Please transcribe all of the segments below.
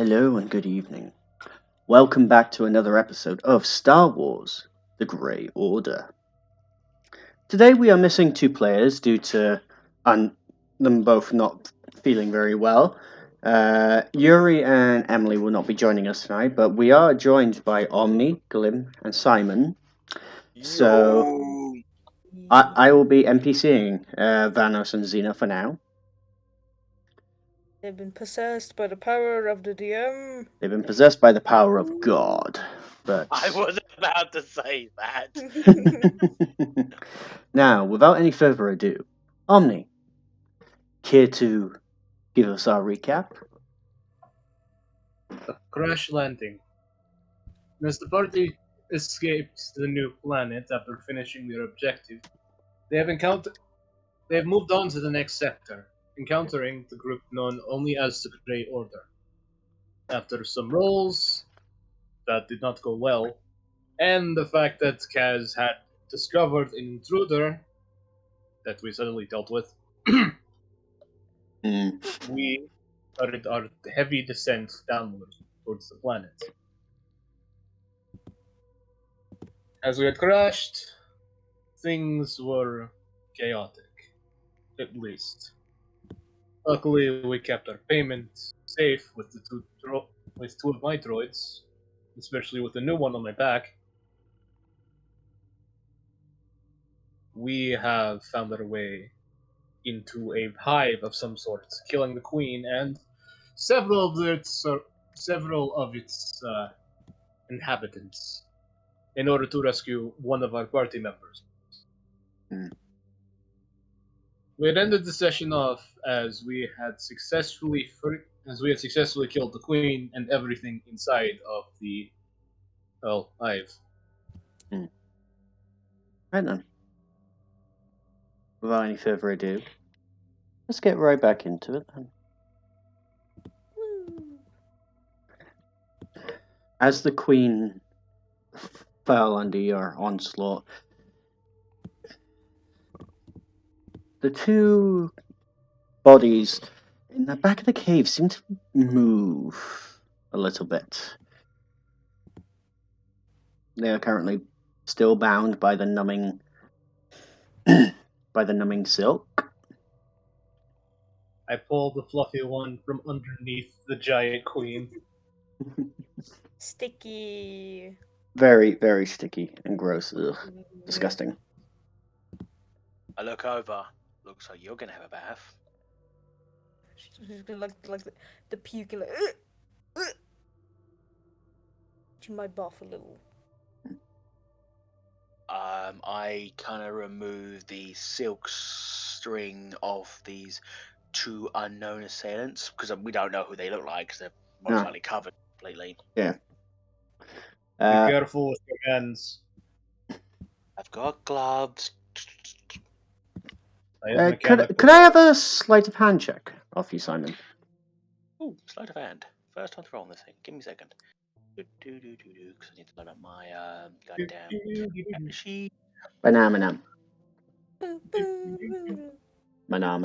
Hello and good evening. Welcome back to another episode of Star Wars The Grey Order. Today we are missing two players due to them both not feeling very well. Yuri and Emily will not be joining us tonight, but we are joined by Omni, Glim, and Simon. So I will be NPCing Vanos and Xena for now. They've been possessed by the power of the DM. They've been possessed by the power of God. But I wasn't about to say that. Now, without any further ado, Omni, care to give us our recap? A crash landing. As the party escaped the new planet after finishing their objective, they have moved on to the next sector, encountering the group known only as the Grey Order. After some rolls that did not go well, and the fact that Kaz had discovered an intruder that we suddenly dealt with, we started our heavy descent downward towards the planet. As we had crashed, things were chaotic, at least. Luckily, we kept our payment safe with two of my droids, especially with the new one on my back. We have found our way into a hive of some sort, killing the queen and several of its inhabitants, in order to rescue one of our party members. We had ended the session off as we had successfully killed the queen and everything inside of the hive. Right then. Without any further ado, let's get right back into it then. As the queen fell under your onslaught, the two bodies in the back of the cave seem to move a little bit. They are currently still bound by the numbing silk. I pulled the fluffy one from underneath the giant queen. Sticky. Very, very sticky and gross. Ugh. Disgusting. I look over. Looks like you're gonna have a bath. She's gonna like the puke, like. She might buff a little. I kind of remove the silk string of these two unknown assailants because we don't know who they look like because they're most likely covered completely. Yeah. Be careful with your hands. I've got gloves. Could I have a sleight of hand check off you, Simon? Ooh, sleight of hand. First time to roll on this thing. Give me a second. Because I need to load up my goddamn sheet. Banana.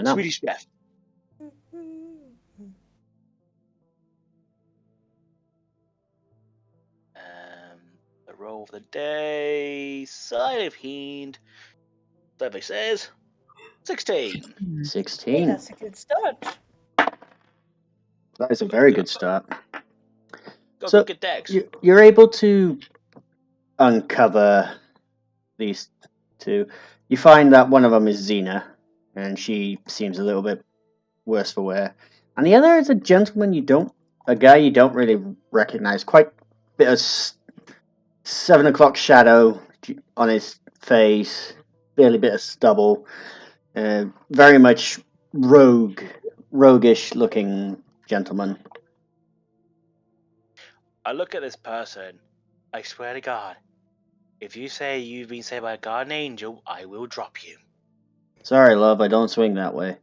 Swedish chef. The roll of the day. Sleight of hand. Dudley says 16. 16. Hey, that's a good start. That is a very good start. Got So good decks. You're able to uncover these two. You find that one of them is Xena, and she seems a little bit worse for wear. And the other is a guy you don't really recognize. Quite a bit of 7 o'clock shadow on his face, barely bit of stubble. Very much roguish looking gentleman. I look at this person. I swear to God, if you say you've been saved by a guardian angel, I will drop you. Sorry, love, I don't swing that way.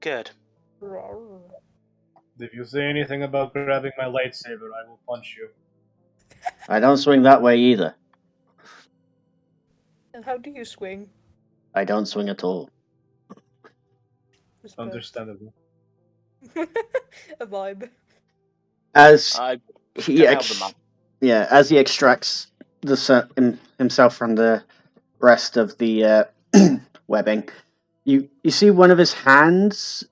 Good. If you say anything about grabbing my lightsaber, I will punch you. I don't swing that way either. And how do you swing? I don't swing at all. Understandable. A vibe. As I he can help them out. as he extracts himself from the rest of the webbing, you see one of his hands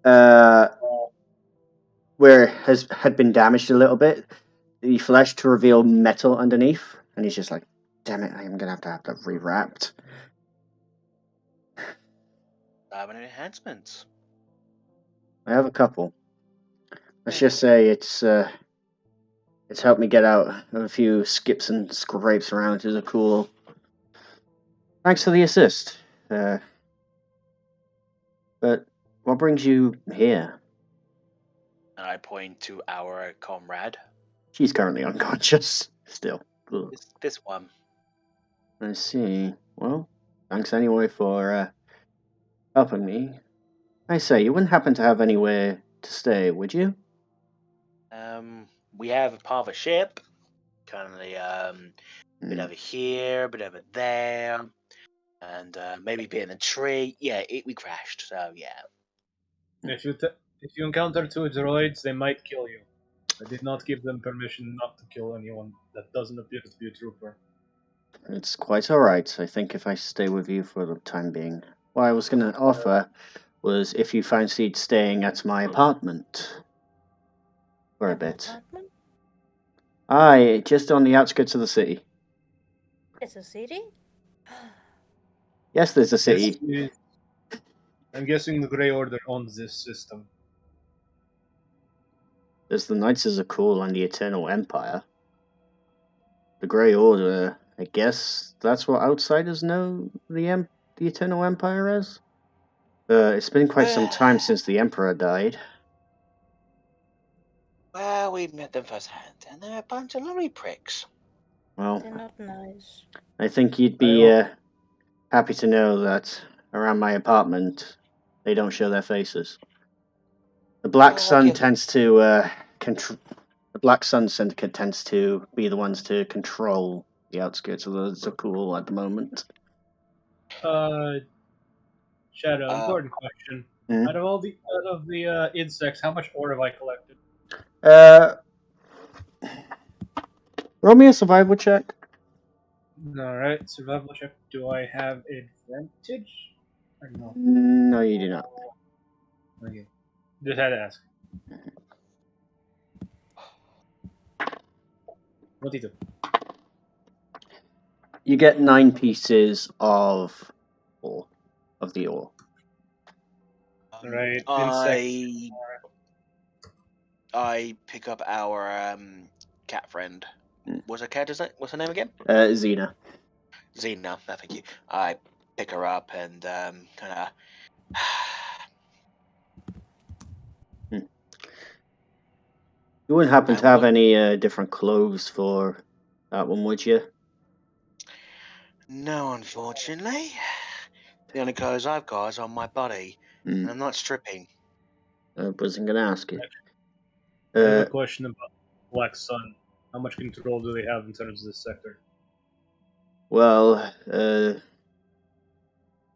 where had been damaged a little bit, the flesh to reveal metal underneath, and he's just like, "Damn it! I am gonna have that rewrapped." Have any enhancements? I have a couple. Let's just say it's helped me get out of a few skips and scrapes around to the cool. Thanks for the assist. But what brings you here? And I point to our comrade. She's currently unconscious. Still. Ugh. This one. I see. Well, thanks anyway for helping me. I say, you wouldn't happen to have anywhere to stay, would you? We have a part of a ship. Currently, bit Hmm. over here, bit over there, and maybe bit in a tree. Yeah, we crashed. So yeah. If you encounter two droids, they might kill you. I did not give them permission not to kill anyone that doesn't appear to be a trooper. It's quite alright. I think if I stay with you for the time being. What I was going to offer was if you fancied staying at my apartment for a bit. Apartment? Aye, just on the outskirts of the city. It's a city? Yes, there's a city. I'm guessing the Grey Order owns this system. There's the Knights of Zakul and the Eternal Empire. The Grey Order, I guess that's what outsiders know the Eternal Empire as? It's been quite some time since the Emperor died. Well, we met them firsthand, and they're a bunch of lovely pricks. Well, They're not nice. I think you'd be happy to know that around my apartment, they don't show their faces. The Black Sun tends to the Black Sun Syndicate tends to be the ones to control the outskirts of the Zakul at the moment. Shadow, important question. Hmm? Out of the insects, how much ore have I collected? Roll me a survival check. Alright, survival check. Do I have advantage? Or no? No, you do not. Okay. Just had to ask. 22. You get 9 pieces of ore, of the ore. Right, I pick up our cat friend. What's her cat? What's her name again? Xena. Xena. Thank you. I pick her up and kind of. You wouldn't happen to have any different clothes for that one, would you? No, unfortunately. The only clothes I've got is on my body, and I'm not stripping. I wasn't going to ask you. I have a question about Black Sun. How much control do they have in terms of this sector? Well, the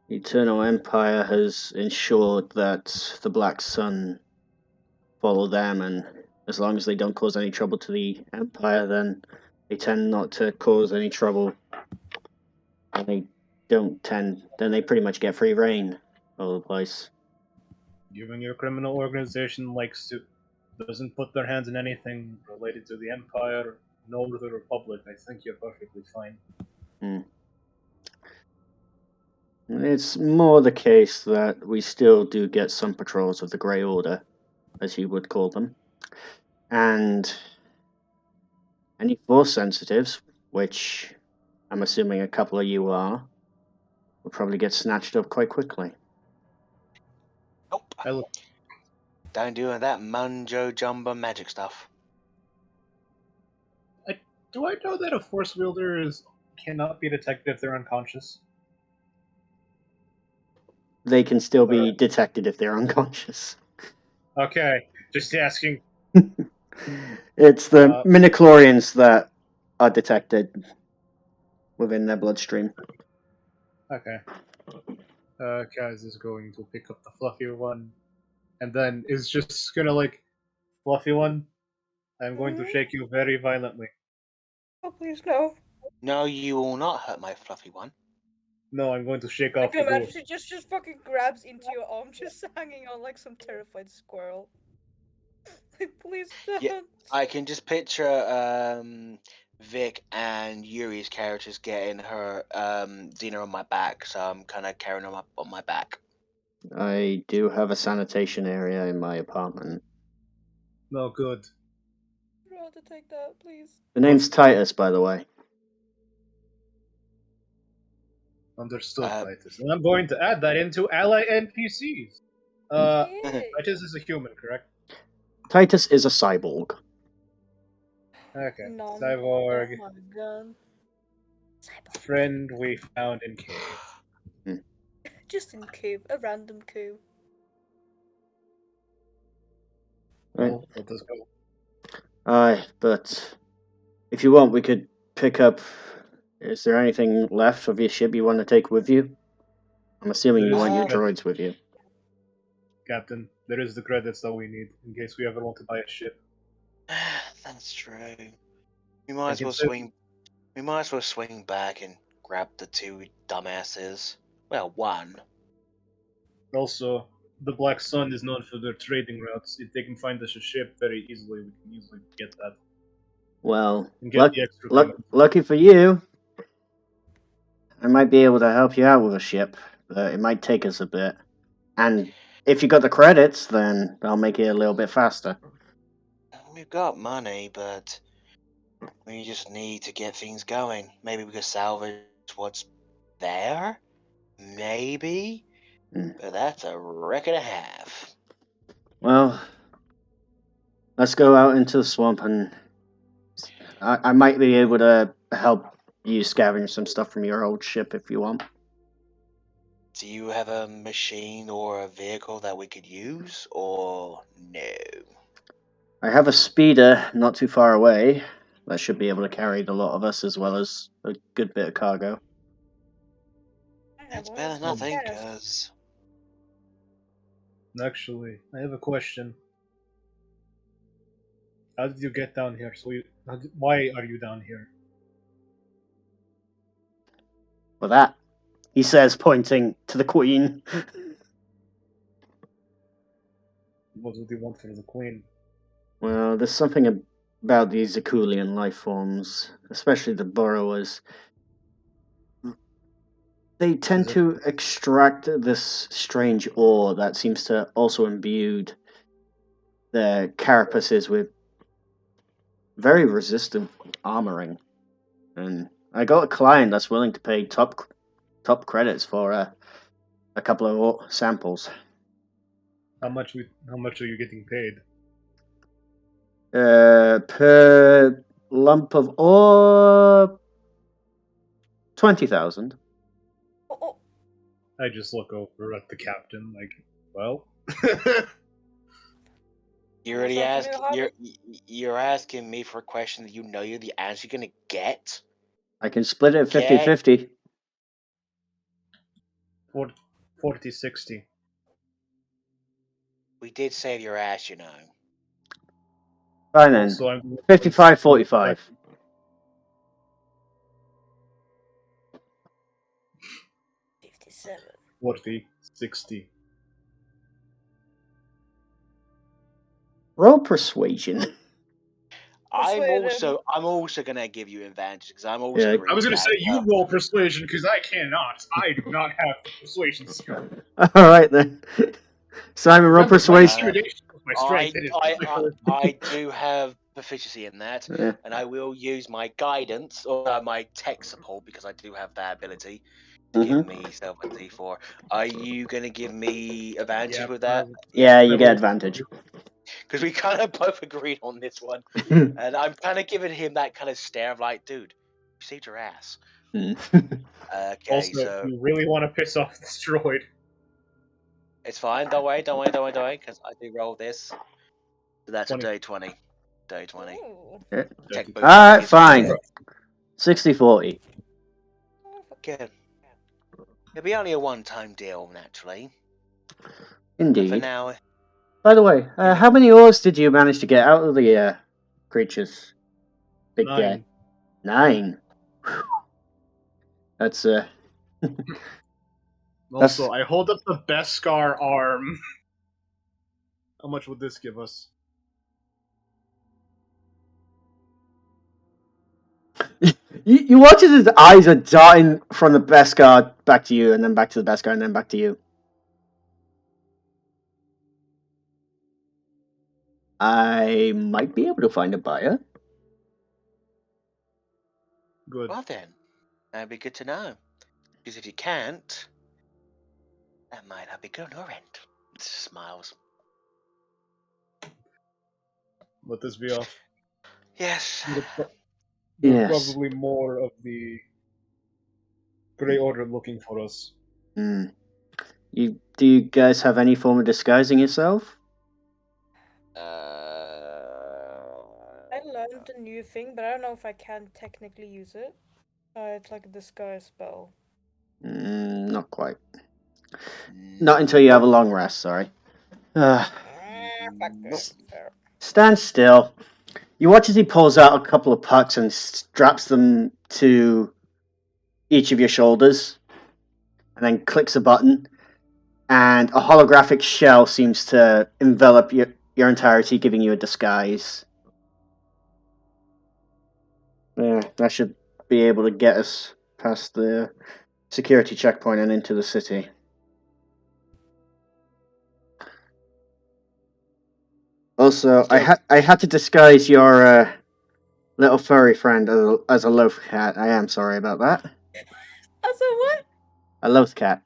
Eternal Empire has ensured that the Black Sun follow them, and as long as they don't cause any trouble to the Empire, then they tend not to cause any trouble. And then they pretty much get free reign over the place. Given your criminal organization doesn't put their hands in anything related to the Empire nor the Republic, I think you're perfectly fine. It's more the case that we still do get some patrols of the Grey Order, as you would call them. And any Force sensitives, which I'm assuming a couple of you are, will probably get snatched up quite quickly. Nope. Don't do that munjo jumbo magic stuff. Do I know that a Force wielder cannot be detected if they're unconscious? They can still be detected if they're unconscious. Okay, just asking. It's the midichlorians that are detected within their bloodstream. Okay. Kaz is going to pick up the fluffy one, and then is just gonna Fluffy one, I'm going to shake you very violently. Oh, please, no. No, you will not hurt my fluffy one. No, I'm going to shake I off the can imagine ghost. she just fucking grabs into your arm, just hanging on like some terrified squirrel. Like, please don't. Yeah, I can just picture Vic and Yuri's characters getting her Xena on my back, so I'm kind of carrying her up on my back. I do have a sanitation area in my apartment. No good. You don't have to take that, please. The name's Titus, by the way. Understood, Titus. And I'm going to add that into ally NPCs. Yeah. Titus is a human, correct? Titus is a cyborg. Okay. No, Cyborg. Oh my god. Cyborg. Friend we found in cave. Just in cave, a random coup. Right. Well, let us go. Aye, but if you want, we could pick up. Is there anything left of your ship you want to take with you? I'm assuming you want your droids with you. Captain, there is the credits that we need in case we ever want to buy a ship. That's true. We might as well consider- swing. We might as well swing back and grab the two dumbasses. Well, one. Also, the Black Sun is known for their trading routes. If they can find us a ship very easily, we can easily get that. Well, And get the extra payment. lucky for you, I might be able to help you out with a ship, but it might take us a bit. And if you got the credits, then I'll make it a little bit faster. We've got money, but we just need to get things going. Maybe we could salvage what's there? Maybe? But that's a wreck and a half. Well, let's go out into the swamp, and I might be able to help you scavenge some stuff from your old ship if you want. Do you have a machine or a vehicle that we could use, or no? I have a speeder not too far away that should be able to carry the lot of us as well as a good bit of cargo. That's better than nothing, because... Actually, I have a question. How did you get down here? Why are you down here? For that, he says, pointing to the Queen. What would you want for the Queen? Well, there's something about these Zakulian life forms, especially the burrowers. They tend to extract this strange ore that seems to also imbued their carapaces with very resistant armoring. And I got a client that's willing to pay top credits for a couple of samples. How much are you getting paid? Per lump of ore, 20,000. Oh, I just look over at the captain, like, well. You already Yourself asked. a new You're asking me for a question that you know you're the answer you're gonna get. I can split it Okay. 50-50. 40-60. We did save your ass, you know. Fine then. Also, I'm 55-45. 57. 40-60. Roll persuasion. I'm also gonna give you advantage because I'm also. Yeah. Really I was gonna bad say at you that. roll persuasion because I cannot. I do not have persuasion skill. All right then. Simon, roll Remember, my persuasion. intimidation was my strength. It is difficult. I do have proficiency in that, Yeah. and I will use my guidance or my tech support because I do have that ability to give me self a D4. Are you gonna give me advantage Yeah, with that? Yeah, you I get will. advantage. Because we kind of both agreed on this one, and I'm kind of giving him that kind of stare of like, dude, you saved your ass. Okay, Also, so you really want to piss off this droid. it's fine. Don't worry, because I do roll this. So that's 20. a day 20. Day 20. Ooh. Tech boost Alright, is fine. good. 60-40. Good. It'll be only a one-time deal, naturally. But for Indeed. now, By the way, how many ores did you manage to get out of the creatures? Big guy. 9. 9. Whew. That's Also, I hold up the Beskar arm. How much would this give us? you watch as his eyes are darting from the Beskar back to you, and then back to the Beskar, and then back to you. I might be able to find a buyer. Good. Well then, that'd be good to know. Because if you can't, that might not be good on your end. Smiles. Let this be off. Yes. Yes. Probably more of the Grey Order looking for us. Do you guys have any form of disguising yourself? I learned a new thing, but I don't know if I can technically use it. It's like a disguise spell. Not quite. Not until you have a long rest, sorry. Fuck this. Fair. Stand still. You watch as he pulls out a couple of pucks and straps them to each of your shoulders, and then clicks a button, and a holographic shell seems to envelop your entirety, giving you a disguise. Yeah, that should be able to get us past the security checkpoint and into the city. Also, I had to disguise your little furry friend as a loaf cat. I am sorry about that. Also, what? A loaf cat.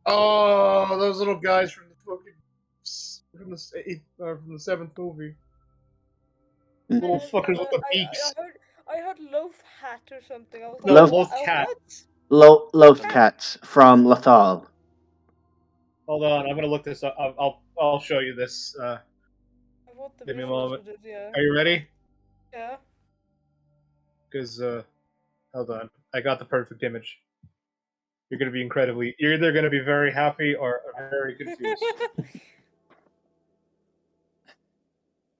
Oh, those little guys from the from the 7th movie. Little fuckers with the beaks. I heard loaf hat or something. I was No, like, loaf cat. what? Loaf cats from Lothal. Hold on, I'm gonna look this up. I'll show you this. I want the Give me a visuals moment. of this, yeah. Are you ready? Yeah. Because hold on, I got the perfect image. You're gonna be incredibly. You're either gonna be very happy or very confused.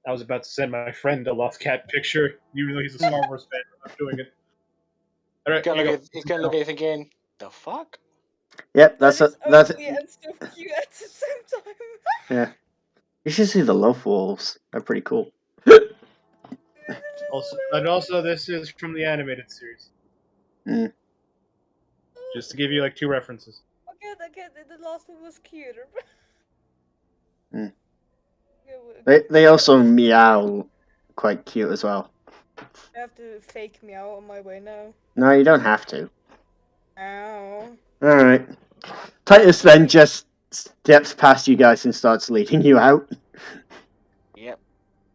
I was about to send my friend a Lost Cat picture, even though he's a Star Wars fan. I'm not doing it. All right, He's gonna look at it thinking, the fuck? Yep, That that's is that's ugly and so cute at the same time. yeah. You should see the loaf wolves. They're pretty cool. Also, this is from the animated series. Mm. Just to give you like 2 references. Okay, the last one was cuter. Mm. Yeah, They also meow quite cute as well. I have to fake meow on my way now. No, you don't have to. Ow. Alright. Titus then just steps past you guys and starts leading you out. Yep.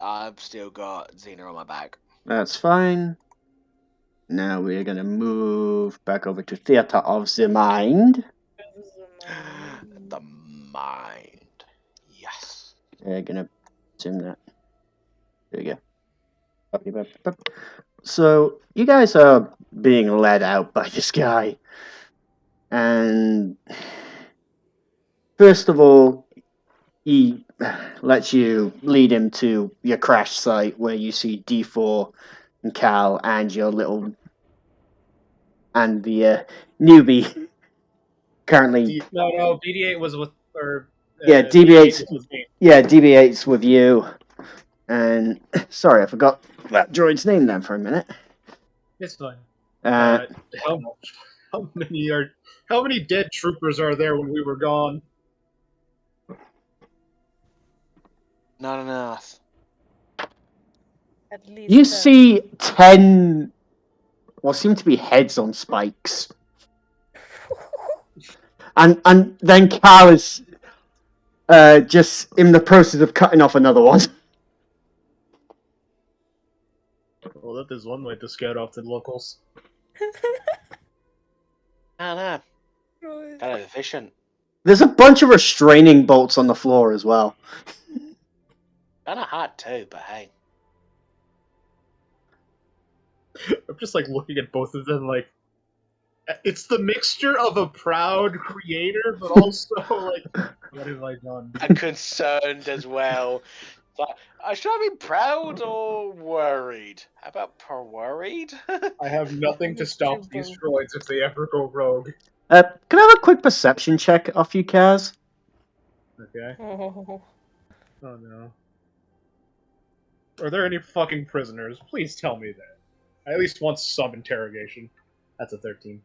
I've still got Xena on my back. That's fine. Now we're gonna move back over to Theatre of the Mind. The mind. Yes. They're gonna zoom that. There you go. So you guys are being led out by this guy, and first of all, he lets you lead him to your crash site where you see D4 and Cal and your little and the newbie currently. No, BD8 was with Yeah, DB8's was with me. Yeah, DB8's with you. And sorry, I forgot that droid's name then for a minute. It's fine. Uh, How many dead troopers are there when we were gone? Not enough. At least you 10. see 10 what seem to be heads on spikes. And then Cal is just in the process of cutting off another one. Well, that is one way to scare off the locals. I don't know. Right. Kind of efficient. There's a bunch of restraining bolts on the floor as well. Kind of hot too, but hey. I'm just like looking at both of them like it's the mixture of a proud creator, but also like what have I done? I'm concerned as well. Should I be proud or worried? How about worried? I have nothing to Let's stop do these both. droids if they ever go rogue. Can I have a quick perception check off you, Kaz? Okay. Oh. Oh no. Are there any fucking prisoners? Please tell me that. I at least want some interrogation. That's a 13.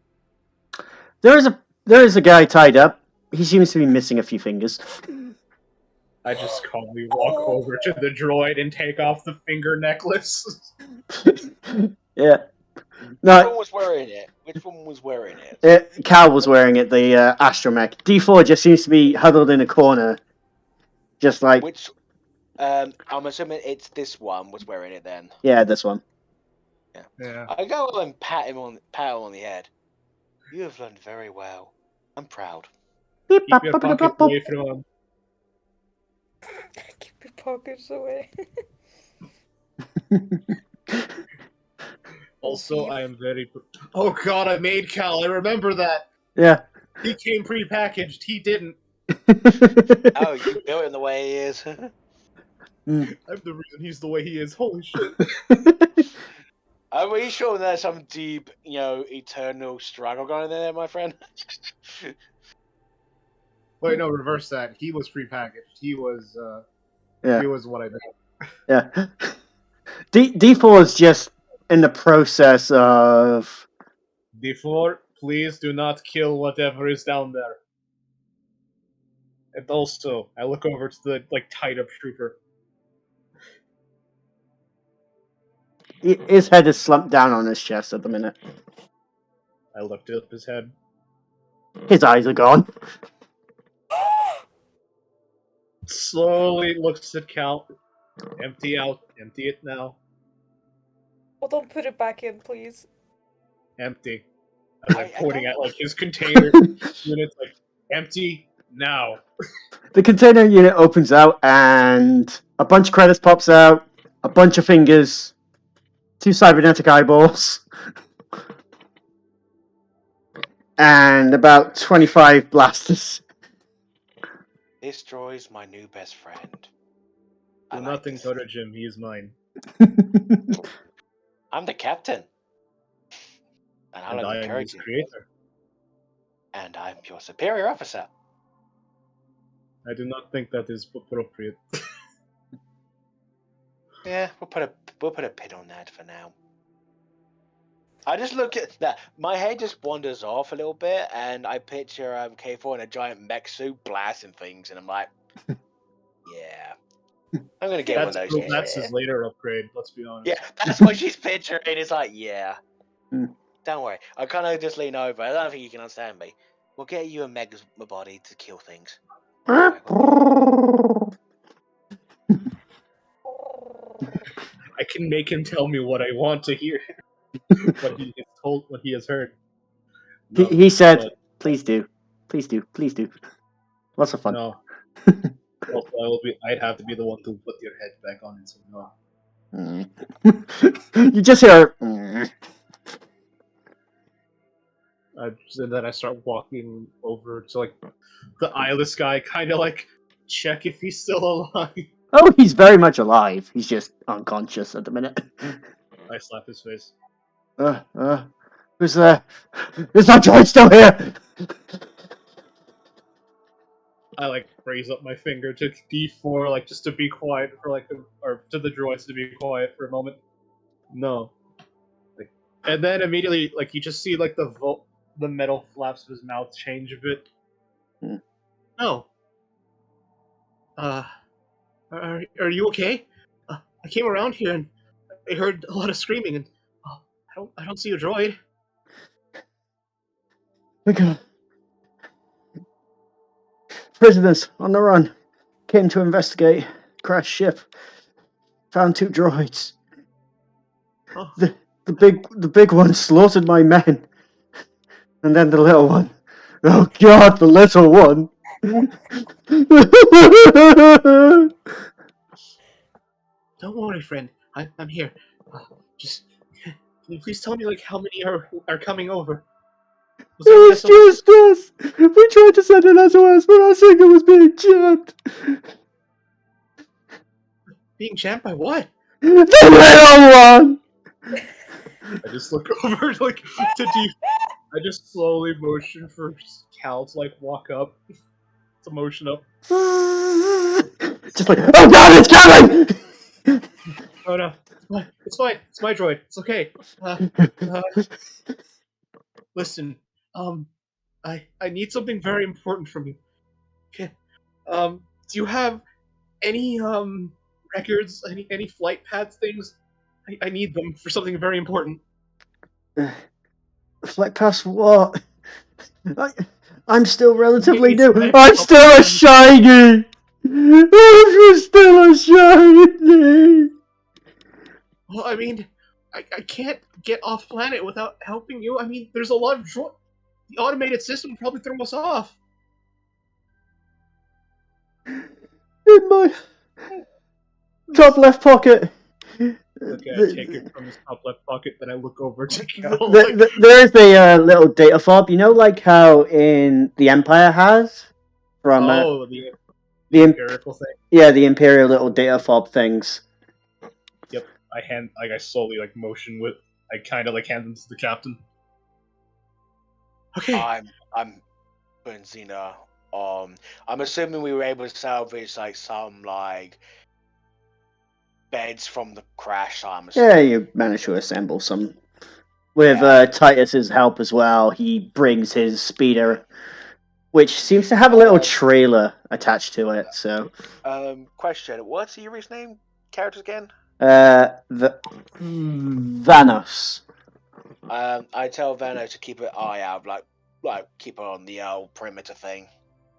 There is a guy tied up. He seems to be missing a few fingers. I just calmly walk over to the droid and take off the finger necklace. Yeah. Which No, one was wearing it? Which one was wearing it? Cal was wearing it, the astromech. D4 just seems to be huddled in a corner. Just like, Which? I'm assuming it's this one was wearing it then. yeah, this one. Yeah. I go and pat him on the head. You have learned very well. I'm proud. Keep your pockets away from him. Keep your pockets away. Also, I am very. Oh god, I made Cal. I remember that. Yeah. He came prepackaged. He didn't. Oh, you built him the way he is. I'm the reason he's the way he is. Holy shit. Are we sure there's some deep, eternal struggle going on there, my friend? Wait, no, reverse that. He was prepackaged. He was. Yeah. He was what I did. Yeah. D4 is just in the process of. D4, please do not kill whatever is down there. And also, I look over to the tied up trooper. His head is slumped down on his chest at the minute. I looked up his head. His eyes are gone. Slowly looks at Cal. Empty it now. Well, don't put it back in, please. Empty. I'm I pointing don't- at his container units empty now. The container unit opens out and a bunch of credits pops out, a bunch of fingers, 2 cybernetic eyeballs, and about 25 blasters. This droid's my new best friend. Do nothing go to Jim, he is mine. I'm the captain. And I'll And I am encourage his you. creator. And I'm your superior officer. I do not think that is appropriate. Yeah, we'll put a pin on that for now. I just look at that. My head just wanders off a little bit, and I picture K4 in a giant mech suit blasting things, and I'm like, yeah, I'm gonna get one of those. That's his later upgrade. Let's be honest. Yeah, that's what she's picturing. It's like, yeah, Hmm. don't worry. I kind of just lean over. I don't think you can understand me. We'll get you a mega body to kill things. I can make him tell me what I want to hear. What he has told, what he has heard. No, He said, but please do. Please do. Please do. Lots of fun. no. Also, I'd have to be the one to put your head back on it, so no. You just hear. "Mm." And then I start walking over to the eyeless guy, kind of check if he's still alive. Oh, he's very much alive. He's just unconscious at the minute. I slap his face. Who's there? Is that droid still here? I raise up my finger to D4, just to be quiet for or to the droids to be quiet for a moment. No. And then immediately, you just see the metal flaps of his mouth change a bit. Hmm. No. Are you okay? I came around here and I heard a lot of screaming and I don't see a droid. Okay. Prisoners on the run. Came to investigate. Crashed ship. Found 2 droids. Oh. The big one slaughtered my men. And then the little one. Oh god, the little one. Don't worry, friend. I'm here. Just can you please tell me how many are coming over? Was It was that an SOS? just us. We tried to send an SOS, but our signal was being jammed. Being jammed by what? The little one! I just look over like to deep. I just slowly motion for Cal to like walk up, to motion up. Just like, oh god, it's coming! Oh no, it's fine. It's my droid. It's okay. Listen, I need something very important from you. Okay. Do you have any records, any flight paths things? I need them for something very important. Flight past what? I'm still relatively Maybe new. I'm still a shiny! I'm still a shiny! Well, I mean, I can't get off planet without helping you. I mean, there's a lot of the automated system will probably throw us off. In my top left pocket. Okay, I take it from his top left pocket, then I look over to Cal. There is a little data fob. You know, like how in the Empire has from the the empirical thing. Yeah, the Imperial little data fob things. Yep, I slowly motion with. I kind of hand them to the captain. Okay. I'm Benzina. I'm assuming we were able to salvage some beds from the crash. Yeah, you managed to assemble some. With Titus's help as well, he brings his speeder, which seems to have a little trailer attached to it. So, question: what's Yuri's name? Characters again? Vanos. I tell Vanos to keep an eye out, keep on the old perimeter thing.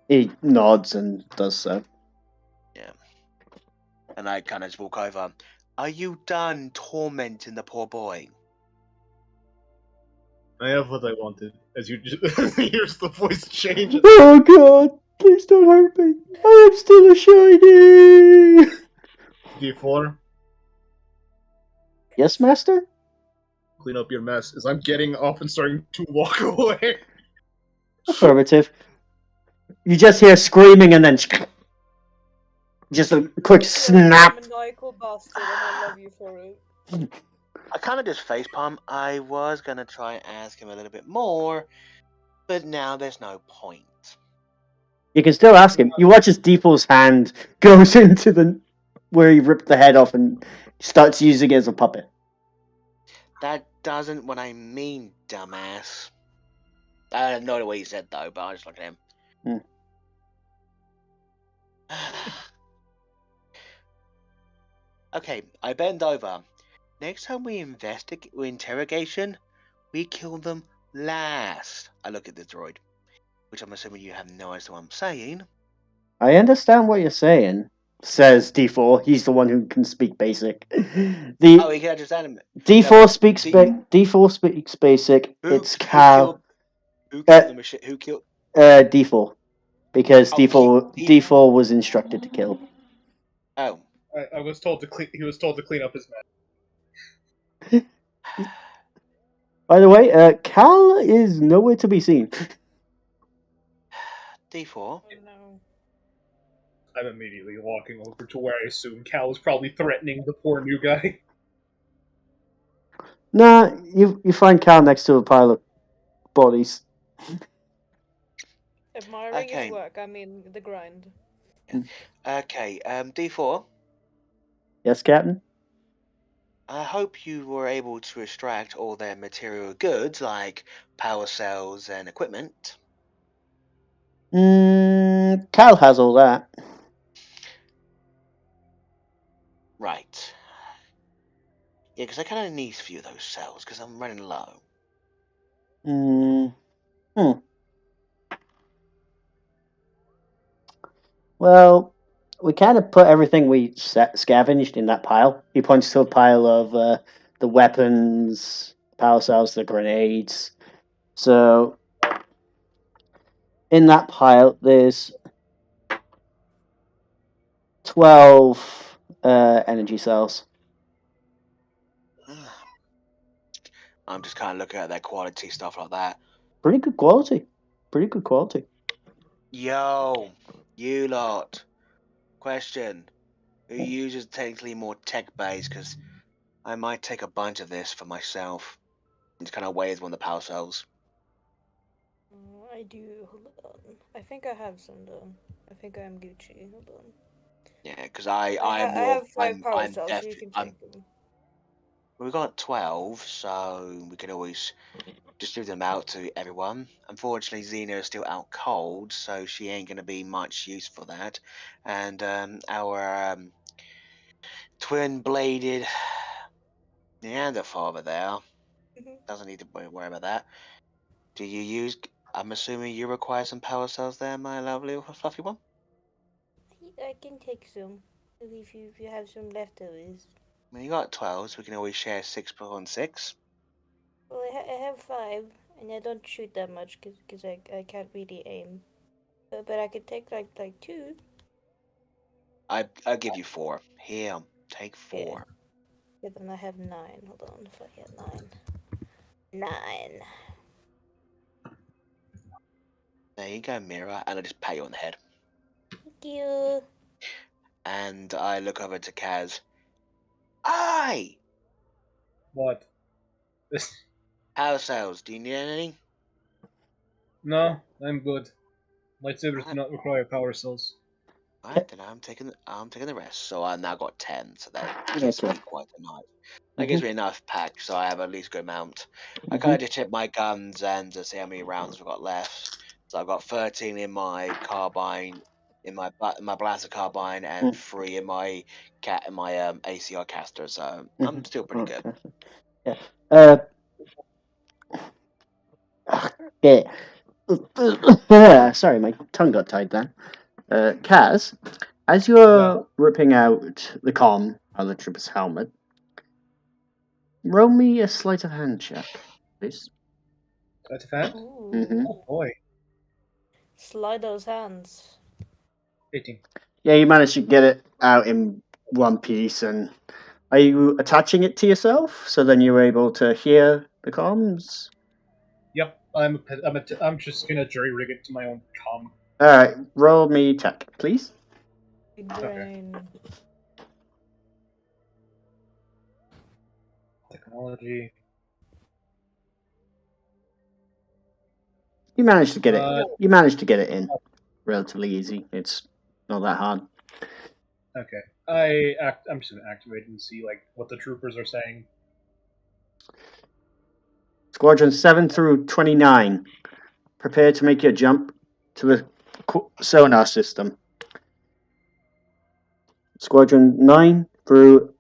He nods and does so. Yeah. And I kind of just walk over. Are you done tormenting the poor boy? I have what I wanted. As you just here's the voice change. Oh god, please don't hurt me. I am still a shiny. D4. Yes, master? Clean up your mess as I'm getting up and starting to walk away. Affirmative. You just hear screaming and then just a quick snap. Maniacal bastard, and I love you for it. I kind of just facepalm. I was going to try and ask him a little bit more, but now there's no point. You can still ask him. You watch as Deeple's hand goes into where he ripped the head off and starts using it as a puppet. That doesn't what I mean, dumbass. I don't know what he said though, but I just look at him. Okay, I bend over. Next time we interrogation, we kill them last. I look at the droid, which I'm assuming you have no idea what I'm saying. I understand what you're saying, says D4. He's the one who can speak basic. He can understand him. D4 speaks D4 speaks basic. It's Cal. Who killed the machine? Who killed? D4, because D4 was instructed to kill. Oh. I was told to clean. He was told to clean up his mess. By the way, Cal is nowhere to be seen. D4. No. I'm immediately walking over to where I assume Cal is probably threatening the poor new guy. Nah, you find Cal next to a pile of bodies. Admiring his work, I mean the grind. Okay, D4. Yes, Captain? I hope you were able to extract all their material goods, like power cells and equipment. Cal has all that. Right. Yeah, because I kind of need a few of those cells, because I'm running low. Well, we kind of put everything we scavenged in that pile. He points to a pile of the weapons, power cells, the grenades. So, in that pile, there's 12 energy cells. I'm just kind of looking at their quality, stuff like that. Pretty good quality. Yo, you lot. Question. who uses technically more tech-based, because I might take a bunch of this for myself. It's kind of weighs one of the power cells. I do. Hold on. I think I have some though. I think I am Gucci. Hold on. Yeah, because I I'm more. have 5 power I'm cells, so you definitely. can take them. We've got 12, so we can always distribute them out to everyone. Unfortunately, Xena is still out cold, so she ain't going to be much use for that. And our twin-bladed Neanderthal there Mhm. doesn't need to worry about that. Do you use? I'm assuming you require some power cells there, my lovely fluffy one. I can take some if you have some leftovers. When you got 12, so we can always share 6/6. Well, I have 5, and I don't shoot that much because I can't really aim. But I could take like 2. I'll give you 4. Here, take 4. Yeah, then I have 9. Hold on, if I get 9. 9. There you go, Mira, and I just pat you on the head. Thank you. And I look over to Kaz. Aye! What? Power cells, do you need anything? No, I'm good. Lightsabers do Alright, not require power cells. alright, then I'm taking the rest. So I've now got 10, so that gives Okay. me quite enough. That gives me enough pack, so I have at least good amount. I kind of just check my guns and see how many rounds we've got left. So I've got 13 in my carbine, in my blaster carbine, and 3 in my ACR caster. So I'm still pretty good. Yeah. Yeah. Sorry, my tongue got tied then. Kaz, as you're ripping out the comm out of the trooper's helmet, roll me a sleight of hand check, please. Sleight of hand? Ooh. Oh boy. Slide those hands. 18. Yeah, you managed to get it out in one piece, and are you attaching it to yourself so then you're able to hear the comms? Yep, I'm just gonna jury rig it to my own comm. Alright, roll me tech, please. Big brain. Technology. You managed to get it. You managed to get it in relatively easy. It's not that hard. Okay. I'm just gonna activate it and see like what the troopers are saying. Squadron 7 through 29. Prepare to make your jump to the sonar system. Squadron 9 through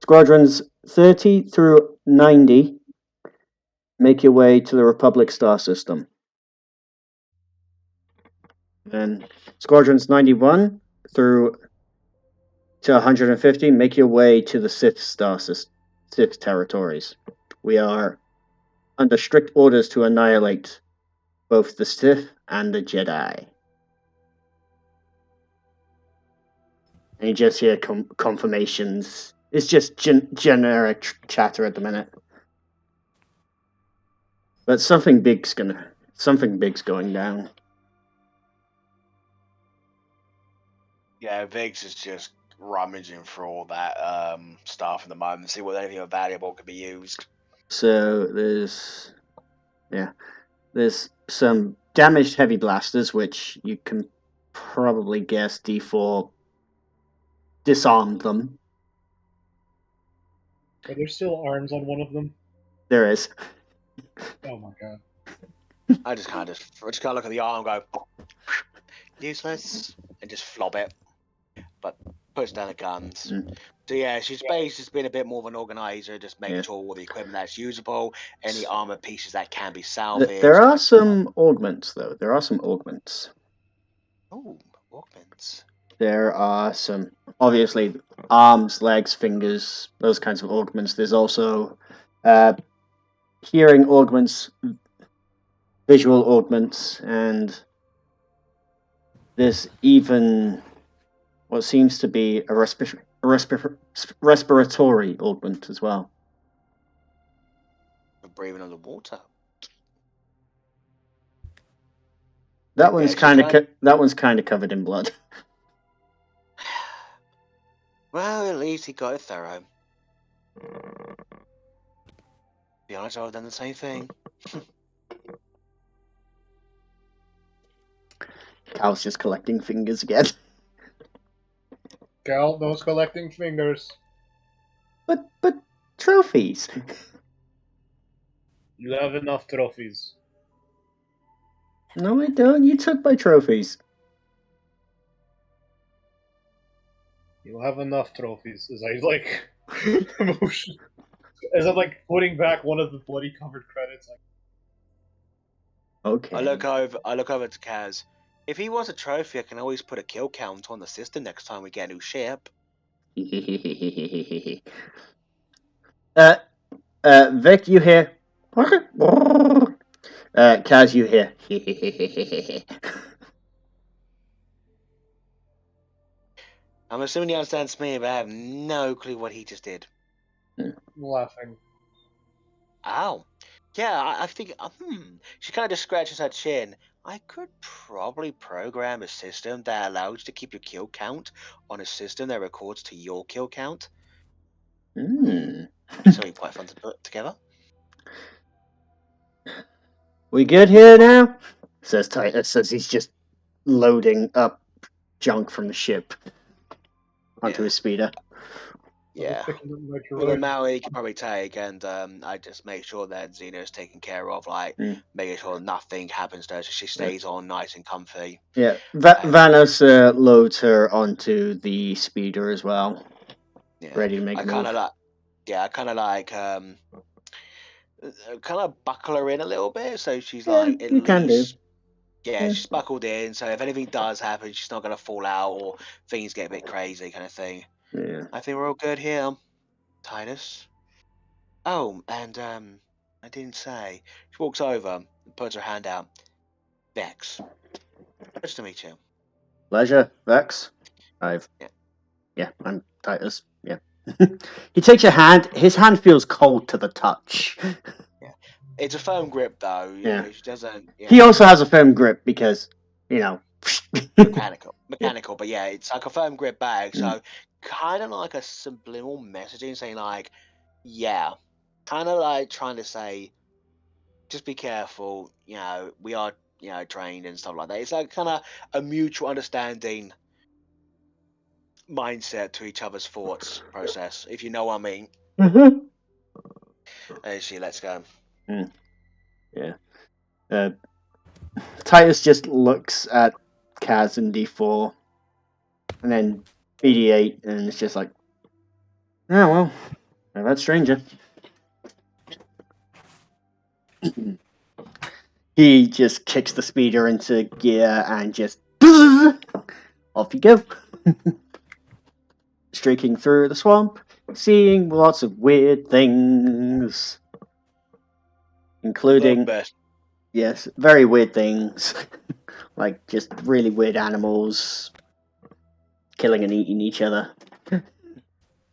Squadrons 30 through 90. Make your way to the Republic star system. Then Squadrons 91 through to 150. Make your way to the Sith star system, Sith territories. We are under strict orders to annihilate both the Sith and the Jedi. And you just hear confirmations. It's just generic chatter at the minute. But something big's going down. Yeah, Viggs is just rummaging through all that stuff in the moment, see what anything valuable could be used. So there's some damaged heavy blasters, which you can probably guess D4 disarmed them. Are there still arms on one of them? There is. Oh my god. I just kind of look at the arm and go, useless, and just flob it. But puts down the guns. So yeah, she's basically just been a bit more of an organizer, just making sure all the equipment that's usable, any armor pieces that can be salvaged. There are some augments, though. There are some augments. Oh, augments. There are some, obviously, arms, legs, fingers, those kinds of augments. There's also hearing augments, visual augments, and there's even what seems to be a respiratory augment as well. Breathing underwater. That one's kind of covered in blood. Well, at least he got it thorough. To be honest, I would have done the same thing. Cal's just collecting fingers again. Cal, those collecting fingers. But trophies. You have enough trophies. No, I don't. You took my trophies. You have enough trophies. As I like motion, as I'm like putting back one of the bloody covered credits. Like, Okay. I look over to Kaz. If he wants a trophy, I can always put a kill count on the system next time we get a new ship. Vic, you here? Kaz, you here? I'm assuming he understands me, but I have no clue what he just did. laughing. Ow. Yeah, I think, she kind of just scratches her chin. I could probably program a system that allows you to keep your kill count on a system that records to your kill count. Something quite fun to put together. We good here now? Says Titus as he's just loading up junk from the ship onto his speeder. Yeah. With the Maui you can probably take, and I just make sure that Xeno's taken care of, like making sure nothing happens to her, so she stays on nice and comfy. Yeah, Vanos loads her onto the speeder as well. Yeah. Ready to make a move. I kind of buckle her in a little bit, so she's like at least. Yeah, she's buckled in, so if anything does happen, she's not gonna fall out or things get a bit crazy, kind of thing. Yeah. I think we're all good here, Titus. Oh, and I didn't say. She walks over and puts her hand out. Vex. Nice to meet you. Pleasure, Vex. Yeah, I'm Titus. Yeah. He takes your hand. His hand feels cold to the touch. Yeah. It's a firm grip, though. You know, she doesn't. He also has a firm grip because, mechanical. But yeah, it's like a firm grip bag. So kind of like a subliminal messaging saying like, yeah, kind of like trying to say, just be careful. You know, we are, trained and stuff like that. It's like kind of a mutual understanding mindset to each other's thoughts process, if you know what I mean. Mm-hmm. And she lets go. Yeah. Titus just looks at Kaz and D4 and then BD8 and it's just like, oh well, that stranger. He just kicks the speeder into gear and just off you go. Streaking through the swamp, seeing lots of weird things, including yes, very weird things, like just really weird animals killing and eating each other.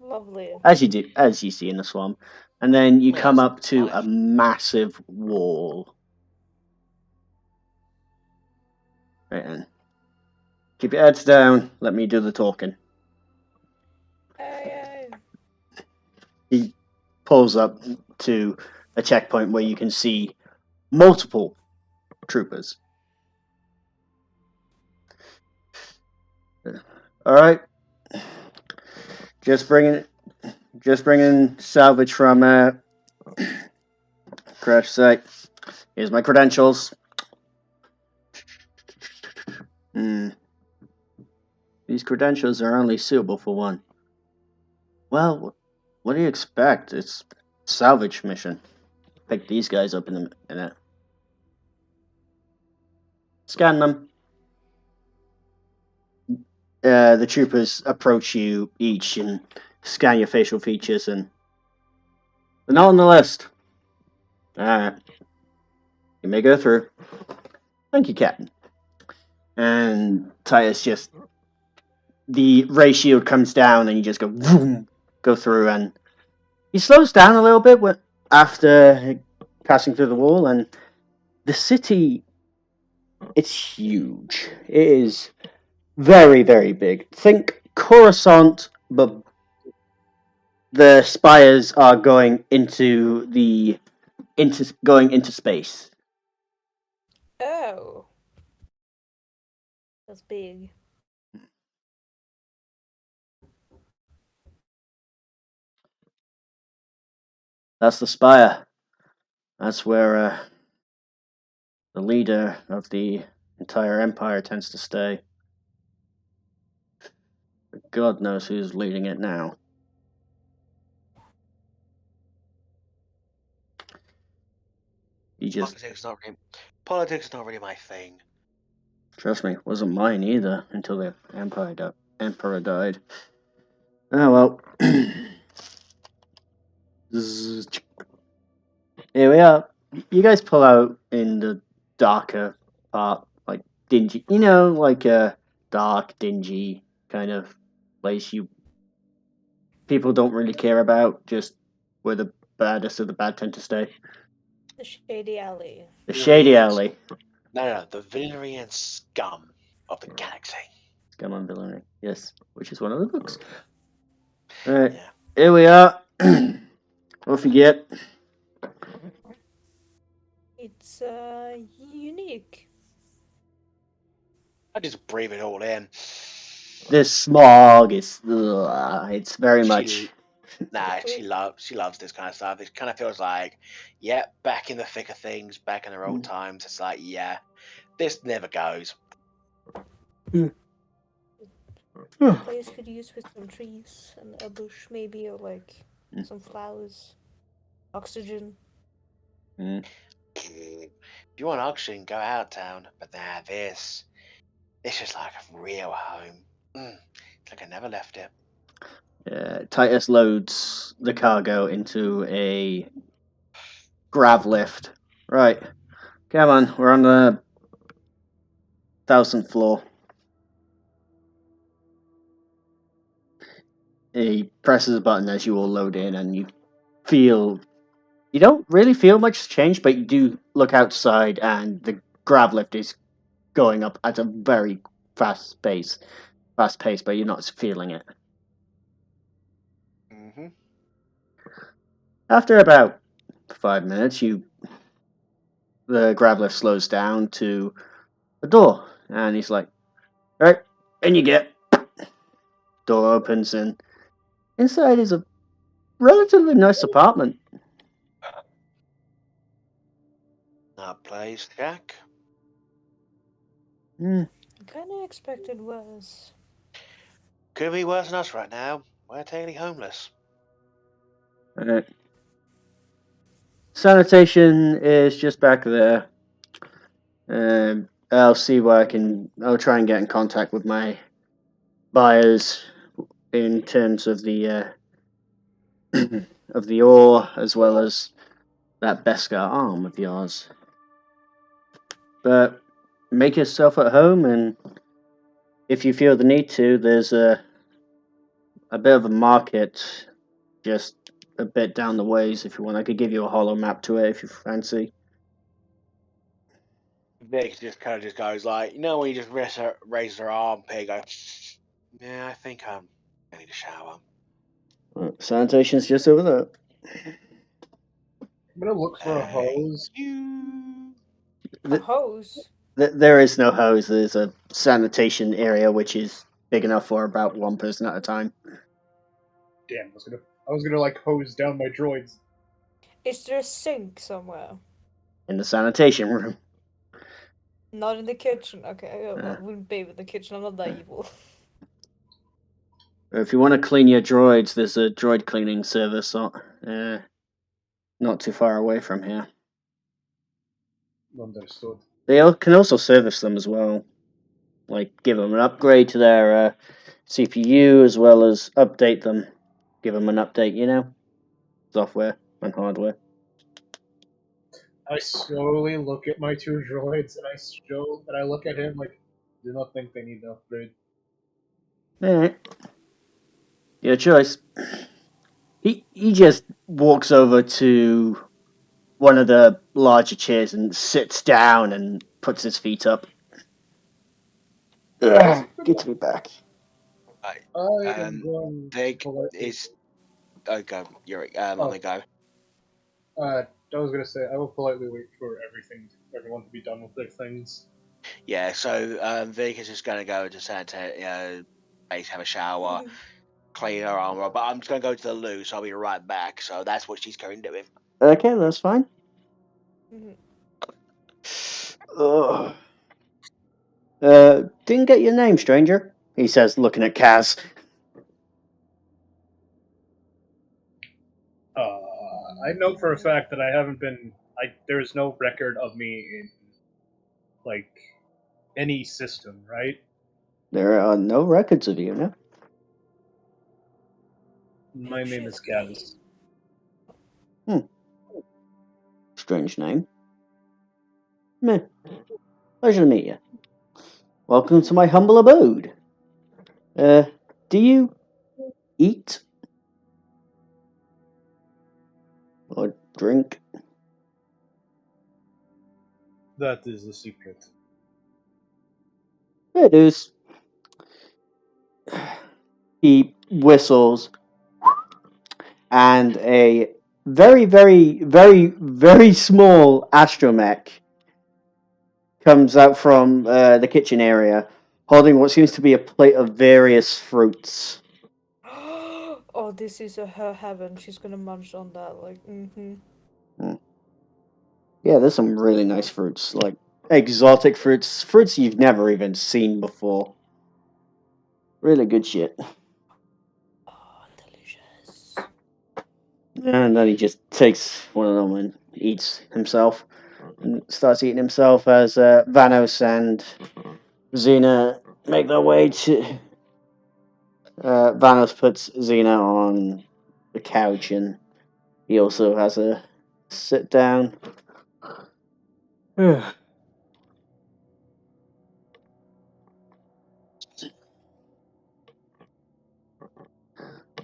Lovely. As you see in the swamp, and then you come up to a massive wall. Right then, keep your heads down. Let me do the talking. He pulls up to a checkpoint where you can see multiple troopers. All right, just bringing salvage from crash site. Here's my credentials. These credentials are only suitable for one. Well, what do you expect? It's a salvage mission. Pick these guys up in it. Scan them. The troopers approach you each and scan your facial features, and they're not on the list. Alright. You may go through. Thank you, Captain. And Titus the ray shield comes down and you just go vroom, go through, and he slows down a little bit after passing through the wall, and the city, it's huge. It is very, very big. Think Coruscant, but the spires are going into space. Oh. That's big. That's the spire. That's where the leader of the entire empire tends to stay. God knows who's leading it now. He just, Politics is not really my thing. trust me, wasn't mine either until the emperor died. Oh well. Here we are. You guys pull out in the darker part, like dingy, like a dark, dingy kind of place people don't really care about, just where the baddest of the bad tend to stay. The shady alley. The shady alley. No, the villainy and scum of the galaxy. Scum and Villainy, yes, which is one of the books. Alright, Yeah. here we are. What you get? It's unique. I just breathe it all in. This smog is, it's very much. She loves this kind of stuff. It kind of feels like, yeah, back in the thick of things, back in the old times. It's like, yeah, this never goes. The place could use with some trees and a bush maybe, or like some flowers. Oxygen. If you want oxygen, go out of town. But this is like a real home. It's like I never left it. Titus loads the cargo into a grav lift. Right. Come on, we're on the 1000th floor. He presses a button as you all load in, and you don't really feel much change, but you do look outside, and the grav lift is going up at a very fast pace, but you're not feeling it. Mm-hmm. After about 5 minutes, the grav lift slows down to the door, and he's like, "All right, in you get." Door opens, and inside is a relatively nice apartment. That place, Jack. Kind of expected worse. Could be worse than us right now. We're totally homeless. Alright. Sanitation is just back there. I'll see where I'll try and get in contact with my buyers in terms of the of the ore, as well as that Beskar arm of yours. But make yourself at home, and if you feel the need to, there's a bit of a market just a bit down the ways. If you want, I could give you a hollow map to it if you fancy. Vic just kind of just goes like, when you just raises her arm, Pig goes, yeah, I think I need a shower. Sanitation's just over there. I'm gonna look for a hose. A hose? There is no hose. There's a sanitation area which is big enough for about one person at a time. Damn, I was gonna like hose down my droids. Is there a sink somewhere? In the sanitation room. Not in the kitchen. Okay, I wouldn't be in the kitchen. I'm not that evil. If you want to clean your droids, there's a droid cleaning service not too far away from here. Understood. They can also service them as well. Like, give them an upgrade to their CPU, as well as update them. Give them an update, software and hardware. I slowly look at my two droids, and I look at him like, do not think they need an upgrade. Alright. Your choice. He just walks over to one of the larger chairs and sits down and puts his feet up. Good to be back. I am going Vic to is go. You're I'm gonna go. I was gonna say I will politely wait for everyone to be done with their things. Yeah. So Vic is just gonna go to sanitary, have a shower, clean her armor. But I'm just gonna go to the loo, so I'll be right back. So that's what she's currently doing. Okay, that's fine. Mhm. Ugh. Didn't get your name, stranger, he says, looking at Kaz. I know for a fact that I haven't been. There is no record of me in like any system, right? There are no records of you, no? My name is Kaz. Strange name. Meh. Pleasure to meet you. Welcome to my humble abode. Do you eat? Or drink? That is the secret. It is. He whistles, and a very, very, very, very small astromech comes out from the kitchen area, holding what seems to be a plate of various fruits. Oh, this is her heaven. She's gonna munch on that. Like, Yeah, there's some really nice fruits, like exotic fruits you've never even seen before. Really good shit. Oh, delicious. And then he just takes one of them and eats himself. And starts eating himself as Vanos and Xena make their way to. Vanos puts Xena on the couch and he also has a sit down.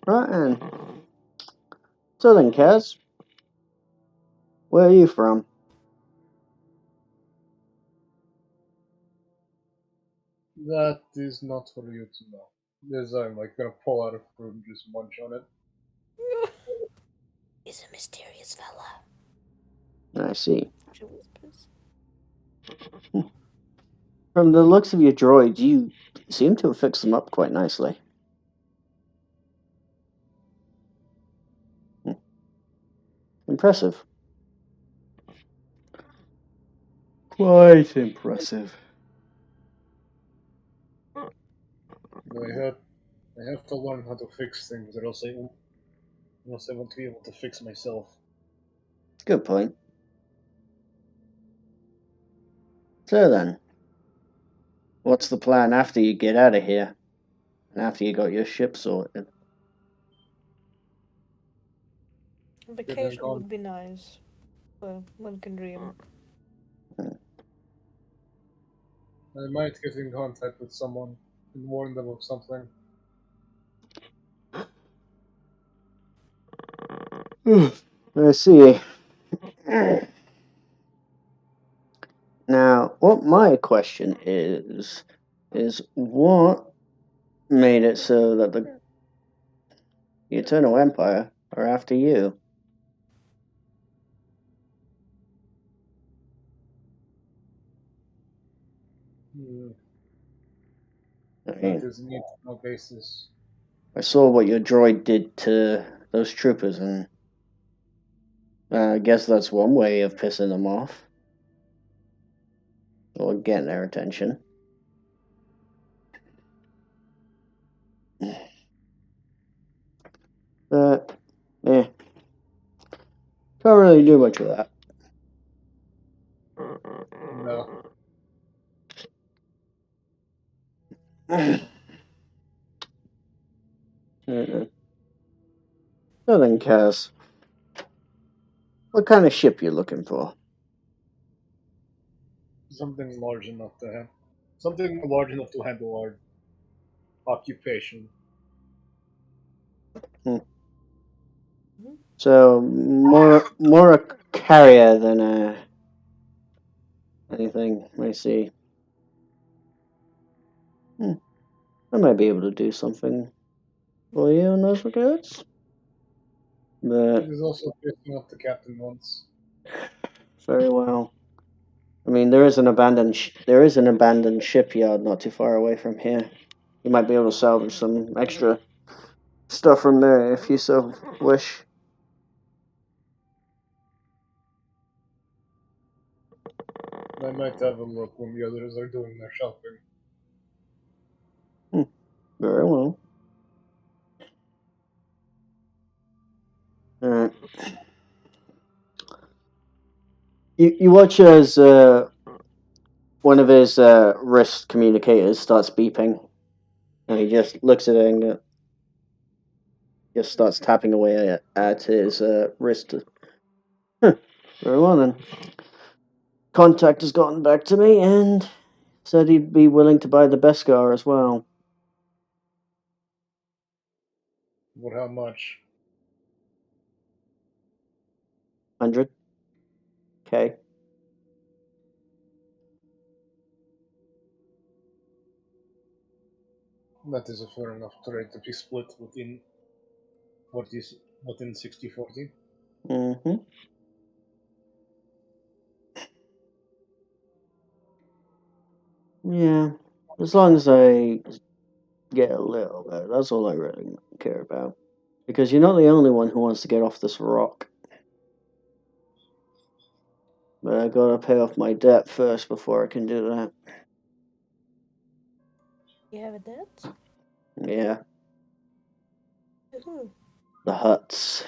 Right, and so then, Kaz, where are you from? That is not for you to know. Yes, I'm like gonna pull out a fruit and just munch on it. He's a mysterious fella. I see. She whispers. From the looks of your droid, you seem to have fixed them up quite nicely. Impressive. Quite impressive. I have to learn how to fix things, or else I won't be able to fix myself. Good point. So then, what's the plan after you get out of here? And after you got your ship sorted? A vacation would be nice. Well, one can dream. I might get in contact with someone and warn them of something. I see. Now, what my question is what made it so that the Eternal Empire are after you? I That mean, is need no basis. I saw what your droid did to those troopers, and I guess that's one way of pissing them off. Or getting their attention. But, yeah. Can't really do much with that. No. So then, Kaz, what kind of ship you looking for? Something large enough to handle our occupation. So more a carrier than a anything. I see. I might be able to do something for you in those regards. But It is also pissing off the captain once. very well. I mean, there is an abandoned shipyard not too far away from here. You might be able to salvage some extra stuff from there if you so wish. I might have a look when the others are doing their shopping. Very well. Alright. You watch as one of his wrist communicators starts beeping, and he just looks at it and just starts tapping away at his wrist. Huh. Very well then. Contact has gotten back to me and said he'd be willing to buy the Beskar as well. But how much? 100. Okay. That is a fair enough trade to be split within 60-40. Mm-hmm. Yeah. As long as I get a little bit, that's all I really care about. Because you're not the only one who wants to get off this rock. But I gotta pay off my debt first before I can do that. You have a debt? Yeah. Ooh, The huts.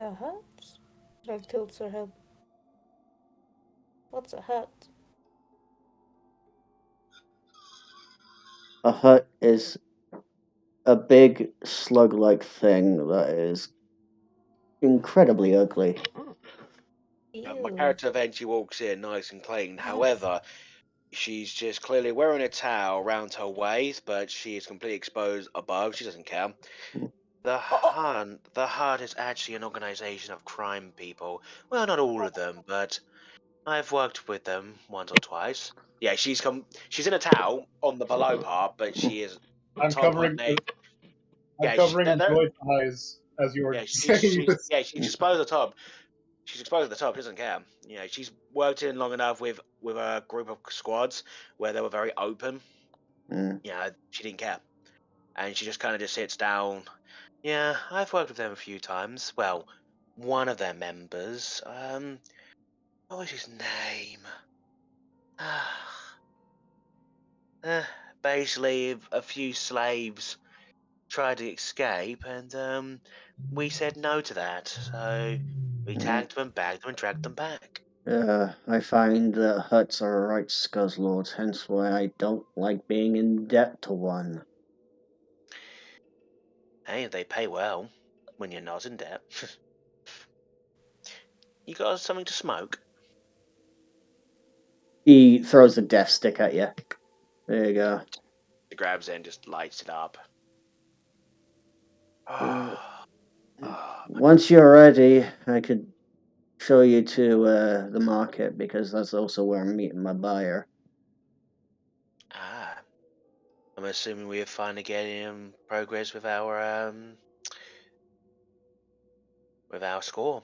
a hut? Like tilts her head. What's a hut? A hut is a big slug-like thing that is incredibly ugly. My Ew. character eventually walks in nice and clean. However, she's just clearly wearing a towel around her waist, but she is completely exposed above. She doesn't care. The Hunt is actually an organization of crime people. Well, not all of them, but I've worked with them once or twice. Yeah, she's in a towel on the below part, but she is I'm top on covering. a. I'm Yeah, covering Joy's eyes as you were saying this. she's exposed at the top. She's exposed at the top. She doesn't care. You know, she's worked in long enough with a group of squads where they were very open. Mm. Yeah, she didn't care, and she just kind of just sits down. Yeah, I've worked with them a few times. Well, one of their members. What was his name? Basically, a few slaves tried to escape, and we said no to that. So we tagged them, bagged them, and dragged them back. I find that huts are right scuzzlords, hence why I don't like being in debt to one. Hey, they pay well when you're not in debt. You got something to smoke? He throws a death stick at you. There you go. He grabs it and just lights it up. Once you're ready, I could show you to the market, because that's also where I'm meeting my buyer. I'm assuming we are finally getting progress with our score.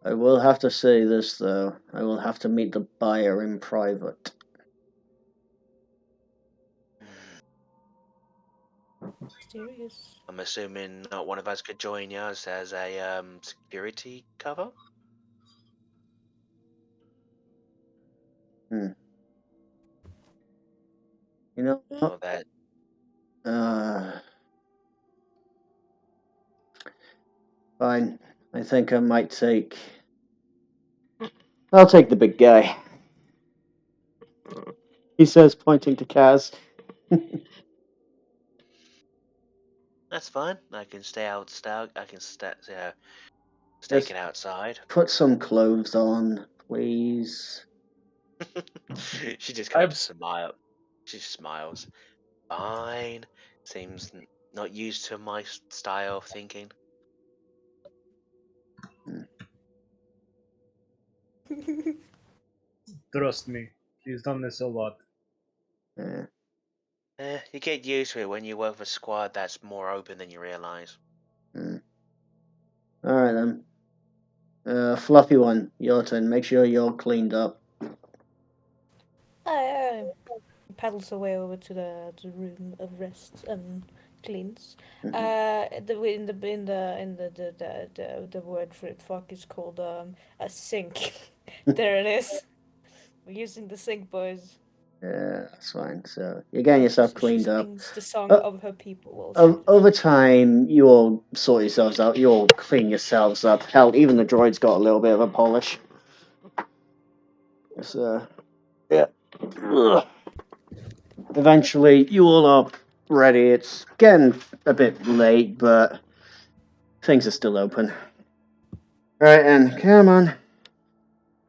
I will have to say this, though. I will have to meet the buyer in private. Mysterious. I'm assuming not one of us could join us as a security cover. You know what? Or that Fine. I think I might take... I'll take the big guy. He says, pointing to Kaz. that's fine. I can stay outside. I can stake Just it outside. put some clothes on, please. She just kind of smile. She smiles. Fine. Seems not used to my style of thinking. Trust me, she's done this a lot. Yeah. You get used to it when you work with a squad that's more open than you realize. Alright then. Fluffy one, your turn. Make sure you're cleaned up. I paddles away over to the room of rest and cleans. Mhm. The word for it, fuck, is called a sink. There it is. We're using the sink, boys. Yeah, that's fine. So you're getting She yourself cleaned up. sings the song Oh, of her people. Well, Over time, you all sort yourselves out. You all clean yourselves up. Hell, even the droid's got a little bit of a polish. So, yeah. Ugh. Eventually, you all are ready. It's getting a bit late, but things are still open. Alright, and come on.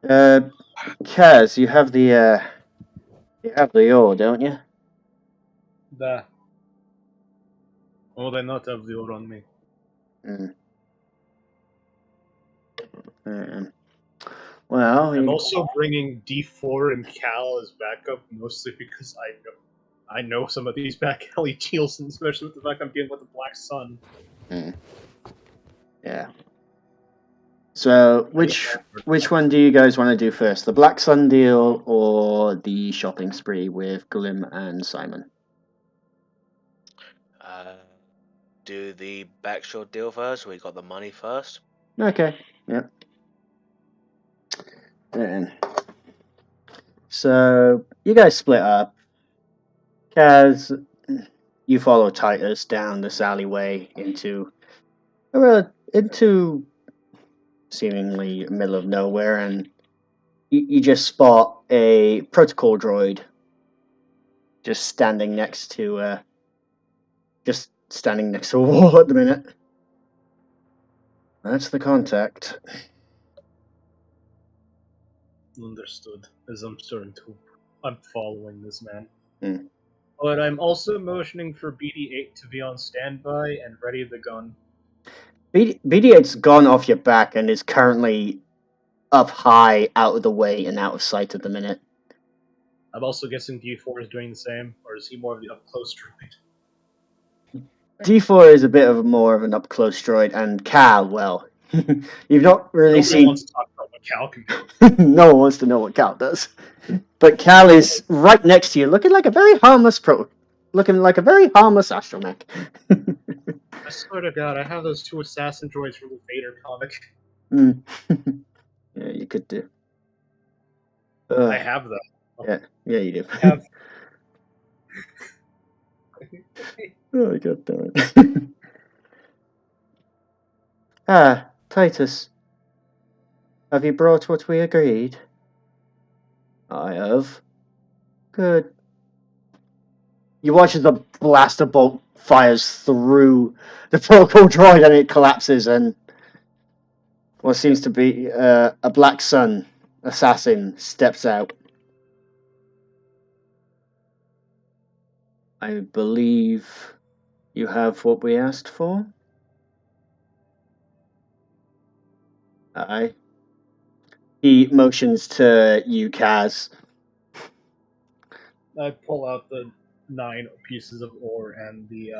Kaz, you have the ore, don't you? The. Would I not have the ore on me? Well, I'm also bringing D4 and Cal as backup, mostly because I know some of these back alley deals, and especially with the fact I'm dealing with the Black Sun. Yeah. So, which one do you guys want to do first? The Black Sun deal or the shopping spree with Glim and Simon? Do the backshot deal first. We got the money first. Okay. Yep. Then. So you guys split up. Kaz, you follow Titus down this alleyway into seemingly middle of nowhere, and you just spot a protocol droid just standing next to a wall at the minute. That's the contact. Understood. As I'm following this man. Hmm. But I'm also motioning for BD-8 to be on standby and ready the gun. BD-8's gone off your back and is currently up high, out of the way, and out of sight at the minute. I'm also guessing D4 is doing the same, or is he more of the up-close droid? D4 is a bit of more of an up-close droid, and Cal, well, you've not really Nobody wants to talk about what Cal can do. No one wants to know what Cal does. But Cal is right next to you, looking like a very harmless astromech. I swear to God, I have those two assassin droids from the Vader comic. Yeah, you could do. I have them. Yeah, you do. I have. Oh, God damn it. Titus. Have you brought what we agreed? I have. Good. You watch as the blaster bolt fires through the protocol droid and it collapses, and what seems to be a Black Sun assassin steps out. I believe you have what we asked for. Aye. He motions to you, Kaz. I pull out the 9 pieces of ore and the.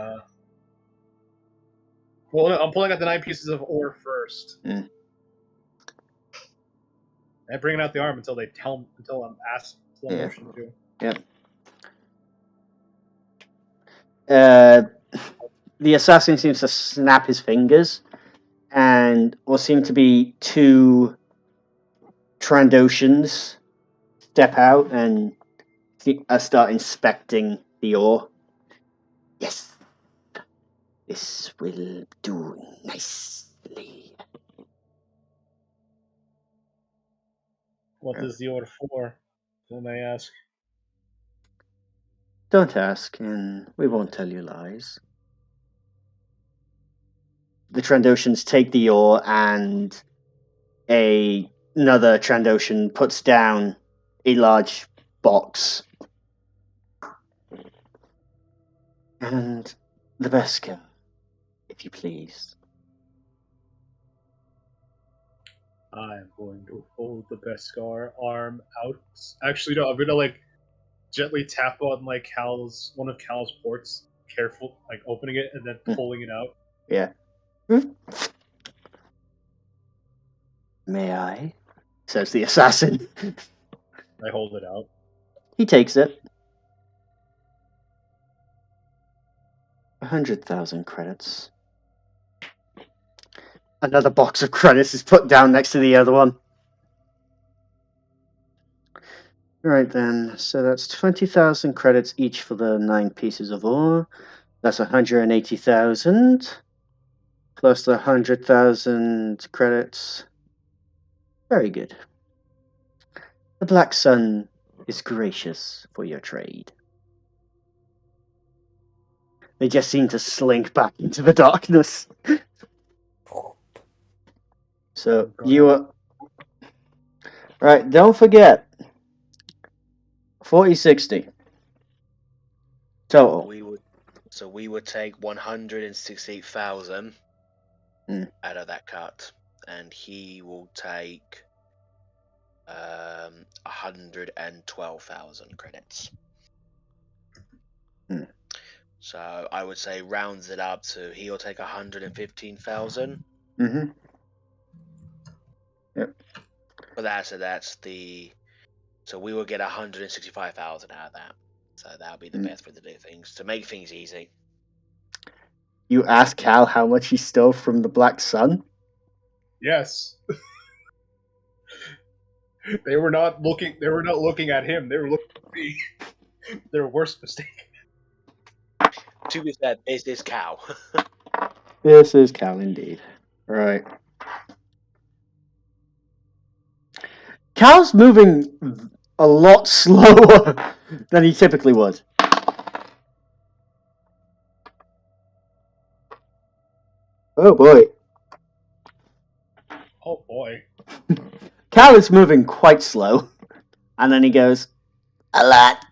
Well, no, I'm pulling out the 9 pieces of ore first. I bring out the arm until I'm asked slow motion to. Yep. The assassin seems to snap his fingers, and what seem to be 2 Trandoshans step out and start inspecting the ore. Yes, this will do nicely. What is the ore for? Can I ask? Don't ask, and we won't tell you lies. The Trandoshans take the ore, and another Trandoshan puts down a large box. And the Beskar, if you please. I'm going to hold the Beskar arm out. Actually, no, I'm gonna gently tap on one of Cal's ports, careful, opening it and then pulling it out. Yeah. May I? Says the assassin. I hold it out. He takes it. 100,000 credits. Another box of credits is put down next to the other one. Right then, so that's 20,000 credits each for the 9 pieces of ore. That's 180,000 plus the 100,000 credits. Very good. The Black Sun is gracious for your trade. They just seem to slink back into the darkness. So you are right. Don't forget 40-60 total. We would take 168,000 out of that cut, and he will take 112,000 credits. So I would say rounds it up to he'll take 115,000. Mm-hmm. Yep. But that's the. So we will get 165,000 out of that. So that'll be the best way to do things to make things easy. You asked Cal how much he stole from the Black Sun? Yes. They were not looking at him. They were looking at me. Their worst mistake. To be fair, this is Cal. This is Cal indeed. Right. Cal's moving a lot slower than he typically would. Oh boy. Oh boy. Cal is moving quite slow. And then he goes, a lot.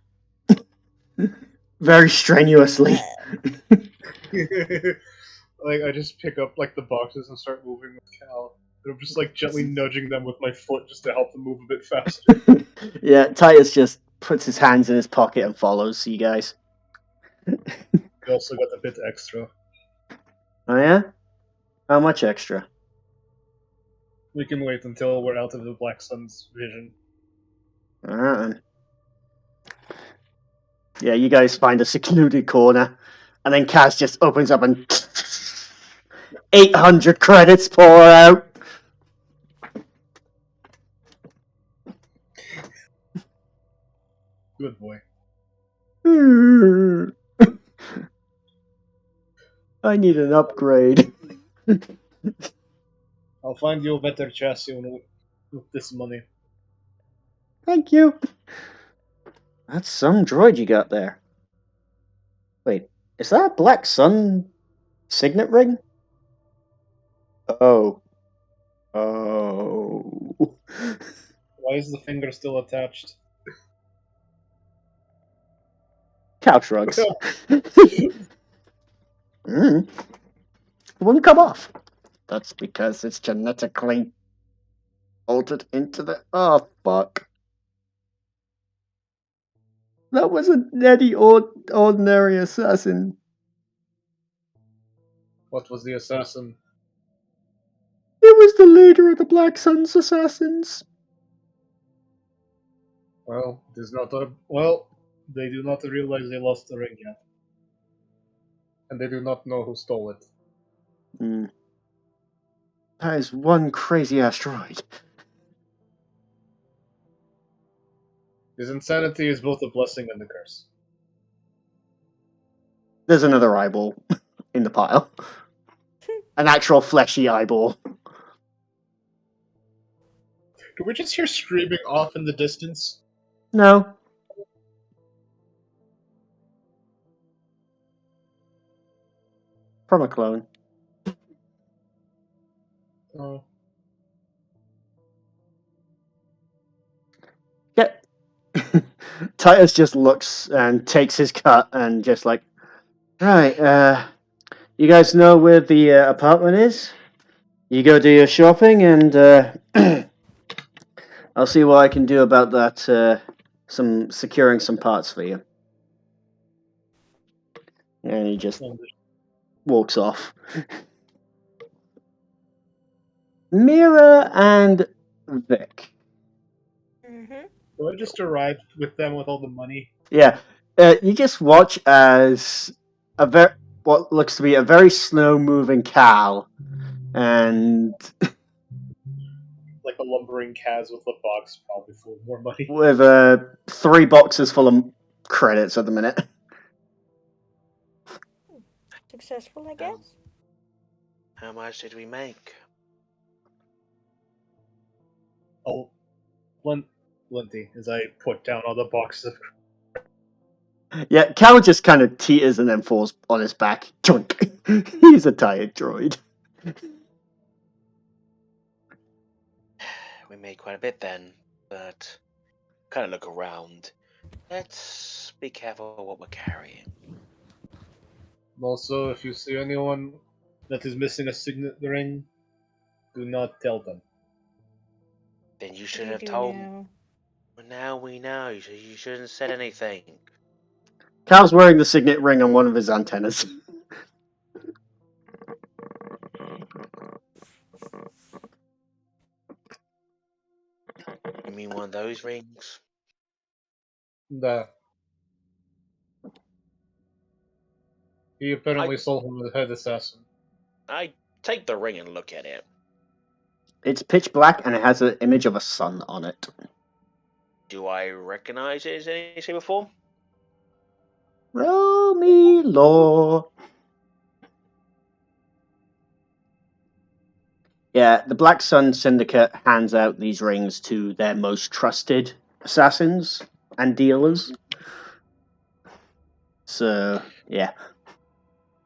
Very strenuously. Like, I just pick up, like, the boxes and start moving with Cal. And I'm just, like, gently nudging them with my foot just to help them move a bit faster. Yeah, Titus just puts his hands in his pocket and follows you guys. We also got a bit extra. Oh yeah? How much extra? We can wait until we're out of the Black Sun's vision. Alright. Yeah, you guys find a secluded corner, and then Kaz just opens up and 800 credits pour out. Good boy. I need an upgrade. I'll find you a better chassis with this money. Thank you. That's some droid you got there. Wait, is that a Black Sun signet ring? Oh. Why is the finger still attached? Cal shrugs. It wouldn't come off. That's because it's genetically altered into the... Oh, fuck. That wasn't any ordinary assassin. What was the assassin? It was the leader of the Black Sun's assassins. Well, it is not a... Well, they do not realize they lost the ring yet. And they do not know who stole it. That is one crazy asteroid. His insanity is both a blessing and a curse. There's another eyeball in the pile. An actual fleshy eyeball. Do we just hear screaming off in the distance? No. From a clone. Oh. Yeah. Titus just looks and takes his cut and just like, right, you guys know where the apartment is? You go do your shopping and I'll see what I can do about that, securing some parts for you. And he just walks off. Mira and Vic. Mm-hmm. So I just arrived with them with all the money. Yeah, you just watch as what looks to be a very slow-moving Cal, and Like a lumbering Kaz with a box probably full of more money. with 3 boxes full of credits at the minute. Successful, I guess. How much did we make? Oh, plenty, as I put down all the boxes of. Yeah, Cal just kind of teeters and then falls on his back. Chunk. He's a tired droid. We made quite a bit then, but kind of look around. Let's be careful what we're carrying. Also, if you see anyone that is missing a signet ring, do not tell them. Then you should You have do told. now. Well, now we know. You shouldn't have said anything. Cal's wearing the signet ring on one of his antennas. You mean one of those rings? He apparently sold him the head assassin. I take the ring and look at it. It's pitch black and it has an image of a sun on it. Do I recognize it in any shape or form? Roll me law. Yeah, the Black Sun Syndicate hands out these rings to their most trusted assassins and dealers. So, yeah.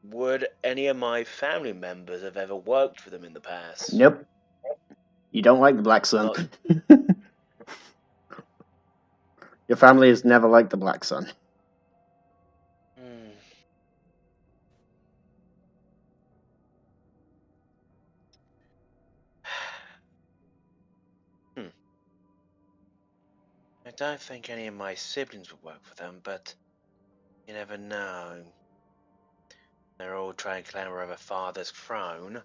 Would any of my family members have ever worked for them in the past? Nope. You don't like the Black Sun. Your family has never liked the Black Sun. I don't think any of my siblings would work for them, but you never know. They're all trying to clamber over father's throne.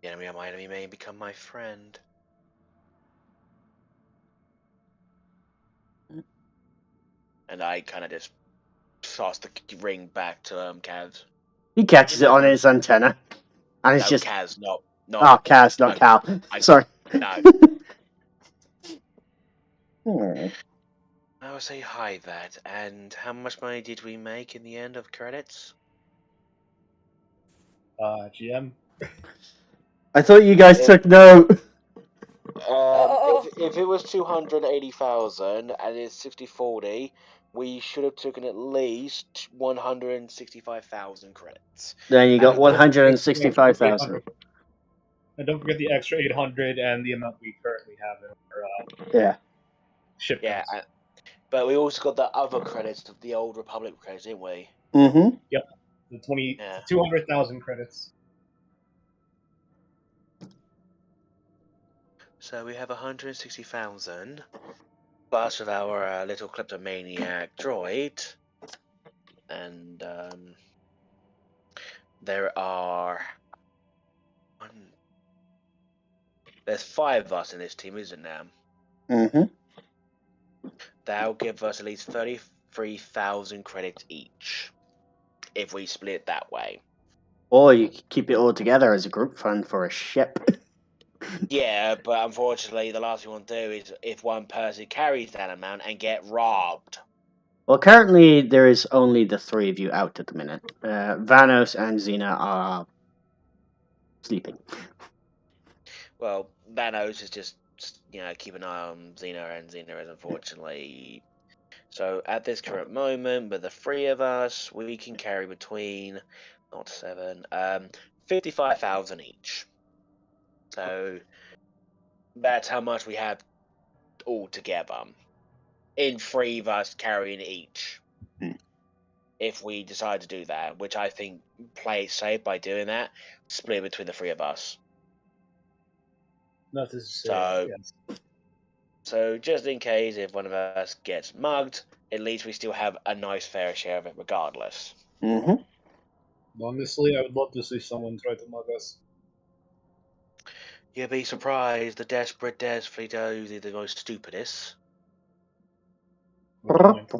The enemy of my enemy may become my friend. And I kind of just toss the ring back to Kaz. He catches it on his antenna. And it's No, just... Kaz, not Oh, Kaz, not Cal. Sorry. No. Hmm. I will say hi that. And how much money did we make in the end of credits? GM. I thought you guys took note. If it was 280,000 and it's 60-40, we should have taken at least 165,000 credits. Then you got And 165,000. And don't forget the extra 800 and the amount we currently have in our Yeah. shipments. Yeah, but we also got the other credits, the old Republic credits, didn't we? Mm-hmm. Yep. The 200,000 credits. So we have 160,000 plus with our little kleptomaniac droid, and there are there's 5 of us in this team, isn't there? Mm-hmm. That'll give us at least 33,000 credits each if we split it that way. Or you could keep it all together as a group fund for a ship. Yeah, but unfortunately, the last thing we want to do is if one person carries that amount and get robbed. Well, currently there is only the 3 of you out at the minute. Vanos and Xena are sleeping. Well, Vanos is just keep an eye on Xena, and Xena is unfortunately. So at this current moment, with the 3 of us, we can carry between 55,000 each. So that's how much we have all together. In 3 of us carrying each. If we decide to do that, which I think play it safe by doing that, split between the 3 of us. Not to say. So just in case if one of us gets mugged, at least we still have a nice fair share of it regardless. Mm-hmm. Honestly, I would love to see someone try to mug us. You'd be surprised the desperate desperately do the most stupidest. Good point.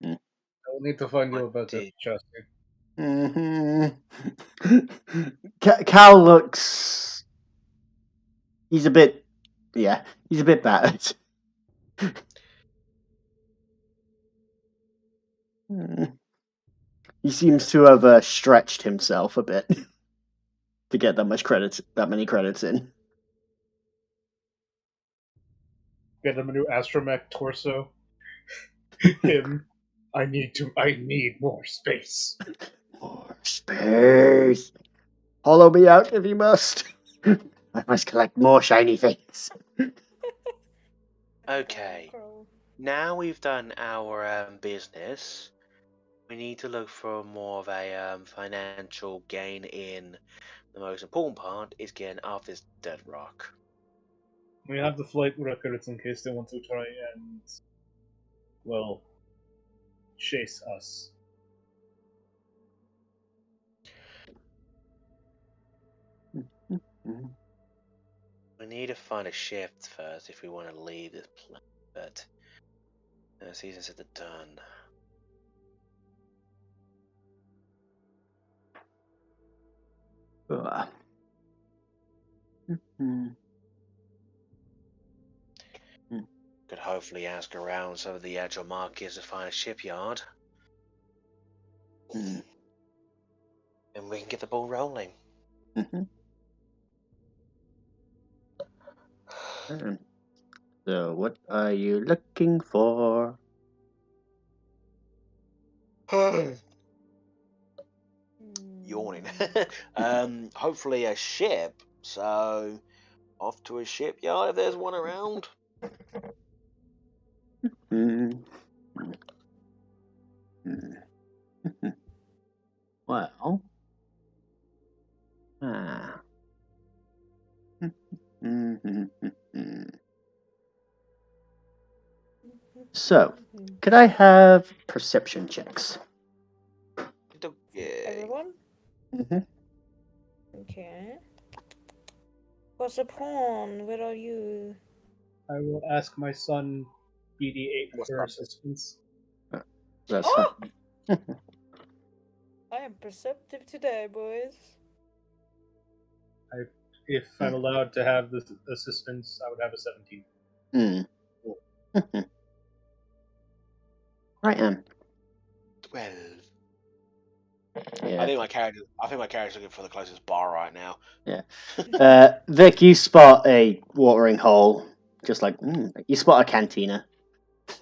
I'll need to find you a better chassis. Cal looks. He's a bit. Yeah, he's a bit battered. He seems to have stretched himself a bit to get that many credits in. Get him a new astromech torso. Him. I need more space. More space. Hollow me out if you must. I must collect more shiny things. Okay. Crow. Now we've done our business, we need to look for more of a financial gain in. The most important part is getting off this dead rock. We have the flight records in case they want to try and, well, chase us. We need to find a shift first if we want to leave this planet, but season's at the done. Could hopefully ask around some of the actual markets to find a shipyard. And we can get the ball rolling. So, what are you looking for? Yawning. Hopefully a ship. So, off to a shipyard if there's one around. Well. So, could I have perception checks? Everyone? Mhm. Okay. What's a pawn? Where are you? I will ask my son BD8 What's for up? assistance. That's Oh! I am perceptive today, boys. If I'm allowed to have the assistance, I would have a 17. Right, 12. Yeah. I think my character's looking for the closest bar right now. Vic, you spot a watering hole. Just like, you spot a cantina.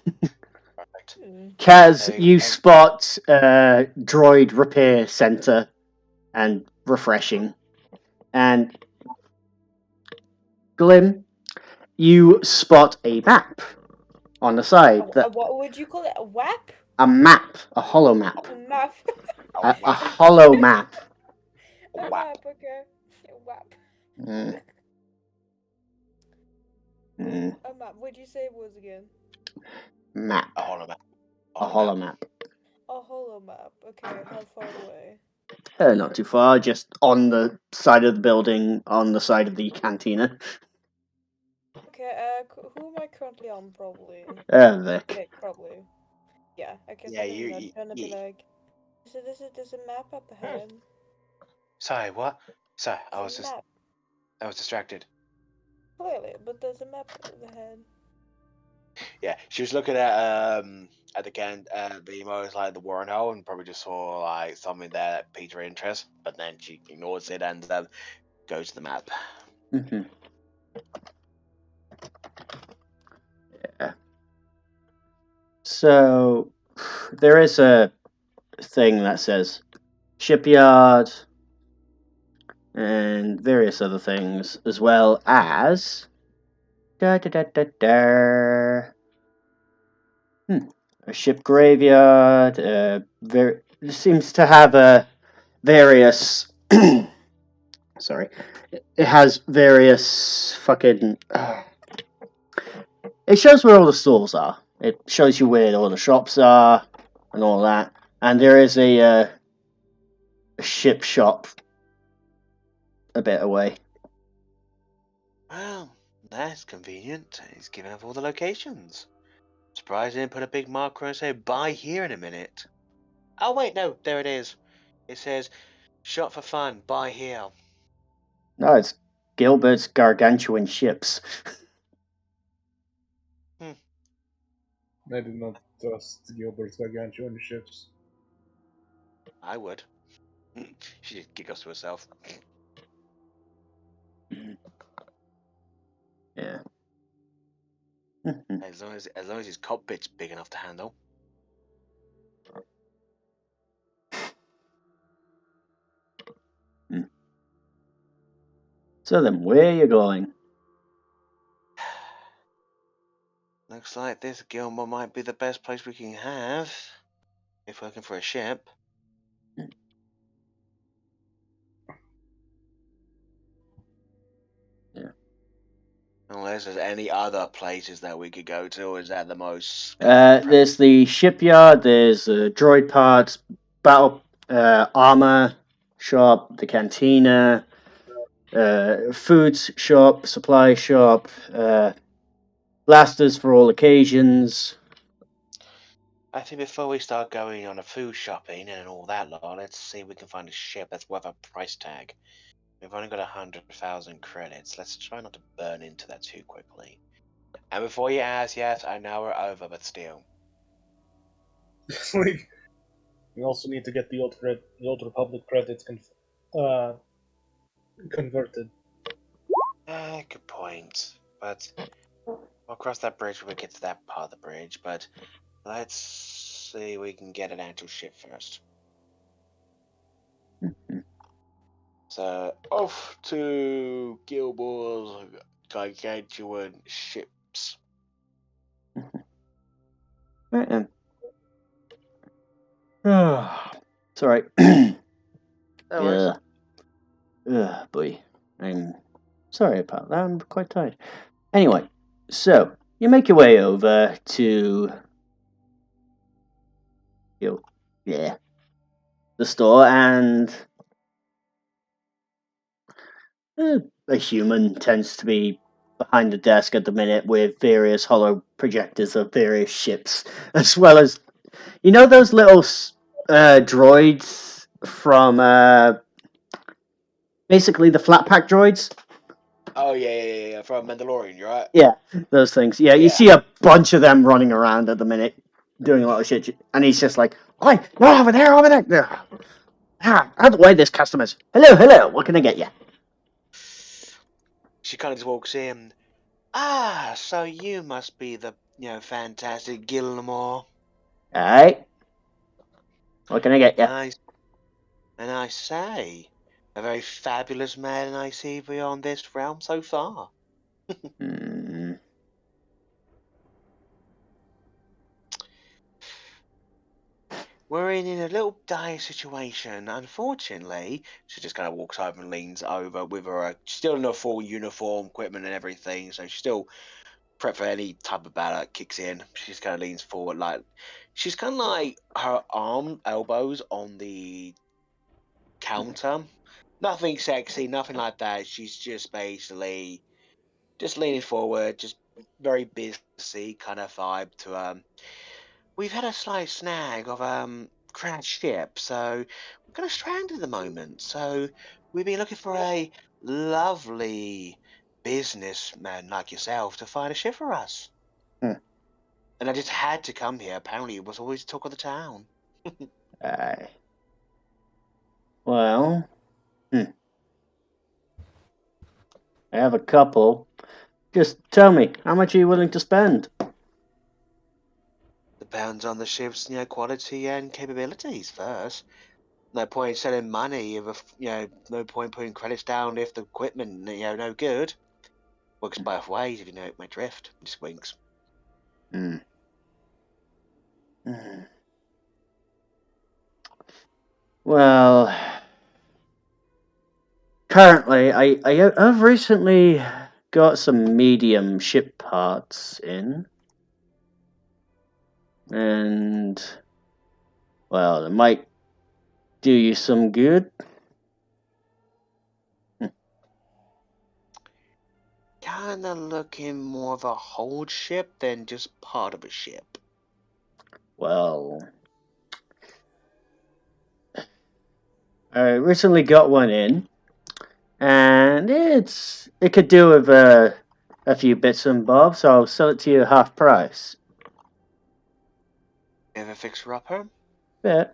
Perfect. Kaz, you spot a droid repair center and refreshing. And Glim, you spot a map on the side. What would you call it? A WAP? A map. A hollow map. A map. A hollow map. A map, okay. A WAP. A map. What'd you say it was again? Map. A hollow map. A hollow map. A hollow map. Okay, how far away? Not too far, just on the side of the building, on the side of the cantina. Okay, who am I currently on, probably? Vic. Okay, probably. Yeah, I guess Yeah, I'm gonna be like, there's a map up ahead. Sorry, what? Sorry, I There's a map. I was distracted. Clearly, but there's a map up ahead. Yeah, she was looking at the emotes like the Warren hole and probably just saw like something there that piqued her interest, but then she ignores it and goes to the map. Yeah. So there is a thing that says shipyard and various other things, as well as a ship graveyard. It seems to have a various. Sorry, it has various fucking. It shows where all the stores are. It shows you where all the shops are and all that. And there is a ship shop a bit away. Well, that's convenient. He's given up all the locations. Surprised he didn't put a big marker and say buy here in a minute. Oh wait, no, there it is. It says shot for fun, buy here. No, it's Gilbert's gargantuan ships. I do not trust Gilbert's gargantuan ships. I would. She just giggles to herself. Yeah. As long as his cockpit's big enough to handle. So then, where are you going? Looks like this Gilmore might be the best place we can have if we're looking for a ship. Yeah. Unless there's any other places that we could go to, or is that the most? There's the shipyard. There's droid parts, battle armor shop, the cantina, foods shop, supply shop, blasters for all occasions. I think before we start going on a food shopping and all that lot, let's see if we can find a ship that's worth a price tag. We've only got 100,000 credits. Let's try not to burn into that too quickly. And before you ask, yes, I know we're over, but still. Like, we also need to get the Old Republic credits converted. Good point. But we'll cross that bridge when we get to that part of the bridge. But let's see if we can get an actual ship first. So off to Gilmore's gargantuan ships. Right then. It's alright. No worries. Ugh, boy. I'm sorry about that. I'm quite tired. Anyway, so you make your way over to the store, and a human tends to be behind the desk at the minute with various hollow projectors of various ships, as well as those little droids from basically the flat pack droids. Oh yeah, from Mandalorian, you're right. Yeah, those things. Yeah, you Yeah. see a bunch of them running around at the minute, doing a lot of shit, and he's just like, "Oi, no, over there, over there! Out of the way, this customers. Hello, what can I get you?" She kind of just walks in. So you must be the fantastic Gilmore. Alright. What can I get you? And I say, a very fabulous man I see beyond this realm so far. We're in a little dire situation. Unfortunately, she just kind of walks over and leans over with her still in her full uniform, equipment and everything. So she's still prepped for any type of battle that kicks in. She just kind of leans forward, like she's kind of like her elbows on the counter. Nothing sexy, nothing like that. She's just basically just leaning forward, just very busy kind of vibe to we've had a slight snag of crashed ship, so we're kind of stranded at the moment. So we've been looking for a lovely businessman like yourself to find a ship for us. Hmm. And I just had to come here. Apparently, it was always talk of the town. Aye. Well, I have a couple. Just tell me, how much are you willing to spend? Depends on the ship's quality and capabilities first. No point selling money if no point putting credits down if the equipment no good. Works both ways if you know my drift. Just winks. Well, currently, I've recently got some medium ship parts in, and well, it might do you some good. kinda looking more of a whole ship than just part of a ship. Well, I recently got one in, and it could do with a few bits and bobs, so I'll sell it to you at half price. Ever fixer upper? Yeah.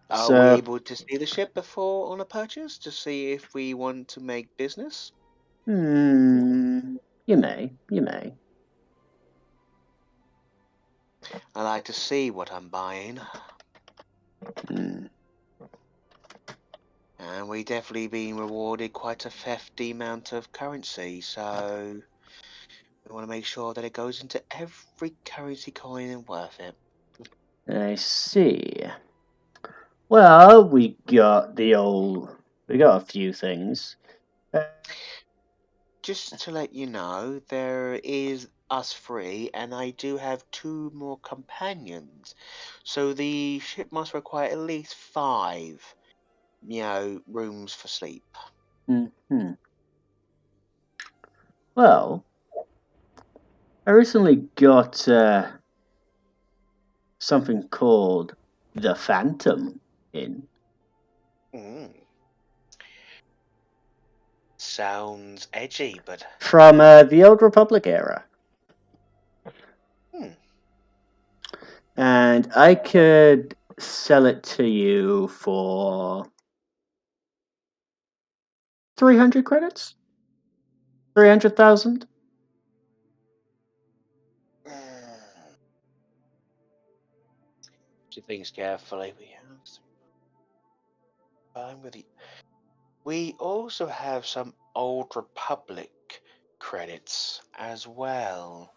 Are we So, able to see the ship before on a purchase to see if we want to make business? you may. I like to see what I'm buying. Hmm. And we definitely been rewarded quite a hefty amount of currency, so we want to make sure that it goes into every currency coin and worth it. I see. Well, we got a few things. Just to let you know, there is us three, and I do have 2 more companions. So the ship must require at least 5, rooms for sleep. Mm-hmm. Well, I recently got something called the Phantom in. Mm. Sounds edgy, but From the Old Republic era. Hmm. And I could sell it to you for 300 credits? 300,000? do things carefully. We have fine with it. We also have some Old Republic credits as well.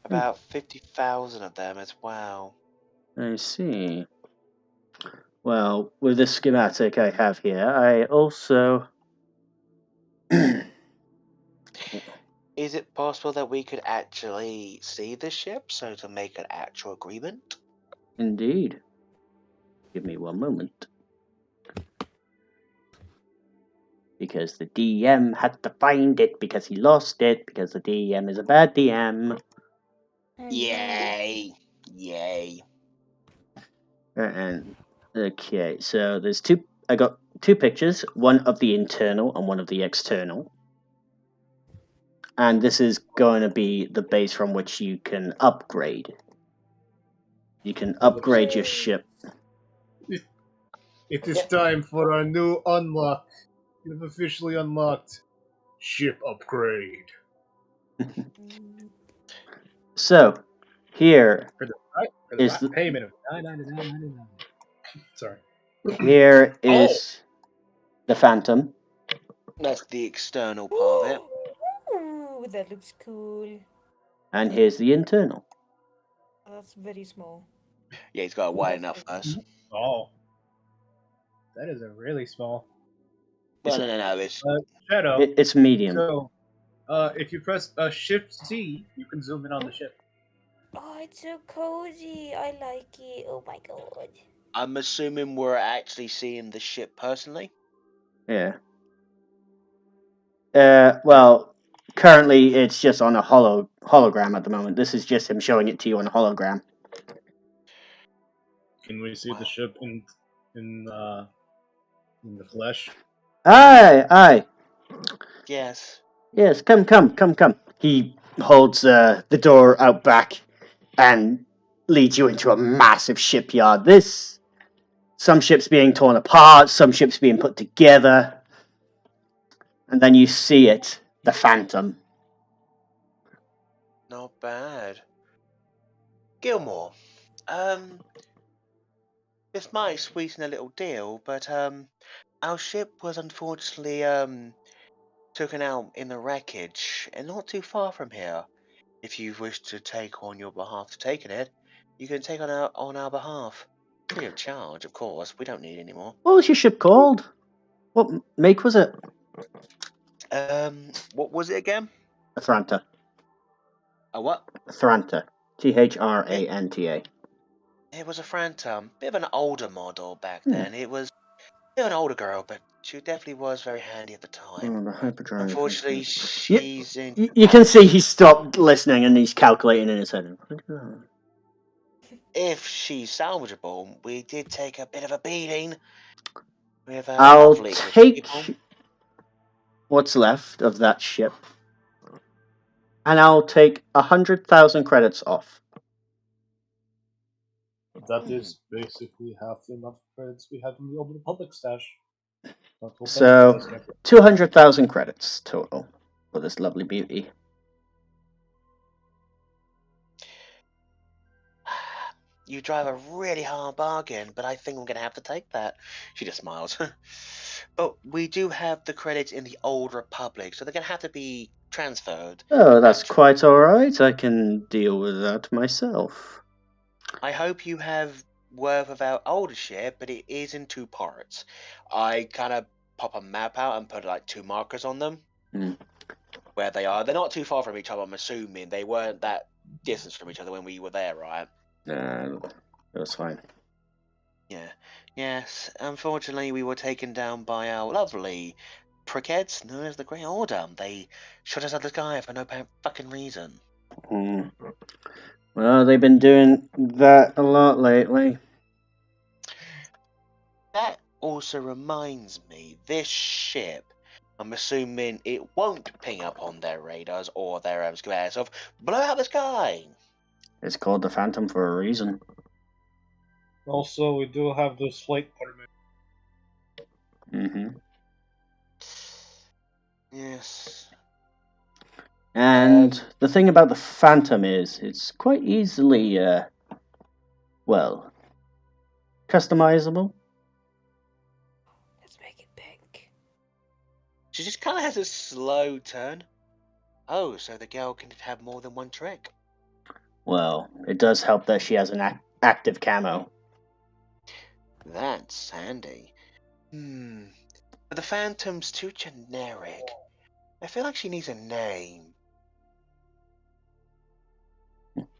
About 50,000 of them as well. I see. Well, with this schematic I have here, I also... Is it possible that we could actually see the ship so to make an actual agreement? Indeed. Give me one moment. Because the DM had to find it because he lost it because the DM is a bad DM. Yay! Yay! And okay, so there's two. I got two pictures, one of the internal and one of the external. And this is going to be the base from which you can upgrade. You can upgrade your ship. It is time for our new unlock. You've officially unlocked ship upgrade. So, here For the is flat payment of $9.99. Sorry. here is the Phantom, That's the external part of it. Ooh, that looks cool. and here's the internal. That's very small. Yeah, he's got it wide enough for us. Oh. That is a really small. Well, no, it's Shadow. It's medium. So, if you press Shift Z, you can zoom in on the ship. Oh, it's so cozy. I like it. Oh my god. I'm assuming we're actually seeing the ship personally. Yeah. Well, currently it's just on a hologram at the moment. This is just him showing it to you on a hologram. Can we see the ship in the flesh? Aye. Yes. Yes, come. He holds the door out back and leads you into a massive shipyard. Some ships being torn apart, some ships being put together. And then you see it, the Phantom. Not bad. Gilmore, this might sweeten a little deal, but our ship was unfortunately taken out in the wreckage, and not too far from here. If you wish to take on your behalf to taking it, you can take on our behalf, free of charge, of course. We don't need any more. What was your ship called? What make was it? What was it again? A Thranta. A what? Thranta. Thranta. It was a Phantom, bit of an older model back Hmm. then. It was Still an older girl, but she definitely was very handy at the time. Oh, the hyperdrive. Unfortunately, she's in. You can see he stopped listening and he's calculating in his head. If she's salvageable, we did take a bit of a beating with a I'll lovely group of take people. what's left of that ship, and I'll take 100,000 credits off. That is basically half the amount of credits we had in the Old Republic stash. That will So, benefit us, yeah. 200,000 credits total for this lovely beauty. You drive a really hard bargain, but I think I'm going to have to take that. She just smiles. But we do have the credits in the Old Republic, so they're going to have to be transferred. Oh, that's quite alright. I can deal with that myself. I hope you have worth of our older ship, but it is in 2 parts. I kind of pop a map out and put like 2 markers on them. Where they are. They're not too far from each other, I'm assuming. They weren't that distance from each other when we were there, right? That's fine. Yeah. Yes. Unfortunately, we were taken down by our lovely prickheads known as the Grey Order. They shot us out of the sky for no fucking reason. Well, they've been doing that a lot lately. That also reminds me, this ship, I'm assuming it won't ping up on their radars or their squares of blow out the sky. It's called the Phantom for a reason. Also, we do have those flight permits. Yes. And the thing about the Phantom is, it's quite easily, customizable. Let's make it pink. She just kind of has a slow turn. Oh, so the girl can have more than one trick. Well, it does help that she has an active camo. That's handy. But the Phantom's too generic. I feel like she needs a name.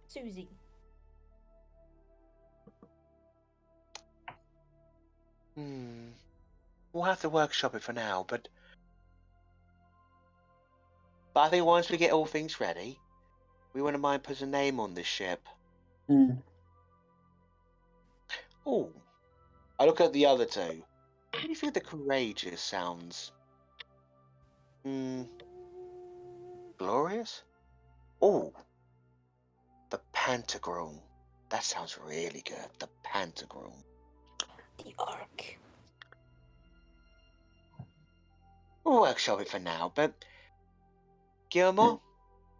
Susie. We'll have to workshop it for now, but I think once we get all things ready, we wouldn't mind putting a name on this ship. Oh, I look at the other 2. What do you think the Courageous sounds? Glorious? Oh, the Pantagruel. That sounds really good. The Pantagruel. The Ark. We'll workshop it for now, but Gilmore,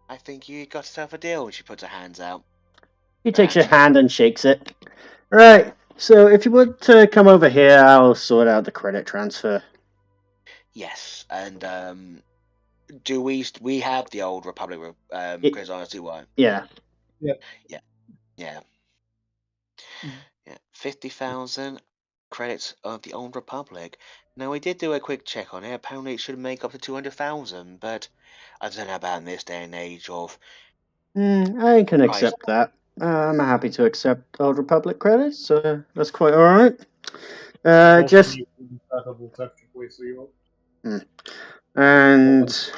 I think you got yourself a deal. She puts her hands out. He takes your hand and shakes it. Right, so if you would come over here, I'll sort out the credit transfer. Yes, and do we have the Old Republic? Because honestly, why? Yeah. Yeah. 50,000 credits of the Old Republic. Now we did do a quick check on it. Apparently, it should make up to 200,000, but I don't know about in this day and age of. I can accept that. I'm happy to accept Old Republic credits, so that's quite alright. Just. And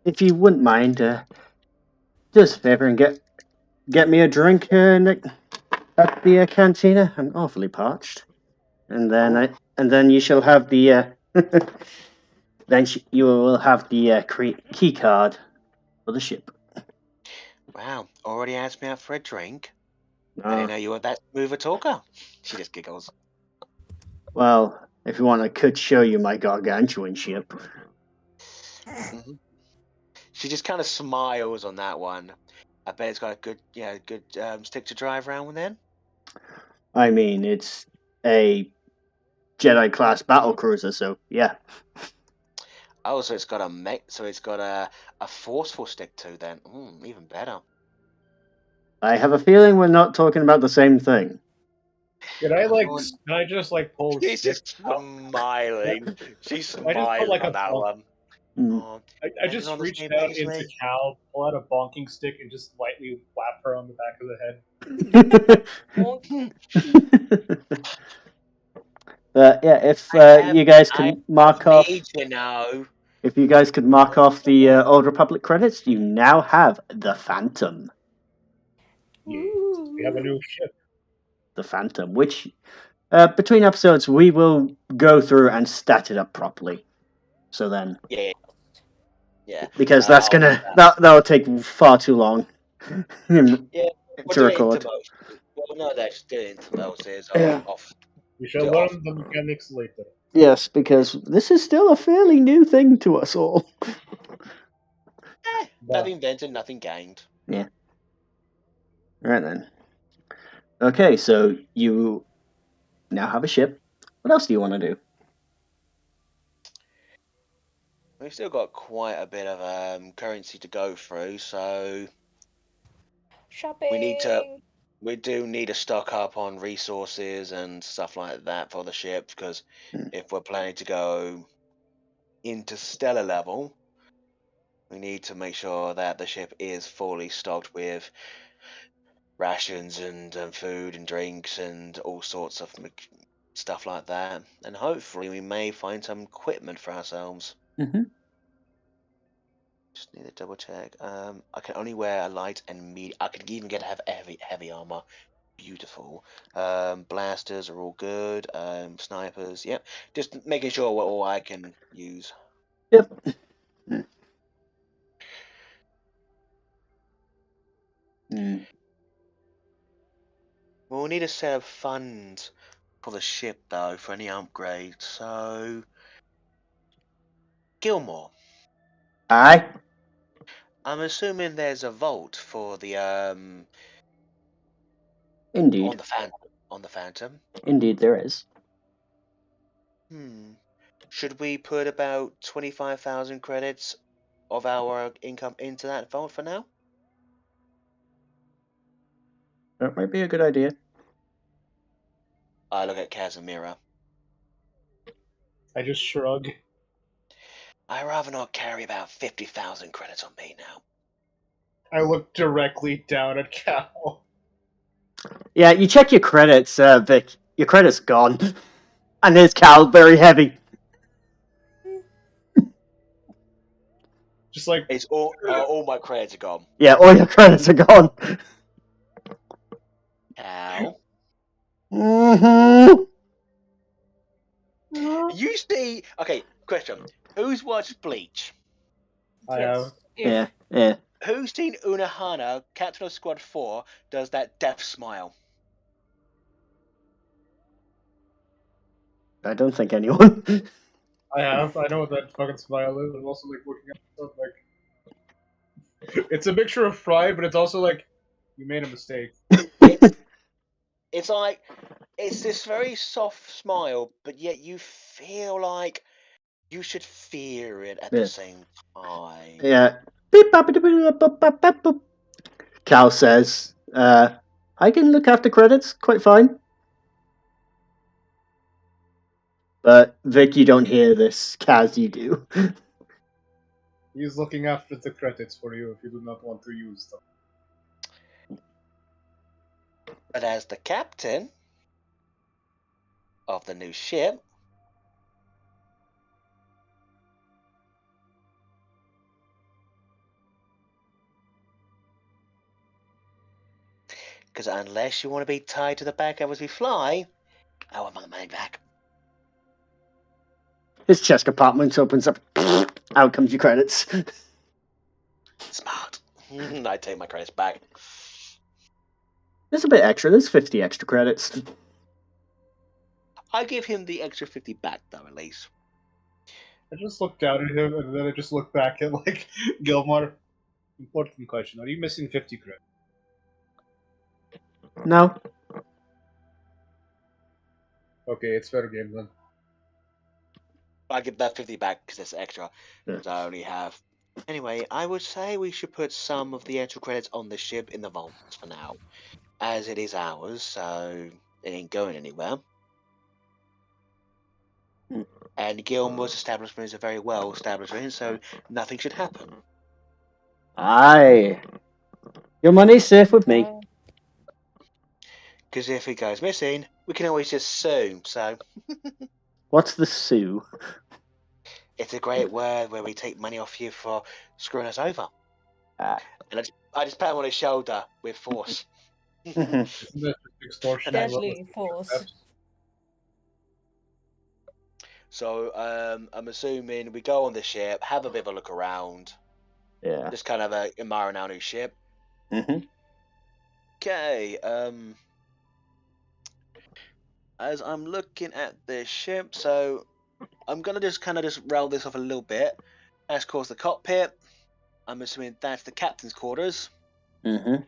if you wouldn't mind, do us a favor and get me a drink at the cantina. I'm awfully parched. And then you shall have the you will have the key card for the ship. Wow, already asked me out for a drink. I didn't know you were that smooth a talker. She just giggles. Well, if you want, I could show you my gargantuan ship. She just kind of smiles on that one. I bet it's got a good stick to drive around with then. I mean, it's a Jedi-class battle cruiser, so yeah. Oh, so it's got a forceful stick too then. Even better. I have a feeling we're not talking about the same thing. Can I just pull She's just smiling. She's smiling on that one. I just reached out into Cal, pull out a bonking stick, and just lightly whap her on the back of the head. But yeah, if you guys can mark off, if you guys could mark off the Old Republic credits, you now have the Phantom. Yes, we have a new ship. The Phantom, which between episodes we will go through and stat it up properly. So then, yeah, because that's that'll take far too long. To record. Well, no, that's still into those. We shall learn the mechanics later. Yes, because this is still a fairly new thing to us all. Nothing vented, nothing gained. Yeah. Right then. Okay, so you now have a ship. What else do you want to do? We've still got quite a bit of currency to go through, so Shopping. we do need to stock up on resources and stuff like that for the ship, because if we're planning to go into stellar level, we need to make sure that the ship is fully stocked with rations and food and drinks and all sorts of stuff like that. And hopefully we may find some equipment for ourselves. Mm-hmm. Just need to double check. I can only wear a light and medium. I can even get heavy armor. Beautiful. Blasters are all good. Snipers, yep. Just making sure what all I can use. Yep. We'll need a set of funds for the ship though, for any upgrades. So, Gilmore. Aye. I'm assuming there's a vault for the Indeed. on the Phantom. Indeed, there is. Should we put about 25,000 credits of our income into that vault for now? That might be a good idea. I look at Casimira. I just shrug. I'd rather not carry about 50,000 credits on me now. I look directly down at Cal. Yeah, you check your credits, Vic. Your credit's gone. And there's Cal, very heavy. Just like... It's all my credits are gone. Yeah, all your credits are gone. Cal? Mm-hmm. You see... Okay, question. Who's watched Bleach? I have. Yeah. Who's seen Unohana, Captain of Squad 4, does that death smile? I don't think anyone. I have. I know what that fucking smile is. I'm also like looking at stuff like... It's a mixture of pride, but it's also like, you made a mistake. It's like, it's this very soft smile, but yet you feel like you should fear it at the same time. Yeah. Cal says, I can look after credits quite fine. But Vic, you don't hear this. Kaz, you do. He's looking after the credits for you if you do not want to use them. But as the captain of the new ship, because unless you want to be tied to the back as we fly, I want my money back. His chest compartment opens up. Out comes your credits. Smart. I take my credits back. There's a bit extra. There's 50 extra credits. I give him the extra 50 back, though, at least. I just look down at him, and then I just look back at, like, Gilmore. Important question. Are you missing 50 credits? No. Okay, it's fair game, then. I give that 50 back because it's extra. Because I only have... Anyway, I would say we should put some of the extra credits on the ship in the vault for now. As it is ours, so it ain't going anywhere. And Gilmore's establishment is a very well establishment, so nothing should happen. Aye. Your money's safe with me. Because if it goes missing, we can always just sue. So What's the sue? it's a great word where we take money off you for screwing us over. Ah. And I just pat him on his shoulder with force. Isn't that just extortion? That's- Deadly force. So I'm assuming we go on the ship, have a bit of a look around, Yeah. just kind of admiring our new ship. Mm-hmm. Okay. As I'm looking at this ship, so I'm gonna just kind of just roll this off a little bit. That's of course the cockpit. I'm assuming that's the captain's quarters. Mm-hmm.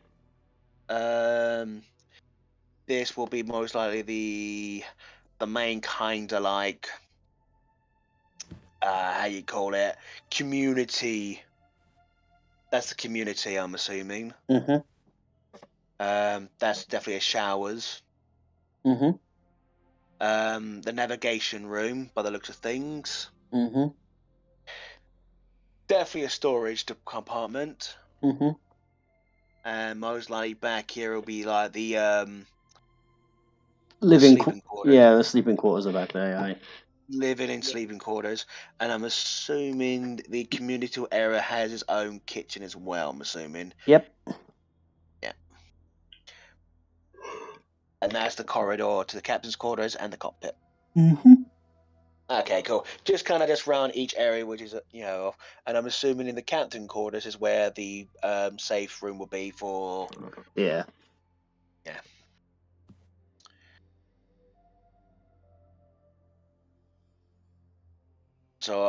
This will be most likely the main kind of like how you call it, community. That's the community, I'm assuming. Mm-hmm. That's definitely a showers. Mm-hmm. The navigation room, by the looks of things. Mm-hmm. Definitely a storage compartment. Mm-hmm. And most likely back here will be like the Living sleeping quarters. Yeah, the sleeping quarters are back there, aye. Living in sleeping quarters, and I'm assuming the community area has its own kitchen as well. I'm assuming, Yep. and that's the corridor to the captain's quarters and the cockpit. Mm-hmm. Okay, cool. Just kind of just round each area, which is and I'm assuming in the captain quarters is where the safe room will be for. Yeah. Yeah. So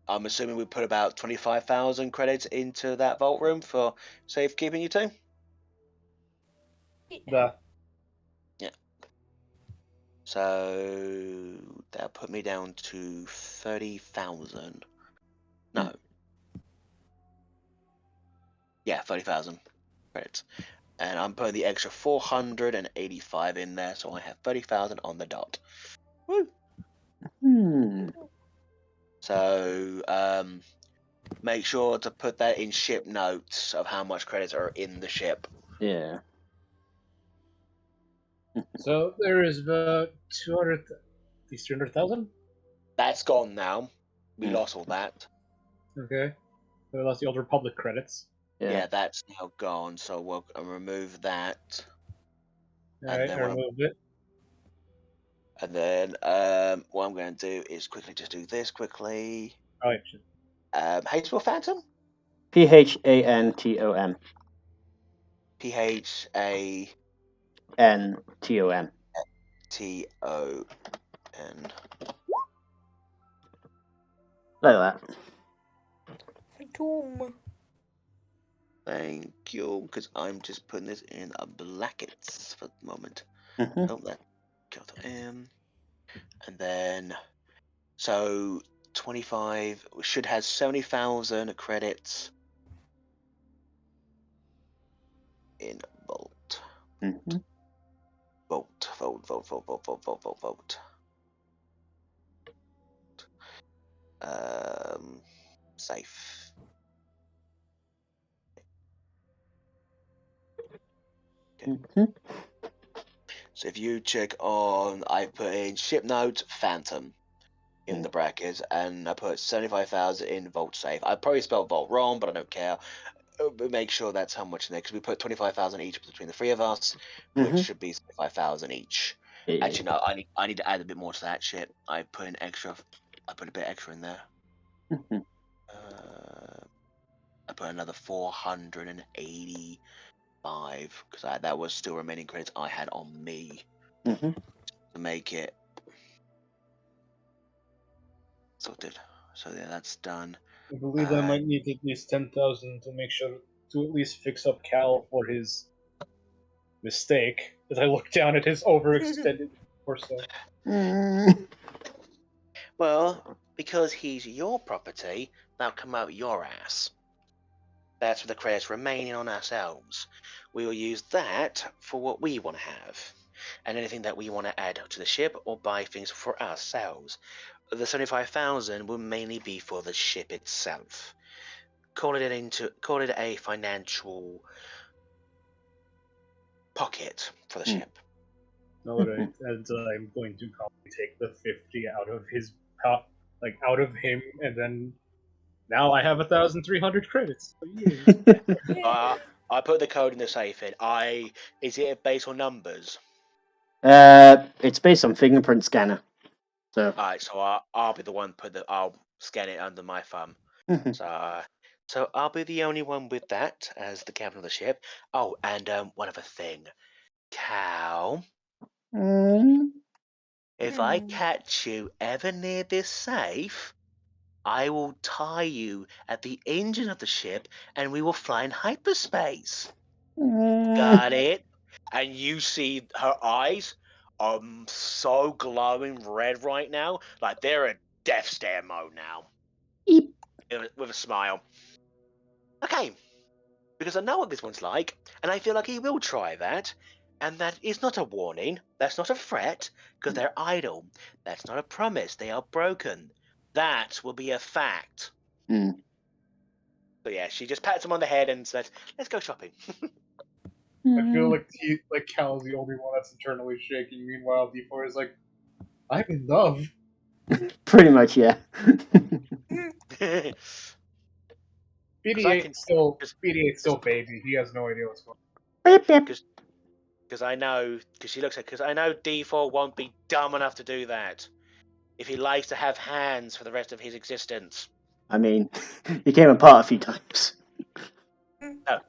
I'm assuming we put about 25,000 credits into that vault room for safekeeping. You two. The So that'll put me down to 30,000. No. Yeah, 30,000 credits. And I'm putting the extra 485 in there, so I have 30,000 on the dot. Woo! Hmm. So make sure to put that in ship notes of how much credits are in the ship. Yeah. so there is about 300,000. That's gone now. We Hmm. lost all that. Okay. So that's the Old Republic credits. Yeah, that's now gone, so we'll remove that. Alright, I then what removed it. And then what I'm going to do is quickly just do this quickly. Alright. How do you spell Phantom? PHANTOM. PHANTON. NTOM. Like that. Phantom. Thank you, because I'm just putting this in brackets for the moment. Mm-hmm. Oh, that got M. And then, so 25 should have 70,000 credits in Vault. Mm-hmm. Vault. Safe. Mm-hmm. So if you check on, I put in ship note Phantom in the brackets, and I put 75,000 in Vault Safe. I probably spelled Vault wrong, but I don't care. But make sure that's how much in there, because we put 25,000 each between the three of us, which should be 75,000 each. Yeah. Actually, no, I need to add a bit more to that shit. I put a bit extra in there. Mm-hmm. I put another 485 because that was still remaining credits I had on me Mm-hmm. to make it sorted. So yeah, that's done. I believe I might need at least 10,000 to make sure to at least fix up Cal for his mistake. As I look down at his overextended torso. Mm. Well, because he's your property, that'll come out your ass. That's for the credits remaining on ourselves. We will use that for what we want to have, and anything that we want to add to the ship or buy things for ourselves. The 75,000 will mainly be for the ship itself. Call it a financial pocket for the Hmm. ship. Alright, and I'm going to calmly take the 50 out of his out of him, and then now I have 1,300 credits. So yay. I put the code in the safe. Is it based on numbers? It's based on fingerprint scanner. So Alright, so I'll be the one I'll scan it under my thumb. So I'll be the only one with that as the captain of the ship. Oh, and one other thing, Cal. If I catch you ever near this safe, I will tie you at the engine of the ship, and we will fly in hyperspace. Got it? And you see her eyes are so glowing red right now, like they're in death stare mode now. Eep. With a smile. Okay, because I know what this one's like, and I feel like he will try that. And that is not a warning. That's not a threat, because they're idle. That's not a promise. They are broken. That will be a fact. Hmm. So yeah, she just pats him on the head and says, "Let's go shopping." I feel like Cal's the only one that's internally shaking. Meanwhile, D4 is like, I'm in love. Pretty much, yeah. BD8 still baby. He has no idea what's going on. Because I know D4 won't be dumb enough to do that. If he likes to have hands for the rest of his existence. I mean, he came apart a few times. No.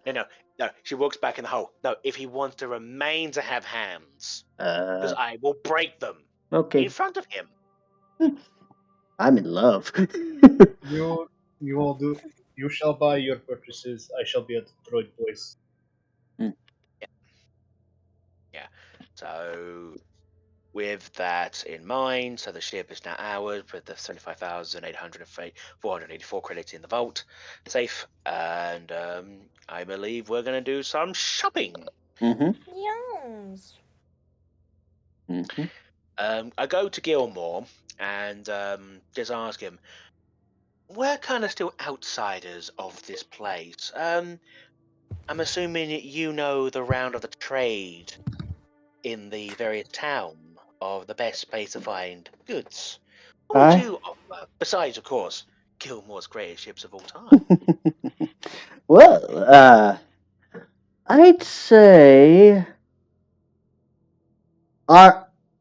She walks back in the hole. No, if he wants to remain to have hands, because I will break them Okay. in front of him. I'm in love. You will do. You shall buy your purchases. I shall be at Droid Place. Yeah. So, with that in mind, so the ship is now ours with the 75,484 credits in the vault safe, and I believe we're going to do some shopping. Yes. I go to Gilmore and just ask him, we're kind of still outsiders of this place. I'm assuming you know the round of the trade in the various town of the best place to find goods. What would you, besides, of course, Gilmore's greatest ships of all time? Well, I'd say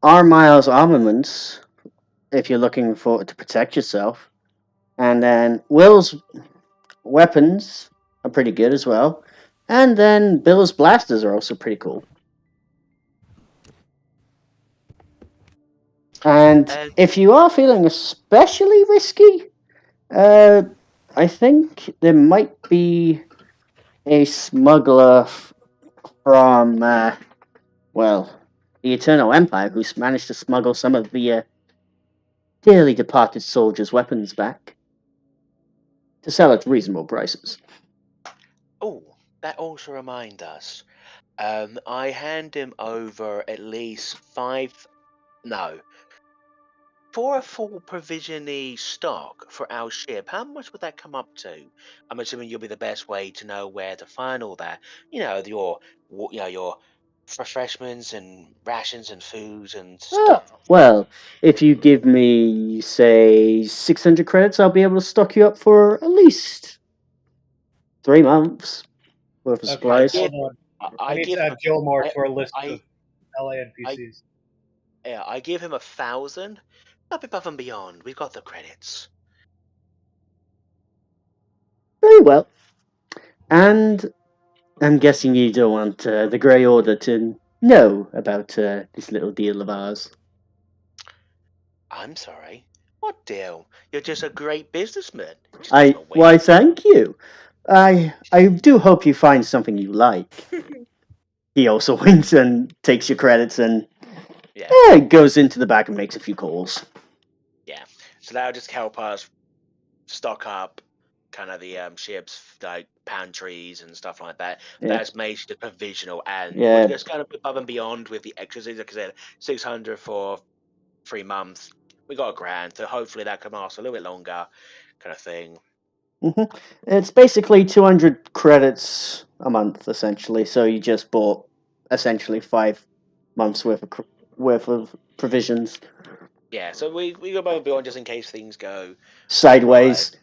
Miles Armaments, if you're looking to protect yourself, and then Will's weapons are pretty good as well, and then Bill's blasters are also pretty cool. And if you are feeling especially risky, I think there might be a smuggler from, the Eternal Empire who's managed to smuggle some of the dearly departed soldiers' weapons back to sell at reasonable prices. Oh, that also reminds us. I hand him over at least for a full provision-y stock for our ship. How much would that come up to? I'm assuming you'll be the best way to know where to find all that. Your refreshments and rations and foods and stuff. Well, if you give me, say, 600 credits, I'll be able to stock you up for at least 3 months worth of supplies. Hold on. I need to add Gilmore to our list of LA NPCs. I give him 1,000. Up above and beyond. We've got the credits. Very well. And I'm guessing you don't want the Grey Order to know about this little deal of ours. I'm sorry. What deal? You're just a great businessman. Why, thank you. I do hope you find something you like. He also winks and takes your credits and goes into the back and makes a few calls. Yeah, so that'll just help us stock up kind of the ship's like pantries and stuff like that. Yeah. That's made the provisional, and we're just kind of above and beyond with the extras. Like I said, 600 for 3 months. We got $1,000, so hopefully that can last a little bit longer, kind of thing. It's basically 200 credits a month, essentially. So you just bought essentially 5 months worth of provisions. Yeah, so we go above and beyond just in case things go Sideways,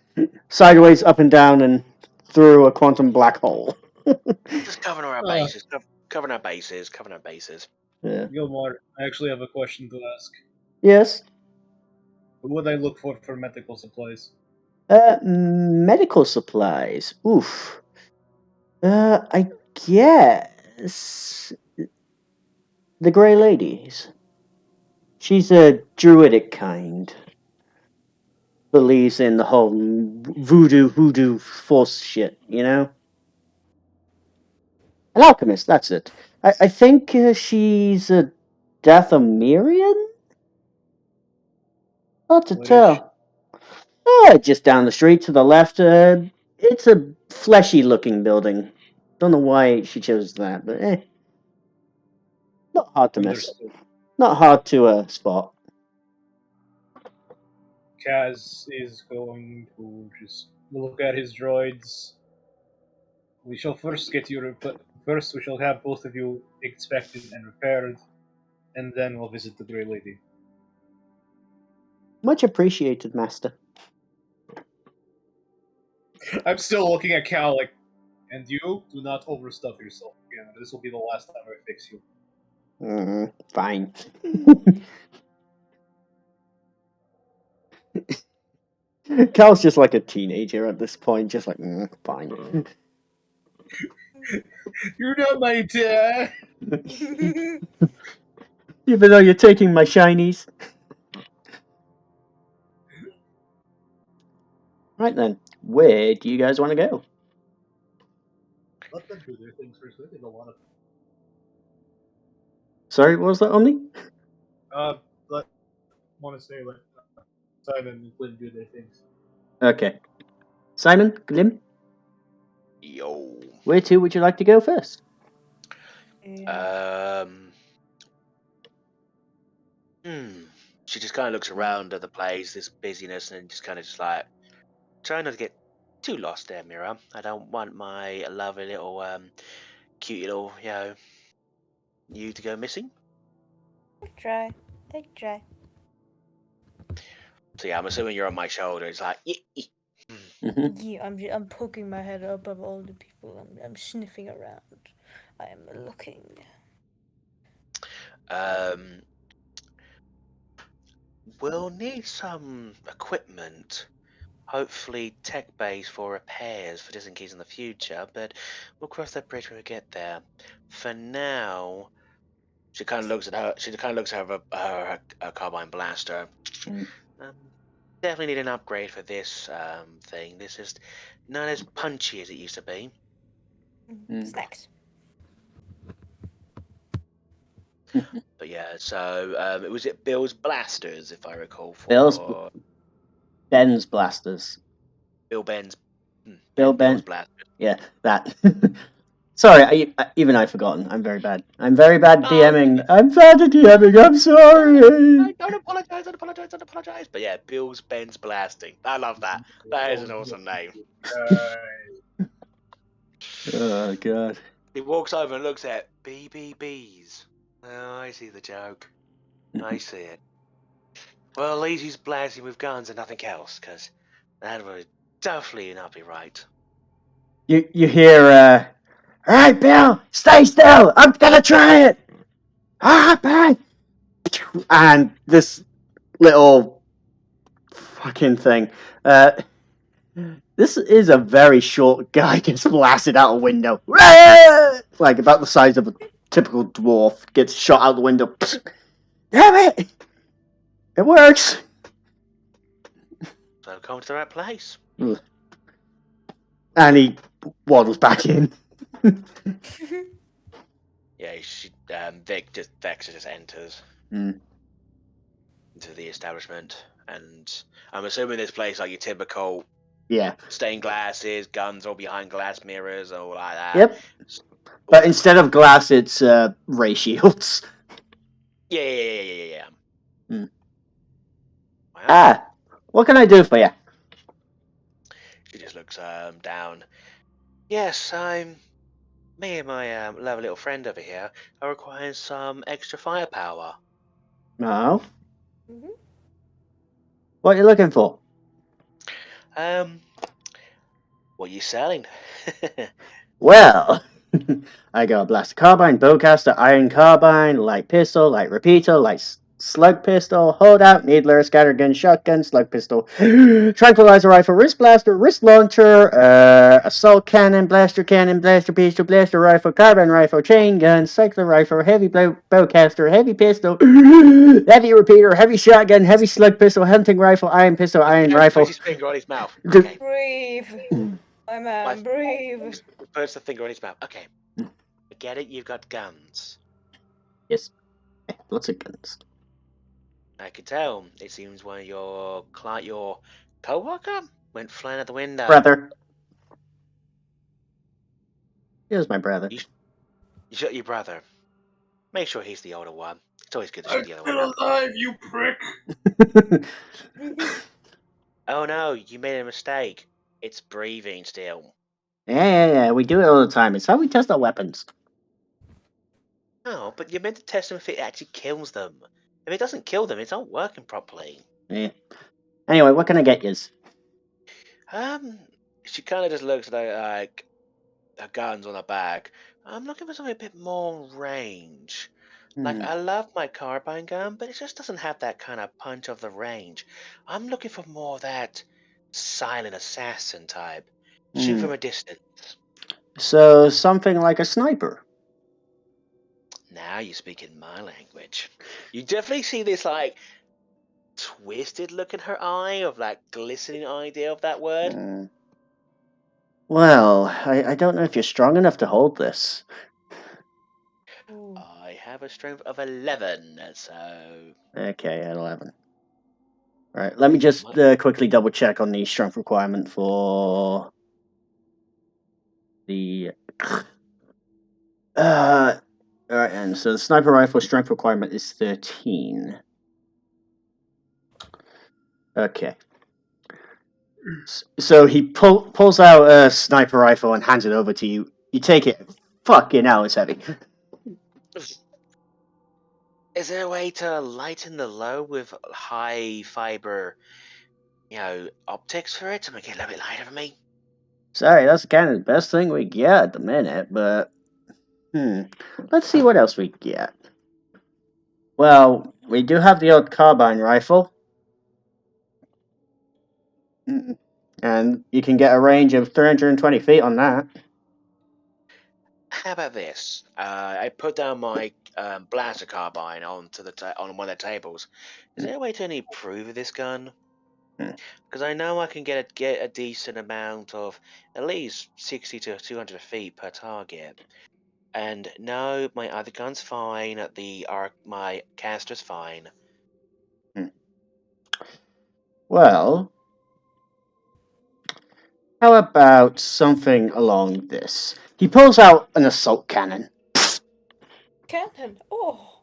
up and down, and through a quantum black hole. just covering our Uh. bases, covering our bases. Yeah. Gilmore, I actually have a question to ask. Yes. What would I look for medical supplies? Medical supplies. Oof. I guess the Grey Ladies. She's a druidic kind. Believes in the whole hoodoo force shit, you know? An alchemist, that's it. I think she's a Dathomirian? Hard to What is tell. Just down the street to the left. It's a fleshy-looking building. Don't know why she chose that, but not hard to miss. Understood. Not hard to spot. Kaz is going to just look at his droids. We shall first get you. First, we shall have both of you inspected and repaired, and then we'll visit the Grey Lady. Much appreciated, Master. I'm still looking at Cal like, and you do not overstuff yourself again. This will be the last time I fix you. Fine. Cal's just like a teenager at this point, just like, fine. You're not my dad. Even though you're taking my shinies. Right then, where do you guys want to go? Let them do their things first. They did a lot of. Sorry, what was that, Omni? Want to say like Simon and Glenn do their things. Okay. Simon, Glim, Yo. where to would you like to go first? She just kind of looks around at the place, this busyness, and just kind of just like trying not to get too lost there, Mira. I don't want my lovely little, cute little, you to go missing. I try. So yeah, I'm assuming you're on my shoulder. It's like, Yeah, I'm poking my head above all the people. I'm sniffing around. I am looking. We'll need some equipment. Hopefully tech base for repairs for just in case in the future, but we'll cross that bridge when we get there. For now, she kind of looks at her carbine blaster. Definitely need an upgrade for this thing. This is not as punchy as it used to be. Snacks. But yeah, so it was Bill's blasters, if I recall. Ben's blasters. Bill Ben's. Bill's blasters. Yeah, that. Sorry, even I've forgotten. I'm very bad. I'm very bad DMing. I'm bad at DMing. I'm sorry. Don't apologize. But yeah, Bill's Ben's blasting. I love that. That is an awesome name. Oh god. He walks over and looks at BBBs. Oh, I see the joke. I see it. Well, at least he's blasting with guns and nothing else, because that would definitely not be right. You hear, alright, Bill, stay still! I'm gonna try it! Bye! And this little fucking thing, this is a very short guy gets blasted out a window. Like, about the size of a typical dwarf, gets shot out the window. Damn it! It works! So come to the right place. And he waddles back in. Yeah, Vex just enters into the establishment, and I'm assuming this place like your typical stained glasses, guns all behind glass mirrors, all like that. Yep. But instead of glass, it's ray shields. Yeah. Wow. What can I do for you? She just looks down. Yes, I'm me and my lovely little friend over here are requiring some extra firepower. No. Hmm. What are you looking for? What are you selling? Well, I got a blaster carbine, bowcaster, iron carbine, light pistol, light repeater, light slug pistol, holdout, needler, scattergun, shotgun, slug pistol, tranquilizer rifle, wrist blaster, wrist launcher, assault cannon, blaster pistol, blaster rifle, carbine rifle, chain gun, cycler rifle, heavy bowcaster, heavy pistol, heavy repeater, heavy shotgun, heavy slug pistol, hunting rifle, iron pistol, iron Harry puts rifle. his finger on his mouth. Okay. Brave. My man, brave. Puts the finger on his mouth. Okay. I get it. You've got guns. Yes, lots of guns. I can tell. It seems one of your co-worker went flying out the window. Brother. He was my brother. You shot your brother. Make sure he's the older one. It's always good to I'm shoot the other one. still alive, you prick! Oh no, you made a mistake. It's breathing still. Yeah, we do it all the time. It's how we test our weapons. No, but you're meant to test them if it actually kills them. If it doesn't kill them, it's not working properly. Yeah. Anyway, what can I get yous? She kind of just looks at her guns on her back. I'm looking for something a bit more range. Like, I love my carbine gun, but it just doesn't have that kind of punch of the range. I'm looking for more of that silent assassin type. Shoot from a distance. So, something like a sniper. Now you're speaking my language. You definitely see this, like, twisted look in her eye of, like, glistening idea of that word. Well, I don't know if you're strong enough to hold this. I have a strength of 11, so... Okay, at 11. Right, let me just quickly double check on the strength requirement for the... Alright, and so the sniper rifle strength requirement is 13. Okay. So he pulls out a sniper rifle and hands it over to you. You take it. Fucking hell, it's heavy. Is there a way to lighten the load with high fiber, optics for it to make it a little bit lighter for me? Sorry, that's kind of the best thing we get at the minute, but... Let's see what else we get. Well, we do have the old carbine rifle. And you can get a range of 320 feet on that. How about this? I put down my blaster carbine on one of the tables. Is there a way to improve this gun? Because I know I can get a decent amount of at least 60 to 200 feet per target. And no, my other gun's fine. My caster's fine. Well, how about something along this? He pulls out an assault cannon. Cannon? Oh.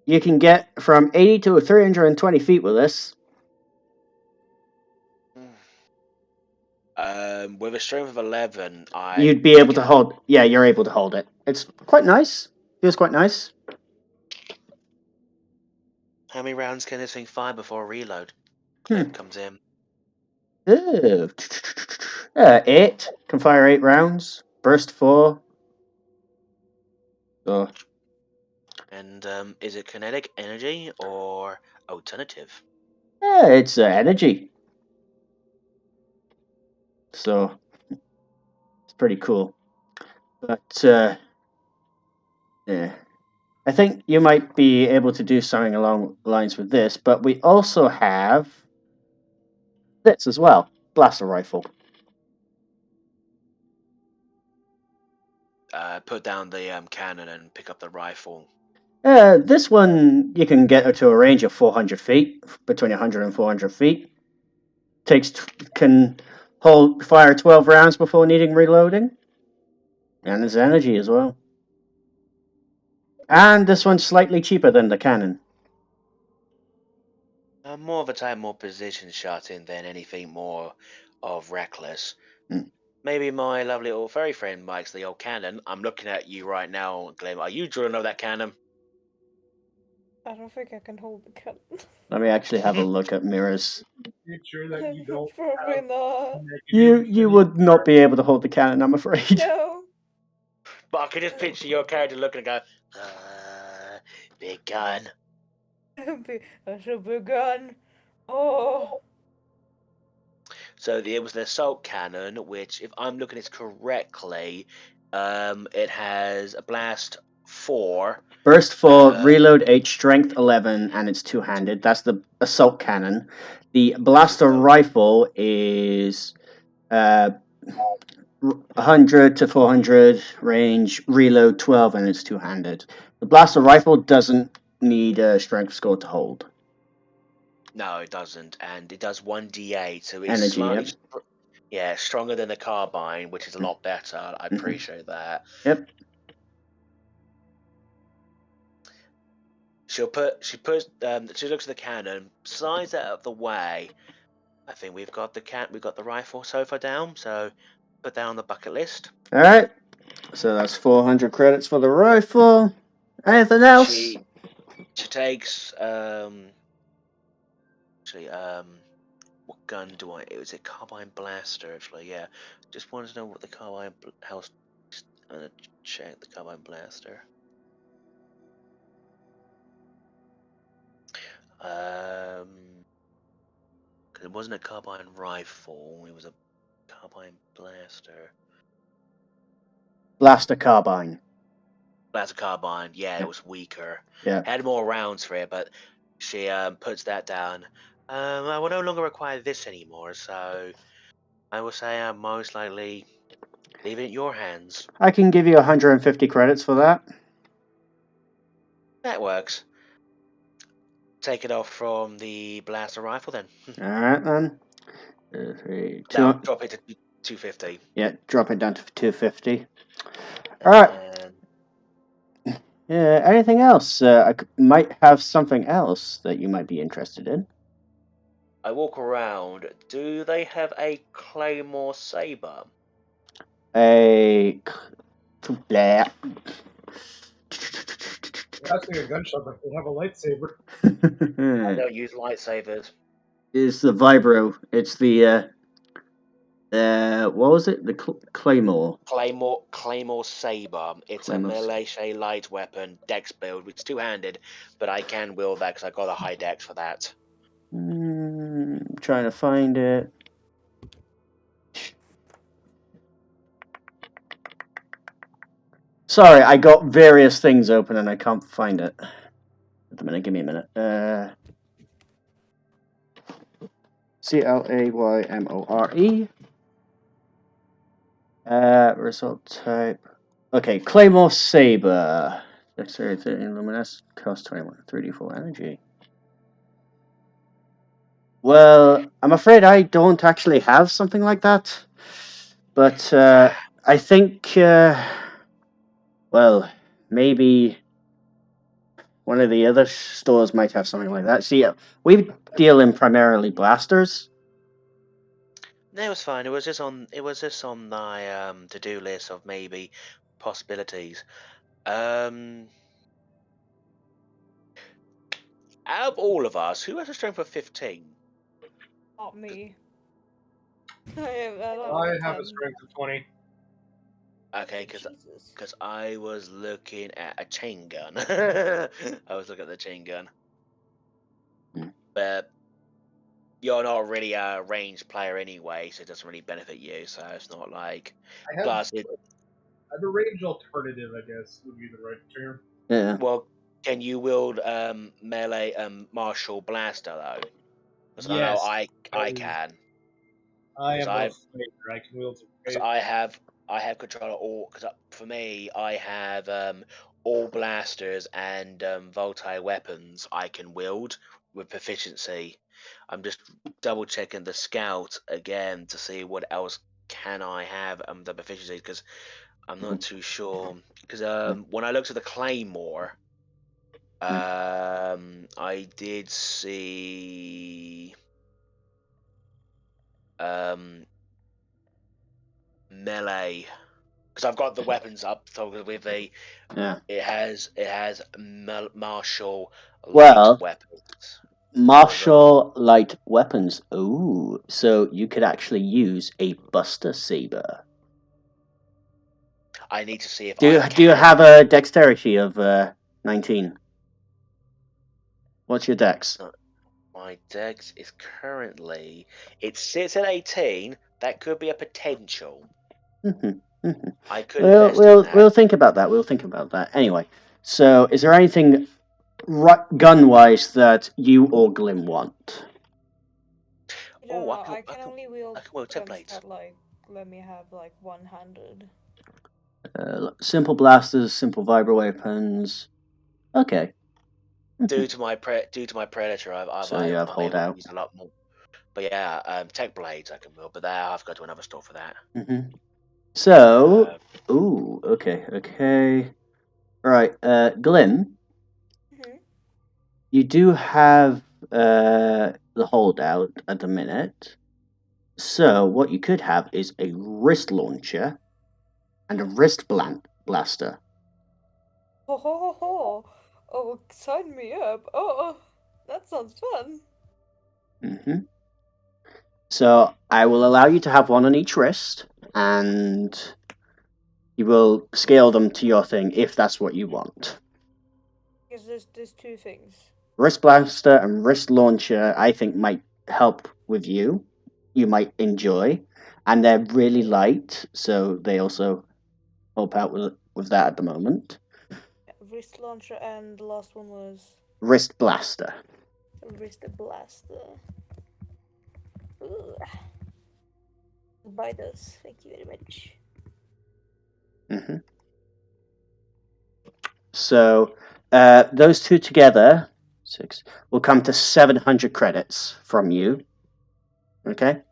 You can get from 80 to 320 feet with this. With a strength of 11, You'd be able to hold... Yeah, you're able to hold it. It's quite nice. Feels quite nice. How many rounds can this thing fire before a reload clip comes in? 8. Can fire 8 rounds. Burst 4. So. And is it kinetic, energy, or alternative? Yeah, it's energy. So, it's pretty cool. But, yeah. I think you might be able to do something along the lines with this, but we also have this as well. Blaster rifle. Put down the cannon and pick up the rifle. This one, you can get to a range of 400 feet, between 100 and 400 feet. Can fire 12 rounds before needing reloading. And there's energy as well. And this one's slightly cheaper than the cannon. More of a time, more position shot in than anything more of reckless. Maybe my lovely old fairy friend likes the old cannon. I'm looking at you right now, Glenn. Are you drilling over that cannon? I don't think I can hold the cannon. Let me actually have a look at mirrors. Make sure that you don't Probably have not. You would not be able to hold the cannon, I'm afraid. No. But I can just picture your character looking and go, big gun. That's a big gun. Oh. So it was an assault cannon, which, if I'm looking at it correctly, it has a blast 4. Burst 4, reload 8, strength 11, and it's two-handed. That's the assault cannon. The blaster rifle is 100 to 400 range, reload 12, and it's two-handed. The blaster rifle doesn't need a strength score to hold. No, it doesn't, and it does 1d8, so it's Energy, slightly, yep. stronger than the carbine, which is a lot better. I appreciate that. Yep. She looks at the cannon, slides out of the way. I think we've got the rifle so far down, so put that on the bucket list. All right. So that's 400 credits for the rifle. Anything else? She takes what gun do I? It was a carbine blaster, actually. Yeah, just wanted to know what the carbine house. I'm gonna check the carbine blaster. Cause it wasn't a carbine rifle. It was a carbine blaster. Blaster carbine. Blaster carbine. Yeah, Yeah. it was weaker. Yeah. Had more rounds for it, but she puts that down. I will no longer require this anymore, so I will say I'm most likely leave it in your hands. I can give you 150 credits for that. That works. Take it off from the blaster rifle then. All right, then. Now drop it to 250. Yeah, drop it down to 250. All right. Yeah. Anything else? I might have something else that you might be interested in. I walk around. Do they have a Claymore saber? A. Blah. Asking a gunshot, but they have a lightsaber. I don't use lightsabers. It's the Vibro. It's the what was it? The Claymore. Claymore saber. It's Claymore a melee light weapon, dex build, which is two-handed, but I can wield that because I got a high dex for that. Trying to find it. Sorry, I got various things open and I can't find it. At the minute, give me a minute. Claymore. Result type. Okay, Claymore Saber. Dexterity 13 luminous. Cost 21. 3d4 energy. Well, I'm afraid I don't actually have something like that. But I think, well, maybe one of the other stores might have something like that. See, we deal in primarily blasters. No, it was fine. It was just on my to-do list of maybe possibilities. Out of all of us, who has a strength of 15? Not me. I have a strength of 20. Okay, because I was looking at a chain gun. I was looking at the chain gun. But you're not really a ranged player anyway, so it doesn't really benefit you. So it's not like. I Plus, have a range alternative, I guess, would be the right term. Yeah. well, can you wield melee martial blaster though? Because I know I can. I am Because a I've- fighter. I can wield Because it. I have control of all. Because for me, I have all blasters and voltile weapons I can wield with proficiency. I'm just double checking the scout again to see what else can I have the proficiency, because I'm not too sure. Because when I looked at the claymore, I did see melee. Because I've got the weapons up, so with the Yeah. it has martial Well- light weapons. Martial light weapons. Ooh, so you could actually use a Buster Saber. I need to see if Do you can. have a dexterity of 19? What's your dex? My dex is currently it sits at 18. That could be a potential. I could invest in that. We'll think about that. We'll think about that. Anyway, so is there anything gun-wise that you or Glim want? I don't know. I I can can- only wield I can wield guns templates. that like let me have like one-handed. Simple blasters, simple vibro weapons. Okay. Due to my predator, So you have I'm able holdout. to use a lot more. But yeah, tech blades I can wield, but there I've got to another store for that. So, ooh, okay. Right, Glim, Mhm. you do have the holdout at the minute. So what you could have is a wrist launcher and a wrist blaster. Ho ho ho ho! Oh, sign me up! Oh, that sounds fun. So I will allow you to have one on each wrist, and you will scale them to your thing if that's what you want. Because there's two things. Wrist blaster and wrist launcher, I think, might help with you. You might enjoy, and they're really light, so they also help out with that at the moment. Yeah, wrist launcher, and the last one was Wrist blaster. wrist blaster. Ugh. Buy those. Thank you very much. So those two together, 6, will come to 700 credits from you. Okay.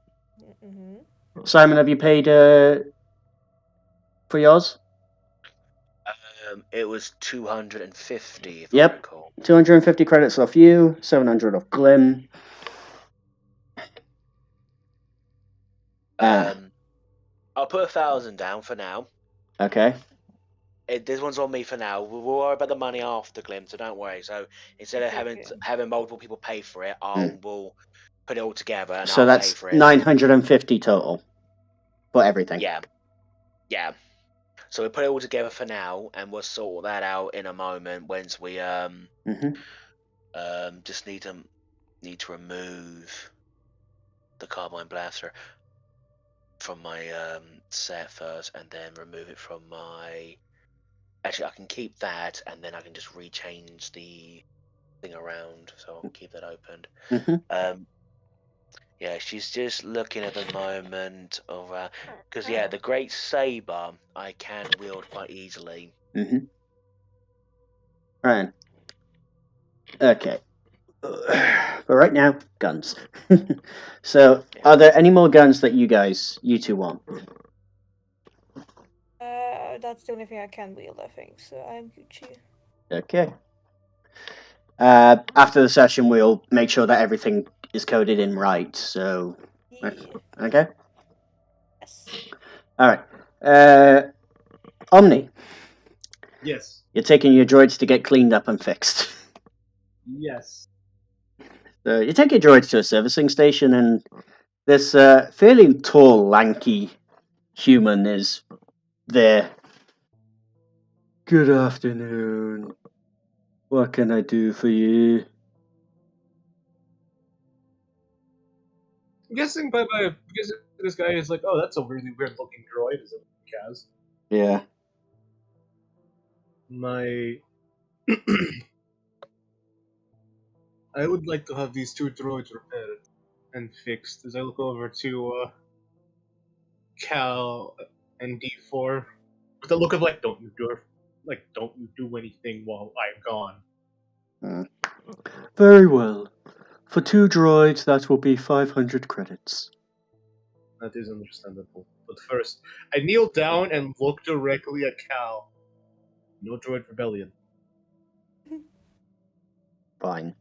Simon, have you paid for yours? It was 250. If Yep. I recall. 250 credits off you, 700 off Glim. I'll put 1,000 down for now. Okay. This one's on me for now. We'll worry about the money after Glim, so don't worry. So instead of having multiple people pay for it, we'll put it all together and So I'll that's pay for it. 950 total for everything. Yeah. So we put it all together for now, and we'll sort that out in a moment once we just need to remove the carbine blaster from my set first, and then remove it from my. Actually, I can keep that, and then I can just rechange the thing around, so I'll keep that opened. Yeah, she's just looking at the moment of because the great saber I can wield quite easily. Right. Okay. But right now, guns. So, are there any more guns that you two want? That's the only thing I can wield, I think. So I'm Gucci. Okay. After the session, we'll make sure that everything is coded in right. So, Yeah. okay. Yes. All right. Omni, Yes. you're taking your droids to get cleaned up and fixed. Yes. So you take your droids to a servicing station, and this fairly tall, lanky human is there. Good afternoon. What can I do for you? I'm guessing because this guy is like, oh, that's a really weird looking droid, is it, Kaz? Yeah. I would like to have these two droids repaired and fixed. As I look over to Cal and D4, with the look of like, don't you do anything while I'm gone. Very well. For 2 droids, that will be 500 credits. That is understandable. But first, I kneel down and look directly at Cal. No droid rebellion. Fine.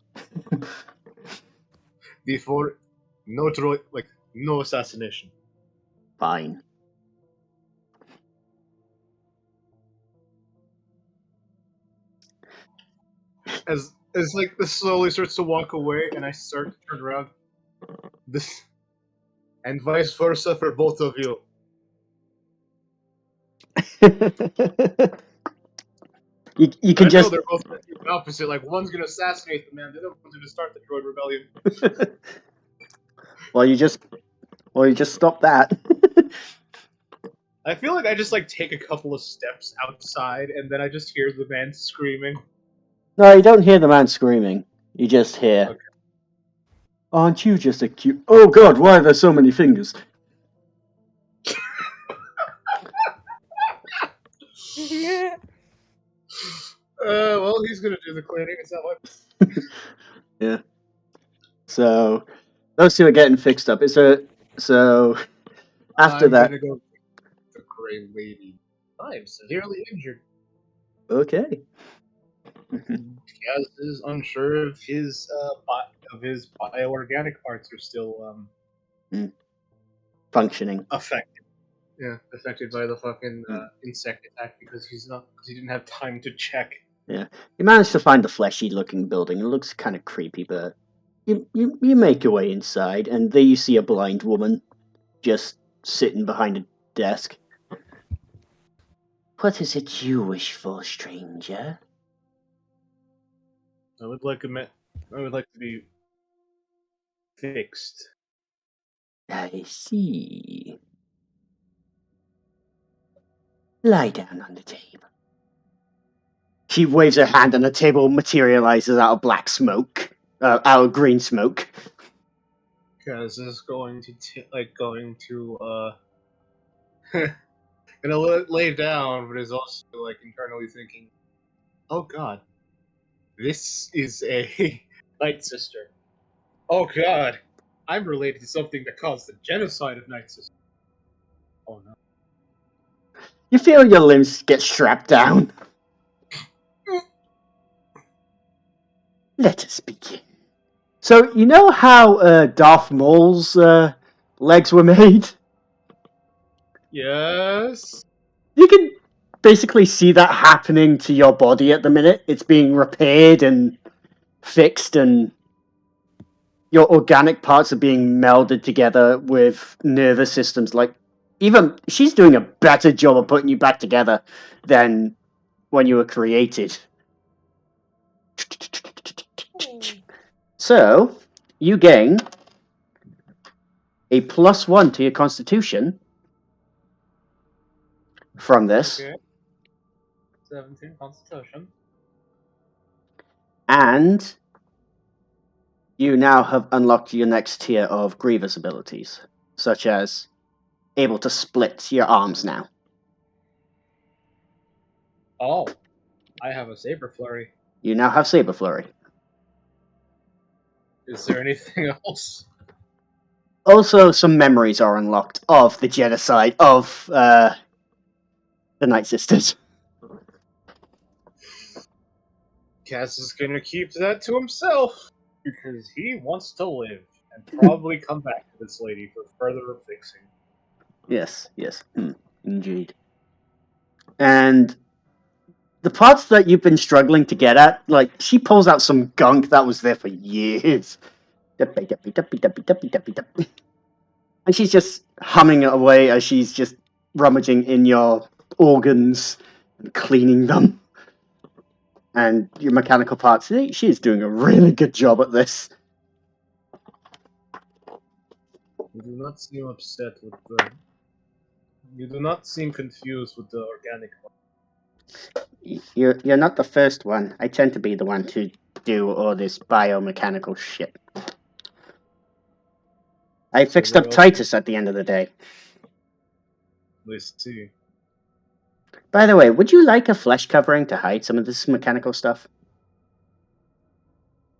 D4, no droid, no assassination. Fine. as like this slowly starts to walk away, and I start to turn around. This and vice versa for both of you. you I can know just they're both the opposite. Like one's gonna assassinate the man, the other one's gonna start the droid rebellion. well, you just stop that. I feel like I just like take a couple of steps outside, and then I just hear the man screaming. No, you don't hear the man screaming. You just hear, Okay. "Aren't you just a cute? Oh God, why are there so many fingers?" Well, he's gonna do the cleaning. It's not like Yeah. So those two are getting fixed up. So after I'm that, gonna go. The gray lady. I am severely injured. okay. Kaz is unsure if his bioorganic parts are still Functioning. affected. Yeah, affected by the fucking insect attack because he didn't have time to check. You managed to find the fleshy-looking building. It looks kind of creepy, but you make your way inside, and there you see a blind woman just sitting behind a desk. What is it you wish for, stranger? I would like to be fixed. I see. Lie down on the table. She waves her hand, and the table materializes out of black smoke, out of green smoke. Kaz is going to lay down, but is also like internally thinking, "Oh God, this is a Night Sister. Oh God, I'm related to something that caused the genocide of Night Sister. Oh no." You feel your limbs get strapped down. Let us begin. So, you know how Darth Maul's legs were made? Yes. You can basically see that happening to your body at the minute. It's being repaired and fixed, and your organic parts are being melded together with nervous systems. Like, even she's doing a better job of putting you back together than when you were created. So, you gain a +1 to your constitution from this, Okay. 17 Constitution. and you now have unlocked your next tier of Grievous abilities, such as able to split your arms now. Oh, I have a Saber Flurry. You now have Saber Flurry. Is there anything else? Also, some memories are unlocked of the genocide of the Night Sisters. Cass is gonna keep that to himself because he wants to live and probably come back to this lady for further fixing. Yes, indeed. And the parts that you've been struggling to get at, like, she pulls out some gunk that was there for years. And she's just humming it away as she's just rummaging in your organs and cleaning them. And your mechanical parts, she's doing a really good job at this. You do not seem upset with the. You do not seem confused with the organic one. You're not the first one. I tend to be the one to do all this biomechanical shit. I fixed up Titus at the end of the day. Let's see. By the way, would you like a flesh covering to hide some of this mechanical stuff?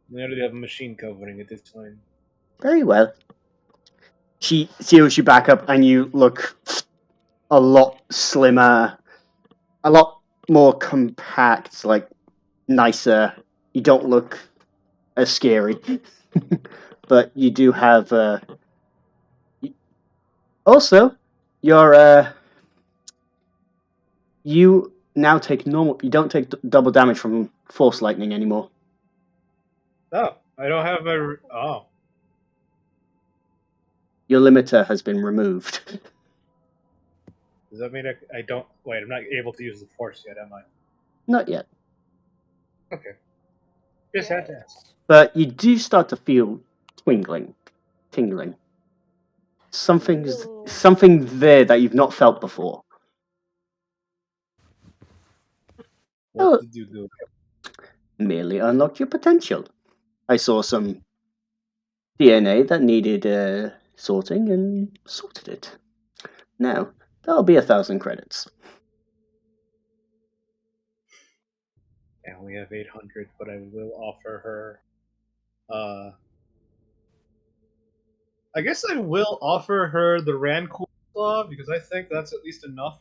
We already have a machine covering it, it's fine. Very well. She seals you back up, and you look a lot slimmer, a lot more compact, like nicer. You don't look as scary, but you do have. Also, you now take normal. You don't take double damage from force lightning anymore. Oh, I don't have my. Oh, Your limiter has been removed. does that mean I don't? Wait, I'm not able to use the force yet, am I? Not yet. Okay. Just had to ask. Yes. But you do start to feel tingling. Something's Tingles. something there that you've not felt before. What Oh. did you do? Merely unlocked your potential. I saw some DNA that needed sorting and sorted it. Now, that'll be 1,000 credits. I only have 800, but I will offer her. I guess I will offer her the Rancool Claw because I think that's at least enough.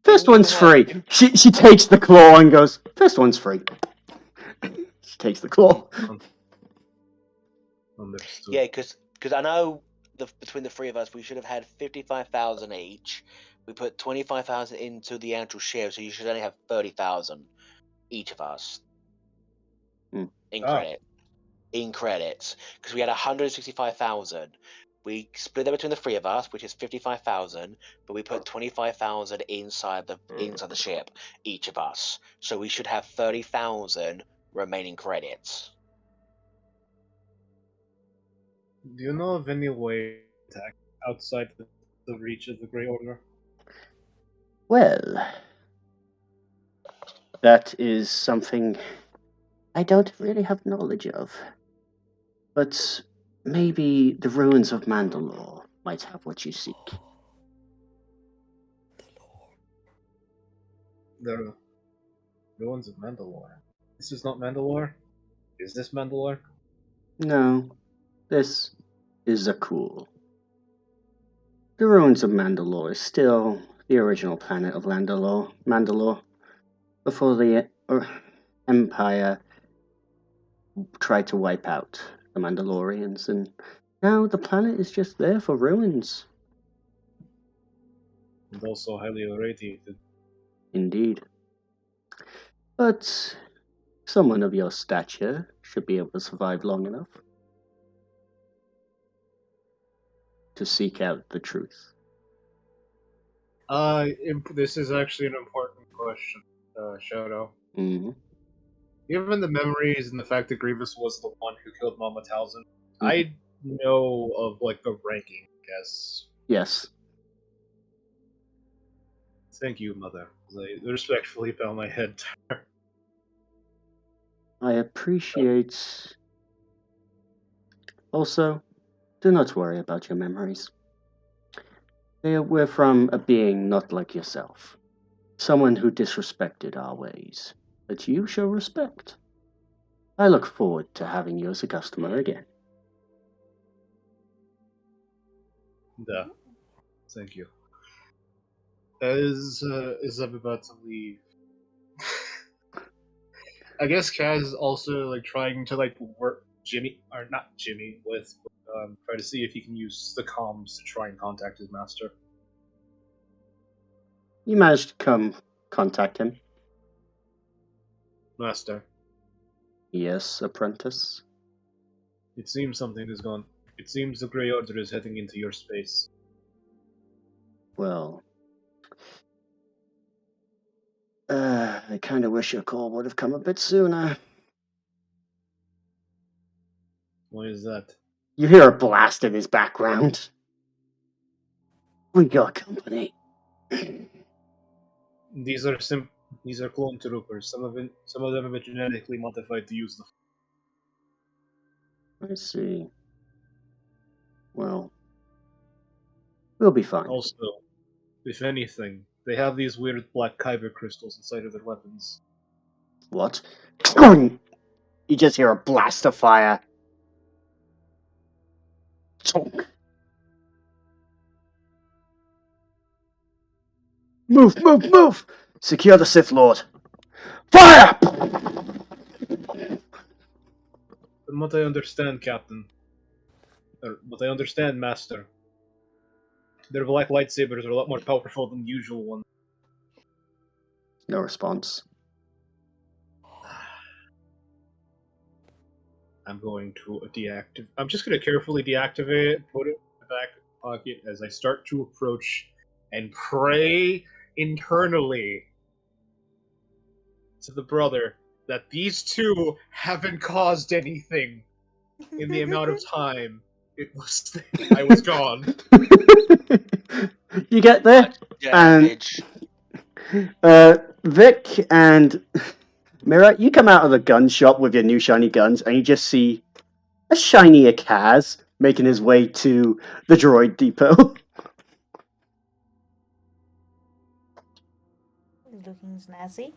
First Didn't you one's have- free. She takes the claw and goes, first one's free. She takes the claw. Understood. Yeah, because I know between the three of us, we should have had 55,000 each. We put 25,000 into the actual share, so you should only have 30,000 each of us in credit. In credits, because we had 165,000. We split that between the three of us, which is 55,000, but we put 25,000 inside the ship, each of us. So we should have 30,000 remaining credits. Do you know of any way to act outside the reach of the Grey Order? Well, that is something I don't really have knowledge of. But maybe the ruins of Mandalore might have what you seek. The ruins of Mandalore. This is not Mandalore? Is this Mandalore? No, this is Zakul. The ruins of Mandalore is still the original planet of Mandalore, before the Empire tried to wipe out the Mandalorians, and now the planet is just there for ruins. And also highly irradiated. Indeed. But someone of your stature should be able to survive long enough to seek out the truth. This is actually an important question, Shoto. Mm-hmm. Given the memories and the fact that Grievous was the one who killed Mama Talzin, I know of like the ranking, I guess. Yes. Thank you, Mother. I respectfully bow my head to her. I appreciate. Also, do not worry about your memories. They were from a being not like yourself. Someone who disrespected our ways, that you shall respect. I look forward to having you as a customer again. Duh. Thank you. As I'm about to leave, I guess Kaz is also like trying to like work Jimmy or not Jimmy with try to see if he can use the comms to try and contact his master. You managed to come contact him. Master, Yes, apprentice. it seems something is gone. It seems the Grey Order is heading into your space. Well, I kind of wish your call would have come a bit sooner. Why is that? You hear a blast in his background. We got company. These are clone troopers. Some of them have been genetically modified to use the. I see. Well, we'll be fine. Also, if anything, they have these weird black kyber crystals inside of their weapons. What? You just hear a blast of fire. Chonk. Move, move, move! Secure the Sith Lord. Fire! From what I understand, Captain, or what I understand, Master, their black lightsabers are a lot more powerful than the usual ones. No response. I'm going to deactivate. I'm just going to carefully deactivate it, put it in the back pocket as I start to approach and pray internally to the brother that these two haven't caused anything in the amount of time I was gone. You get there, Damage. Vic and Mira, you come out of the gun shop with your new shiny guns, and you just see a shinier Kaz making his way to the droid depot. Looking snazzy.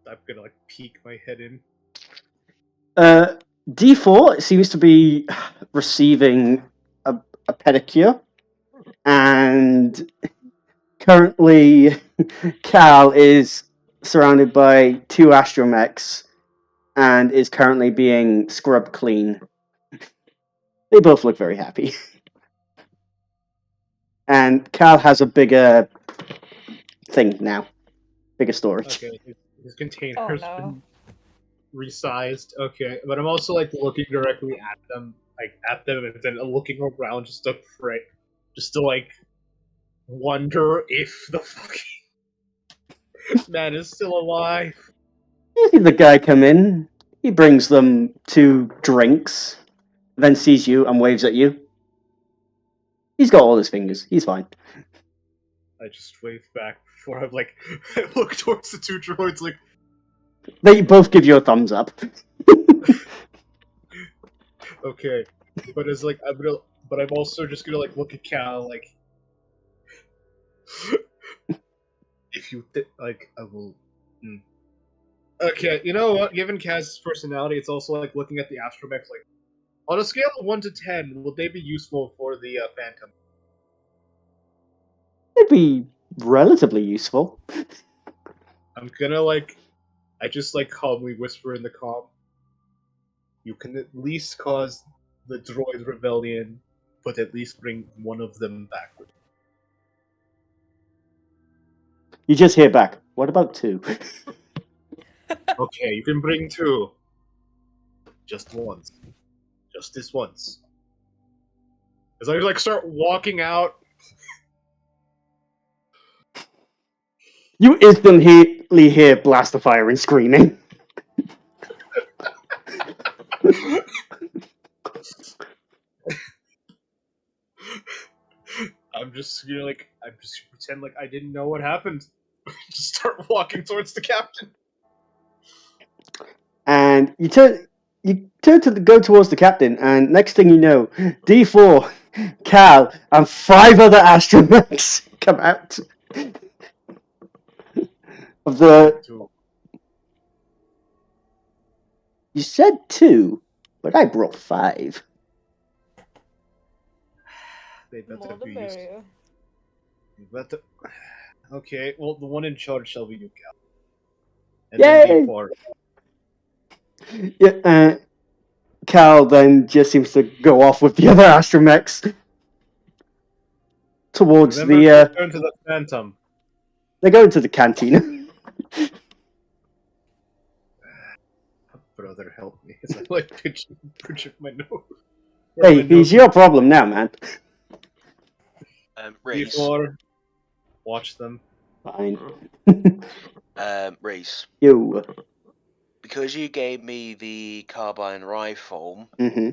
I'm gonna like peek my head in. D4 seems to be receiving a pedicure, and currently Cal is surrounded by two astromechs and is currently being scrubbed clean. They both look very happy. And Cal has a bigger thing now. Bigger storage. Okay, his container's Oh, no. been resized. Okay, but I'm also like looking directly at them, and then looking around just to pray, just to like wonder if the fucking man is still alive. You see the guy come in. He brings them 2 drinks, then sees you and waves at you. He's got all his fingers. He's fine. I just wave back before I like look towards the two droids like, They both give you a thumbs up. okay, but it's like I'm also just gonna like look at Cal like, if you like, I will. Okay, you know what? Given Kaz's personality, it's also like looking at the astromechs. Like, on a scale of 1 to 10, would they be useful for the Phantom? It'd be relatively useful. I'm gonna like, I just like calmly whisper in the comm. You can at least cause the droid rebellion, but at least bring one of them backward. You just hear back. What about 2? Okay, you can bring 2. Just once. Just this once. As I like start walking out. You instantly hear blaster fire and screaming. I'm just pretend like I didn't know what happened. Just start walking towards the captain. And you turn to go towards the captain, and next thing you know, D4, Cal, and 5 other astromechs come out of the. You said 2, but I brought 5. They better More the be used. merrier. Better. Okay, well, the one in charge shall be you, Cal. And Yay! then D4. Yeah, Cal then just seems to go off with the other astromechs towards Remember the. to return to the Phantom. They go into the canteen. Brother, help me. As I like pinching my nose. Hey, it's your problem now, man. Reese. D4. Watch them. Fine. Reese. Yo. Because you gave me the carbine rifle, Mm-hmm.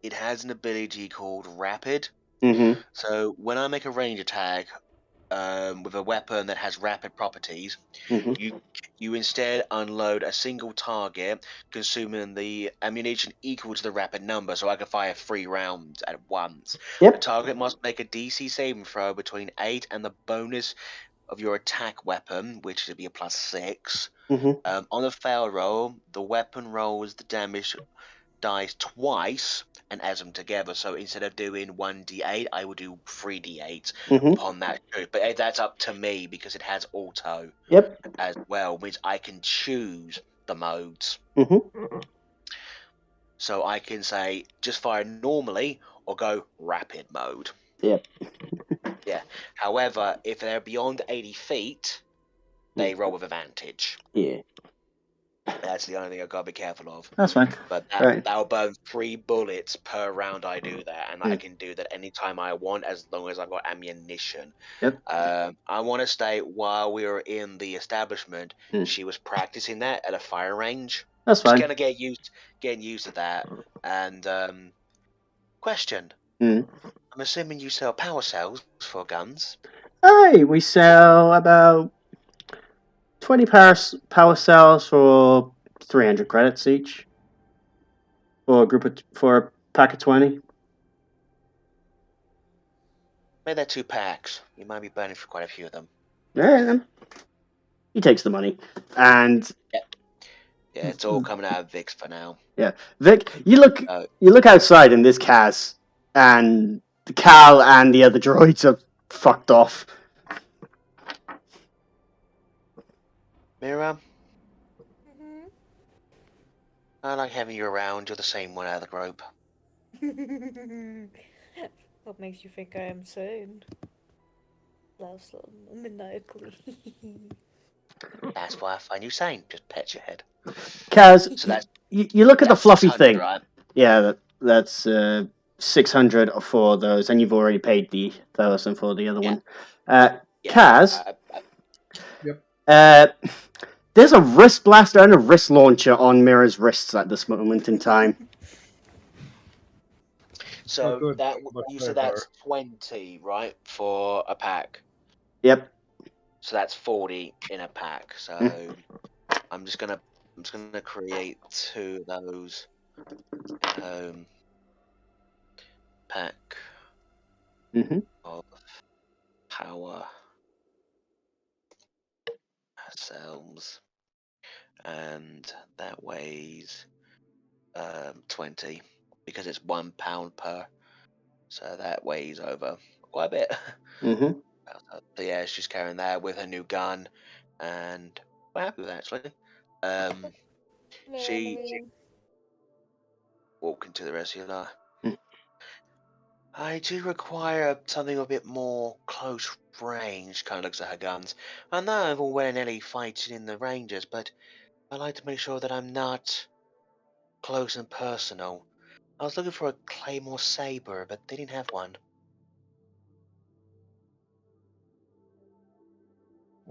it has an ability called Rapid. Mm-hmm. So when I make a range attack with a weapon that has rapid properties, Mm-hmm. you instead unload a single target, consuming the ammunition equal to the rapid number, so I can fire 3 rounds at once. Yep. The target must make a DC saving throw between 8 and the bonus of your attack weapon, which would be a +6. Mm-hmm. On a fail roll, the weapon rolls the damage dice twice and adds them together. So instead of doing 1d8, I will do 3d8 Mm-hmm. upon that. But that's up to me because it has auto Yep. as well, which I can choose the modes. Mm-hmm. So I can say just fire normally or go rapid mode. Yep. Yeah. However, if they're beyond 80 feet, they roll with advantage. Yeah. That's the only thing I've got to be careful of. That's fine. But Right. that'll burn 3 bullets per round I do that, and I Mm. can do that anytime I want as long as I've got ammunition. Yep. I want to state while we were in the establishment, Mm. she was practicing that at a fire range. That's Just fine. gonna getting used to that. And question: Mm. I'm assuming you sell power cells for guns. Hey, we sell about 20 power cells for 300 credits each. For a pack of 20. Made that 2 packs. You might be burning for quite a few of them. Yeah. He takes the money. And Yeah, it's all coming out of Vix for now. Vic, you look outside in this Kaz, and Cal and the other droids are fucked off. Mira, Mhm. I like having you around. You're the same one out of the group. What makes you think I am sane? Laughs maniacally. That's why I find you sane. Just pet your head. Kaz, So that's you look at the that's fluffy 600, thing. right? Yeah, that's 600 for those, and you've already paid the 1,000 for the other Yeah. one. Yeah, Kaz, Yep. there's a wrist blaster and a wrist launcher on Mira's wrists at this moment in time. So Oh, good. that Much you said better. that's 20, right, for a pack. Yep. So that's 40 in a pack. So I'm just gonna create 2 of those. Pack Mm-hmm. of power cells, and that weighs 20 because it's £1 per. So that weighs over quite a bit. Mm-hmm. So yeah, she's carrying that with her new gun, and we're happy with that actually. She walk into the rest of your life. I do require something a bit more close range. Kind of looks at her guns. I know I've already fighting in the ranges, but I like to make sure that I'm not close and personal. I was looking for a Claymore Saber, but they didn't have one.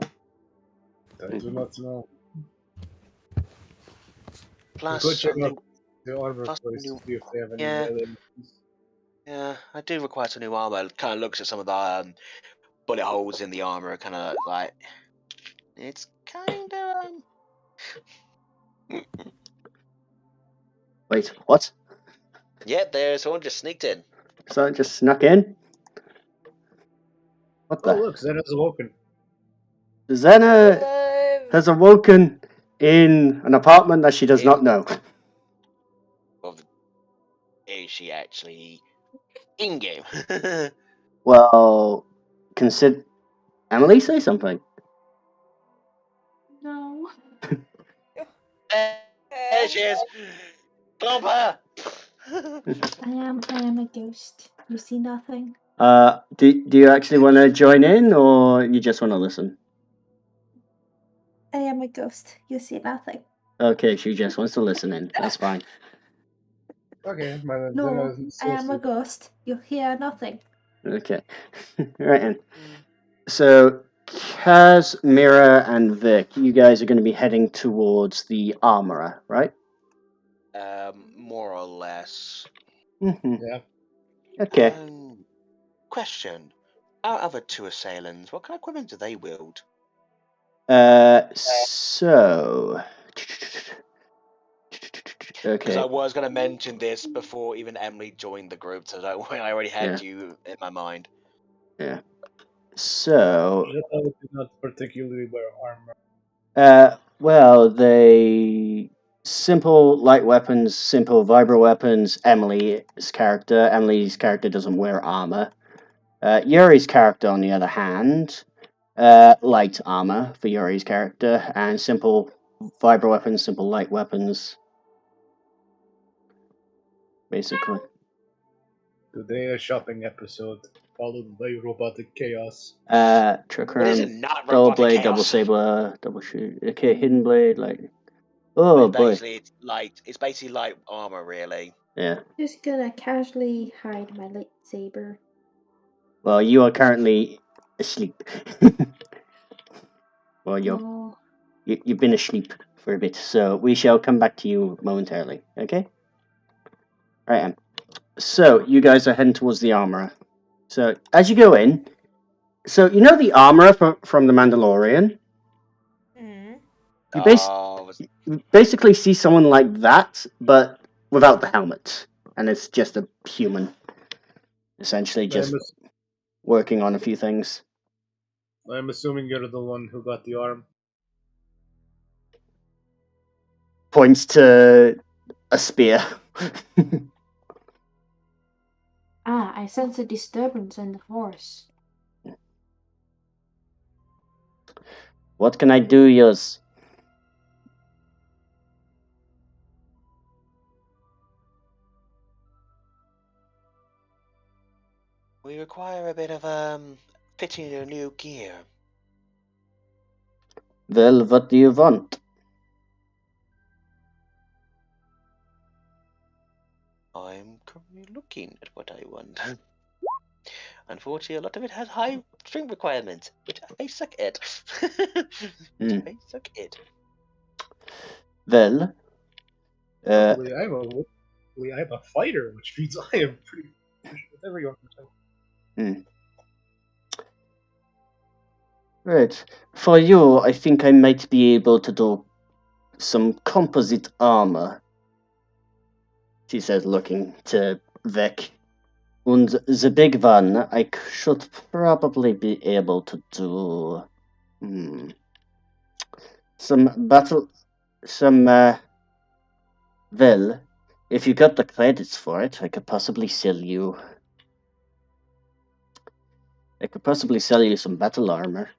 I do not know. Plus, Go check I'm out new. the armor Plus place new- to see if they have any yeah. melee. Yeah, I do require some new armor. Kind of looks at some of the bullet holes in the armor, kind of like it's kind of. Wait, what? Yeah, there's someone just sneaked in. So it just snuck in? What Oh the? look, Zena's awoken. Xena Alive! has awoken in an apartment that she does not know. Well, is she actually in game? Well, consider. Emily, say something. No. There she is. Club her. I am a ghost. You see nothing. Do you actually want to join in, or you just want to listen? I am a ghost. You see nothing. Okay, she just wants to listen in. That's fine. Okay, my No, Zena's I am a ghost. You hear nothing. Okay. Right then. So, Kaz, Mira, and Vic, you guys are going to be heading towards the armorer, right? More or less. Mm-hmm. Yeah. Okay. Question: our other 2 assailants, what kind of equipment do they wield? So. Because I Okay. was going to mention this before even Emily joined the group, so don't worry, I already had Yeah. you in my mind. Yeah. So. Zena did not particularly wear armor. Well, they. Simple light weapons, simple vibro weapons. Emily's character doesn't wear armor. Yuri's character, on the other hand, light armor for Yuri's character, and simple vibro weapons, simple light weapons. Basically. Today a shopping episode, followed by robotic chaos. It is Trichron, not double robotic blade, chaos. double saber, double shoot. Okay, hidden blade, like. Oh But boy. basically, it's basically light armor, really. Yeah. Just gonna casually hide my lightsaber. Well, you are currently asleep. Well, Oh, you've been asleep for a bit, so we shall come back to you momentarily. Okay. All right. So you guys are heading towards the armorer. So as you go in, so you know the armorer from the Mandalorian. Mhm. You Oh, basically see someone like that, but without the helmet, and it's just a human, essentially just working on a few things. I'm assuming you're the one who got the arm. Points to a spear. I sense a disturbance in the force. What can I do, yours? we require a bit of fitting your new gear. Well, what do you want? I'm currently looking at what I want. Unfortunately, a lot of it has high strength requirements, which I suck at. I suck at. Well, Luckily, I'm a fighter, which means I am pretty proficient with every armor type. right. For you, I think I might be able to do some composite armor. She says, looking to Vec. And the big one, I should probably be able to do well, if you got the credits for it, I could possibly sell you some battle armor.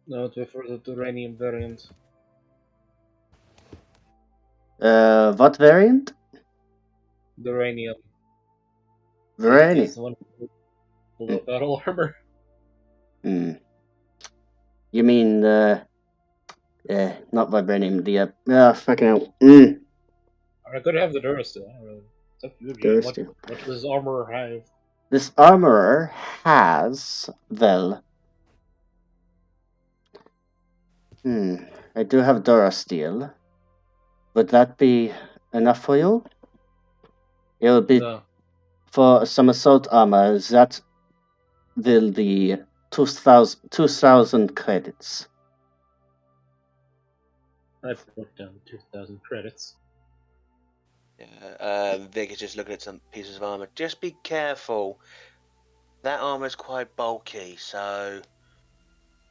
No, to prefer the Duranium variant. What variant? Duranium. Variant. Is the one for the battle armor. You mean not vibranium? Fucking hell. I could have the Durasteel. I don't really. It's up to you, Jim. What does this armor have? This armorer has I do have Durasteel. Would that be enough for you? It will be for some assault armor. That will be 2,000 credits. I've put down 2,000 credits. Vic is just looking at some pieces of armor. Just be careful. That armor is quite bulky, so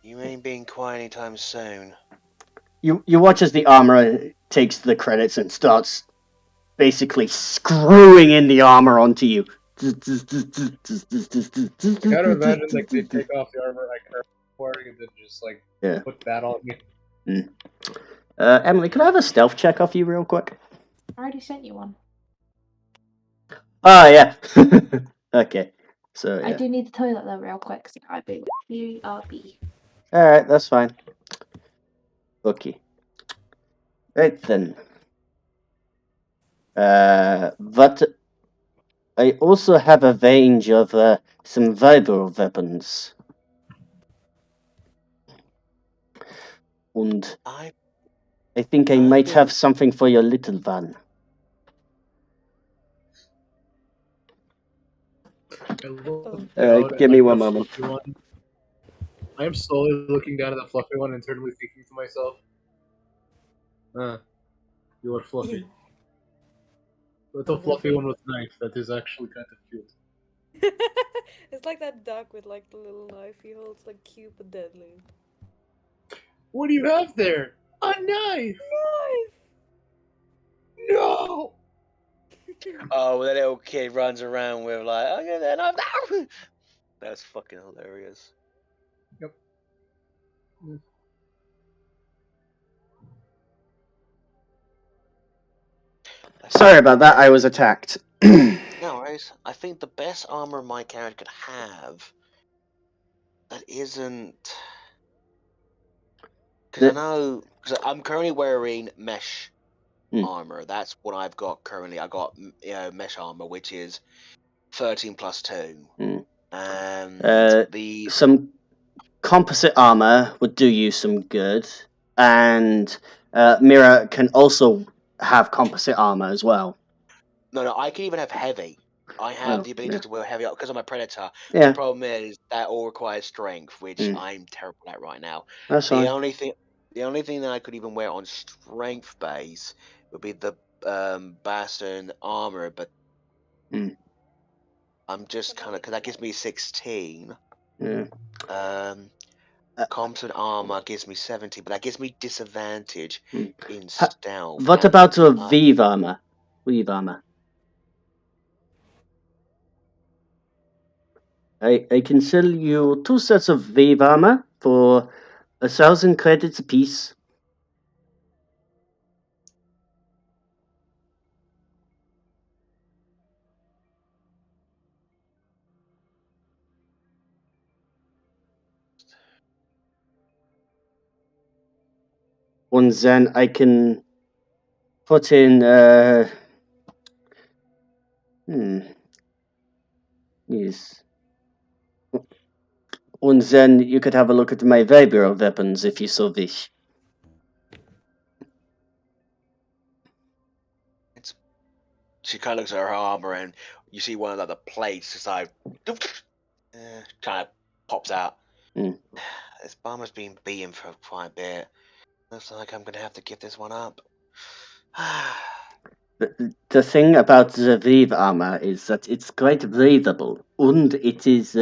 you ain't being quiet anytime soon. You watch as the armorer takes the credits and starts basically screwing in the armor onto you. I kind of imagine like they take off the armor like her wearing and then just like put that on me. Emily, could I have a stealth check off you real quick? I already sent you one. Oh yeah. Okay. So yeah. I do need the toilet though, real quick. So I'll be with you. All right, that's fine. Okay. Right then. But I also have a range of some vibro weapons. And I think I might have something for your little one. Give me one moment. I am slowly looking down at the fluffy one, internally thinking to myself, you are fluffy. But the fluffy one with knife, that is actually kind of cute. It's like that duck with like the little knife he holds, like cute but deadly. What do you have there? A knife! No! Oh, the little kid runs around with like, oh yeah, that knife. That's fucking hilarious. Yep. Sorry about that, I was attacked. No worries. I think the best armor my character could have that isn't Because I know, because I'm currently wearing mesh Hmm. armor. That's what I've got currently. I got mesh armor, which is 13 plus 2. Hmm. And the Some composite armor would do you some good, and Mira can also have composite armor as well. no, I can even have heavy. I have Oh, the ability yeah. to wear heavy because I'm a predator. Yeah. The problem is that all requires strength, which Mm. I'm terrible at right now. That's The fine. only thing that I could even wear on strength base would be the Bastion armor, but Mm. I'm just kind of because that gives me 16. Yeah. Composite armor gives me 70, but that gives me disadvantage in Ha- stealth. What about a Weave armor? Weave armor. I can sell you 2 sets of Weave armor for 1,000 credits apiece. And then I can put in yes. And then you could have a look at my Vibro weapons if you so wish. She kind of looks at her armor, and you see one of the plates just like kind of pops out. Mm. This bomber's been beaten for quite a bit. Looks like I'm gonna have to give this one up. The thing about the Weave armor is that it's quite breathable, and it is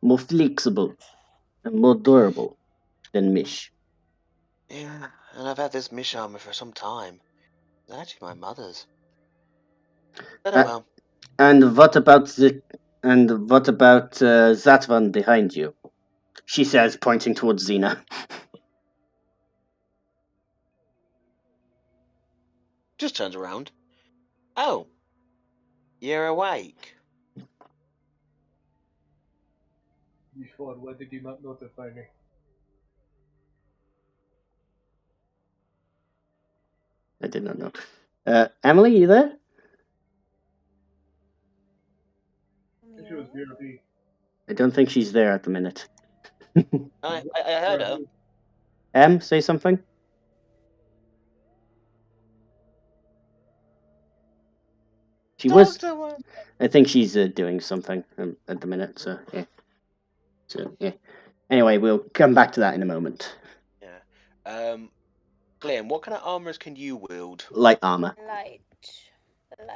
more flexible and more durable than mesh. Yeah, and I've had this mesh armor for some time. It's actually my mother's. But oh well. And what about that one behind you? She says, pointing towards Xena. Just turns around. Oh, you're awake. Before, why did you not notify me? I did not know. Emily, you there? She was BRB. I don't think she's there at the minute. I heard her. Em, say something? She was. I think she's doing something at the minute, so yeah. So yeah. Anyway, we'll come back to that in a moment. Yeah. Glenn, what kind of armors can you wield? Light armor.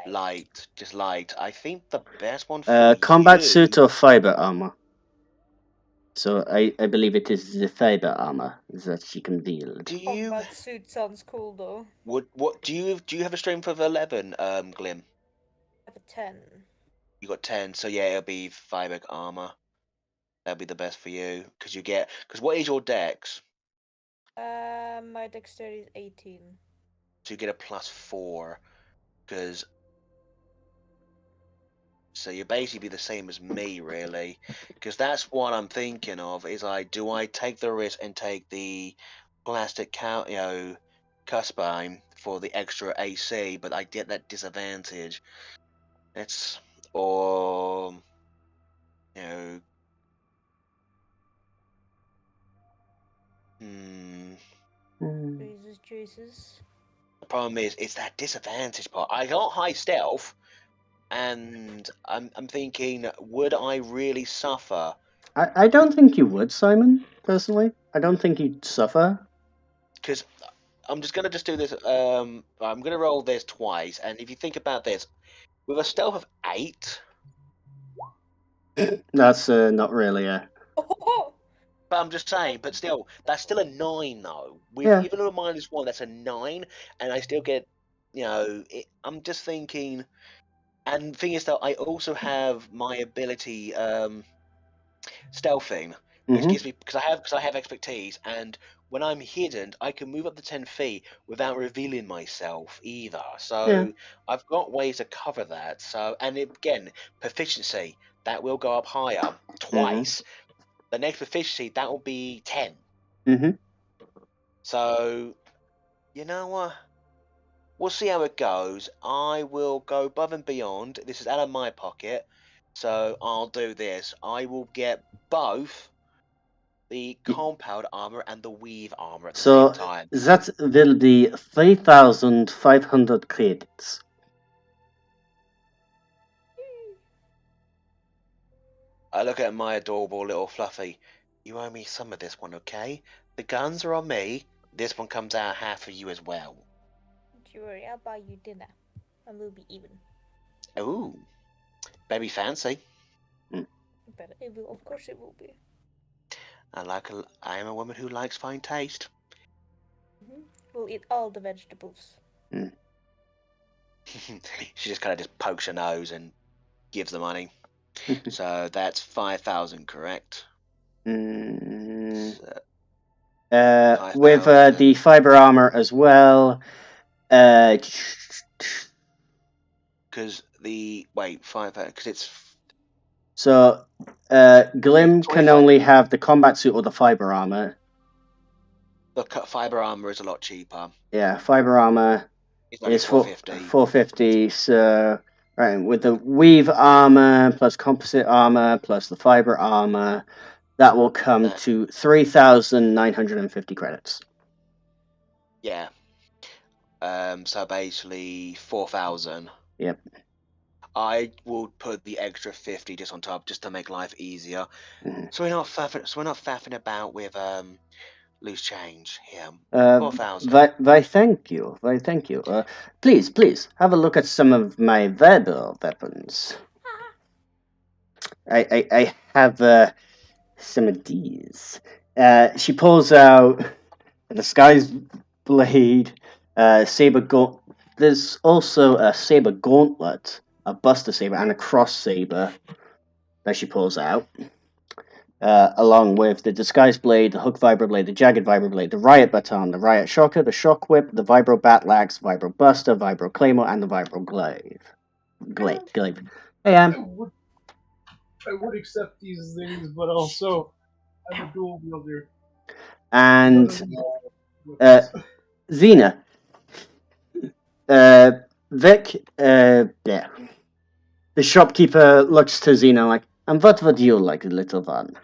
Light, just light. I think the best one for Combat you... suit or fiber armor. So I believe it is the fiber armor that she can wield. Do you? Combat suit sounds cool though. What do you have a strength of 11, Glim? I have a 10. You got 10, so yeah, it'll be fiber armor. That'll be the best for you because what is your dex? My dexterity is 18. So you get a +4, because so you basically be the same as me, really, because that's what I'm thinking of. Is do I take the risk and take the plastic cuspine for the extra AC, but I get that disadvantage. It's or Jesus. The problem is, it's that disadvantage part. I got high stealth, and I'm thinking, would I really suffer? I don't think you would, Simon, personally. I don't think you'd suffer. Because I'm just going to do this. I'm going to roll this twice, and if you think about this, with a stealth of 8... That's not really a... But I'm just saying, but still, that's still a 9, though. With Yeah. even a -1, that's a 9, and I still get, I'm just thinking... And the thing is, though, I also have my ability, stealthing, which gives me because I have expertise, and when I'm hidden, I can move up to 10 feet without revealing myself either. So Yeah. I've got ways to cover that. So again, proficiency that will go up higher twice. The next proficiency that will be 10. So, you know what? We'll see how it goes. I will go above and beyond. This is out of my pocket. So I'll do this. I will get both the compound armor and the weave armor at the So same time. that will be 3,500 credits. I look at my adorable little Fluffy. You owe me some of this one, okay? The guns are on me. This one comes out half for you as well. Don't you worry, I'll buy you dinner. And we'll be even. Ooh. Very fancy. But it will, of course it will be. I am a woman who likes fine taste. We'll eat all the vegetables. She just kind of just pokes her nose and gives the money. So that's 5,000, correct? Mm. So, With 5,000. the fiber armor as well. Because the wait 5,000 because it's So Glim can 25. only have the combat suit or the fiber armor. The fiber armor is a lot cheaper. Yeah, fiber armor It's only is 450. 450. So right, with the weave armor plus composite armor plus the fiber armor, that will come to 3,950 credits. Yeah. So basically 4,000. Yep. I will put the extra 50 just on top, just to make life easier. So we're not faffing about with loose change here. 4,000. Why, thank you. Why, thank you. Please, have a look at some of my verbal weapons. I have some of these. She pulls out a disguise blade, saber gauntlet. There's also a saber gauntlet, a buster saber, and a cross saber that she pulls out. Along with the Disguise Blade, the Hook Vibro Blade, the Jagged Vibro Blade, the Riot Baton, the Riot Shocker, the Shock Whip, the Vibro Batlax, Vibro Buster, Vibro Claymore, and the Vibro Glaive. Glaive. Hey, I would accept these things, but also I'm a dual wielder. and Xena. Vic, yeah. The shopkeeper looks to Xena like, and what would you like, little one?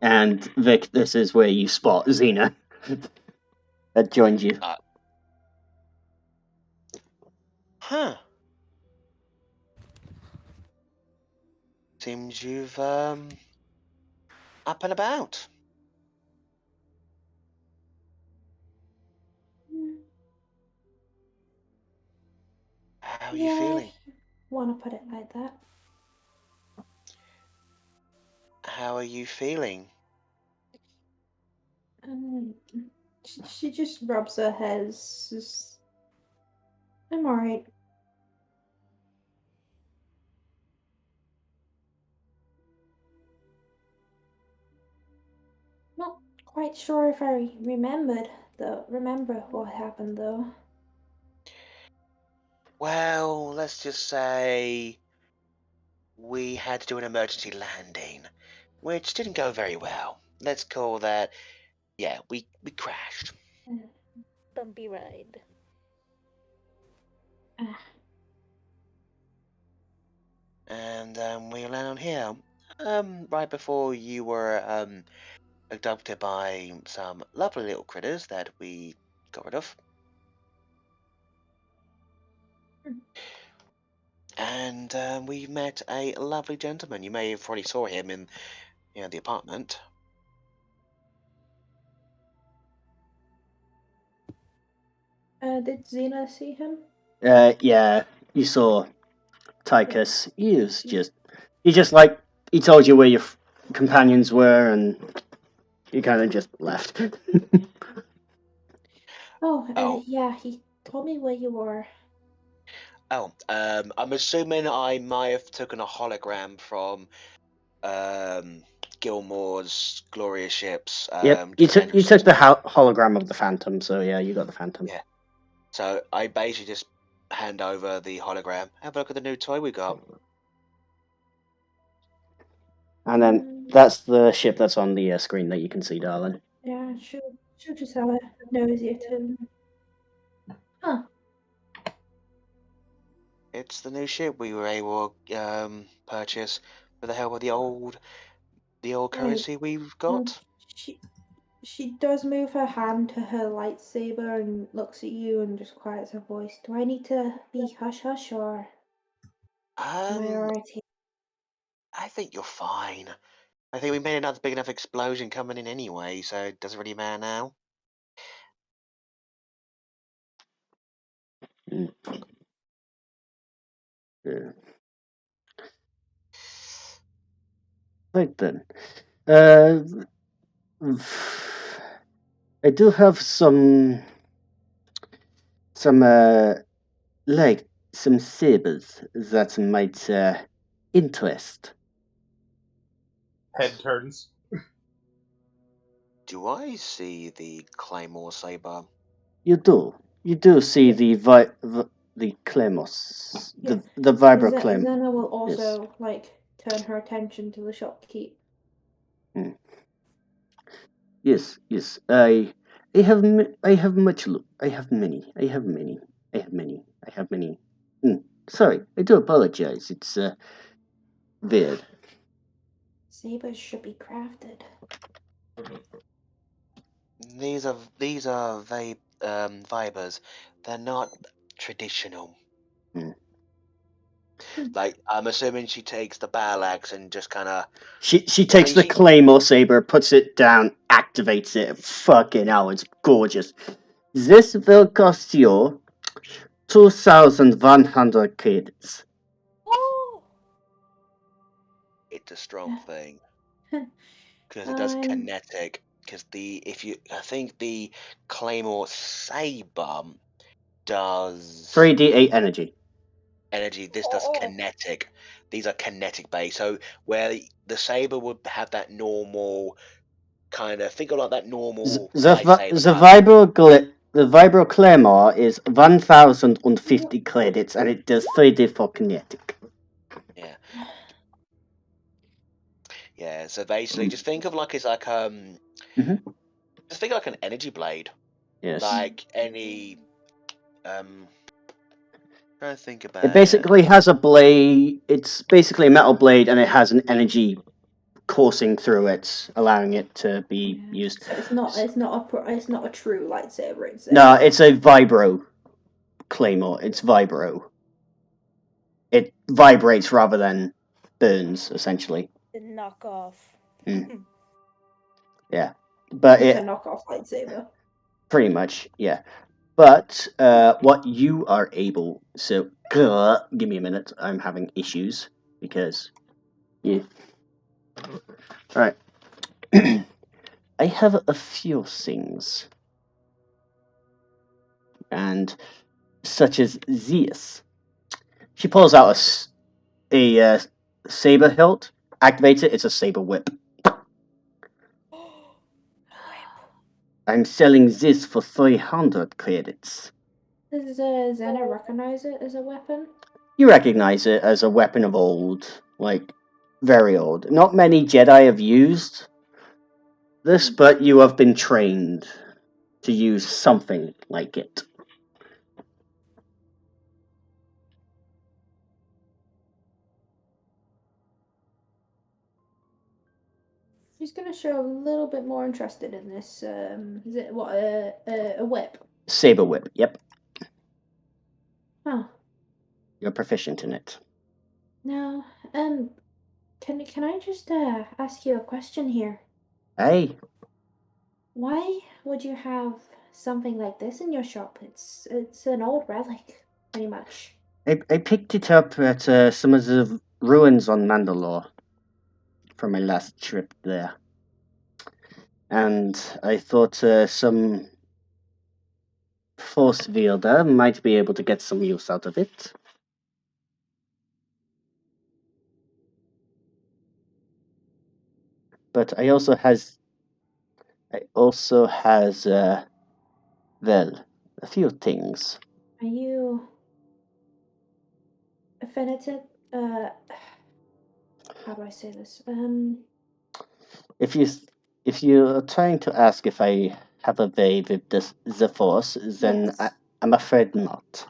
And Vic, this is where you spot Xena that joined you. Huh. Seems you've up and about. How are you feeling? Want to put it like that? How are you feeling? She just rubs her head. I'm alright. Not quite sure if I remember what happened though. Well, let's just say we had to do an emergency landing, which didn't go very well. Let's call that, yeah, we crashed. Bumpy ride. And we landed on here. Right before you were abducted by some lovely little critters that we got rid of. And we met a lovely gentleman. You may have already saw him in the apartment. Did Xena see him? Yeah, you saw Tychus. He told you where your companions were, and he kind of just left. Yeah, he told me where you were. Oh, I'm assuming I might have taken a hologram from Gilmore's glorious ships. Yep, you took the hologram of the Phantom, so yeah, you got the Phantom. Yeah. So I basically just hand over the hologram. Have a look at the new toy we got. And then that's the ship that's on the screen that you can see, darling. Yeah, she'll just have a nosy at him. Huh. It's the new ship we were able to purchase with the help of the old currency we've got. She does move her hand to her lightsaber and looks at you and just quiets her voice. Do I need to be hush hush or am I alright here? I think you're fine. I think we made another big enough explosion coming in anyway, so it doesn't really matter now. Mm. Yeah. Right then. I do have some like some sabers that might interest. Head turns. Do I see the Claymore saber? You do see the Claymos, Yeah. the Vibro Claymore. Zena will also turn her attention to the shopkeep. Yes. I have many. I have many. Sorry, I do apologize. It's weird. Sabers should be crafted. These are vibers. They're not traditional. Like, I'm assuming she takes the battle axe and just kind of. She takes the Claymore saber, puts it down, activates it. Fucking hell, it's gorgeous. This will cost you 2,100 credits. Oh! It's a strong thing because it does kinetic. Because I think the Claymore saber does 3d8 energy. This does kinetic. These are kinetic based. So where the saber would have that normal kind of, think of like that normal The Vibro Claymore is 1,050 credits, and it does 3d for kinetic. Yeah. Yeah. So basically, just think of like it's like just think like an energy blade. Yes. Like any trying to think about It basically has a blade. It's basically a metal blade, and it has an energy coursing through it, allowing it to be used. So it's not a true lightsaber. No, it's a Vibro Claymore. It's Vibro. It vibrates rather than burns, essentially. The knockoff. Yeah, but it's a knockoff lightsaber. Pretty much, yeah. But what you are able, so give me a minute. I'm having issues because yeah. All right. I have a few things, and such as this. She pulls out a saber hilt, activates it. It's a saber whip. I'm selling this for 300 credits. Does Zena recognize it as a weapon? You recognize it as a weapon of old, like very old. Not many Jedi have used this, but you have been trained to use something like it. She's gonna show a little bit more interested in this. Is it what a whip? Saber whip. Yep. Huh. You're proficient in it. Now, can I just ask you a question here? Hey. Why would you have something like this in your shop? It's an old relic, pretty much. I picked it up at some of the ruins on Mandalore for my last trip there. And I thought some Force wielder might be able to get some use out of it. But I also has well, a few things. Are you affinited? how do I say this? If you're trying to ask if I have a way with the Force, then Yes. I'm afraid not.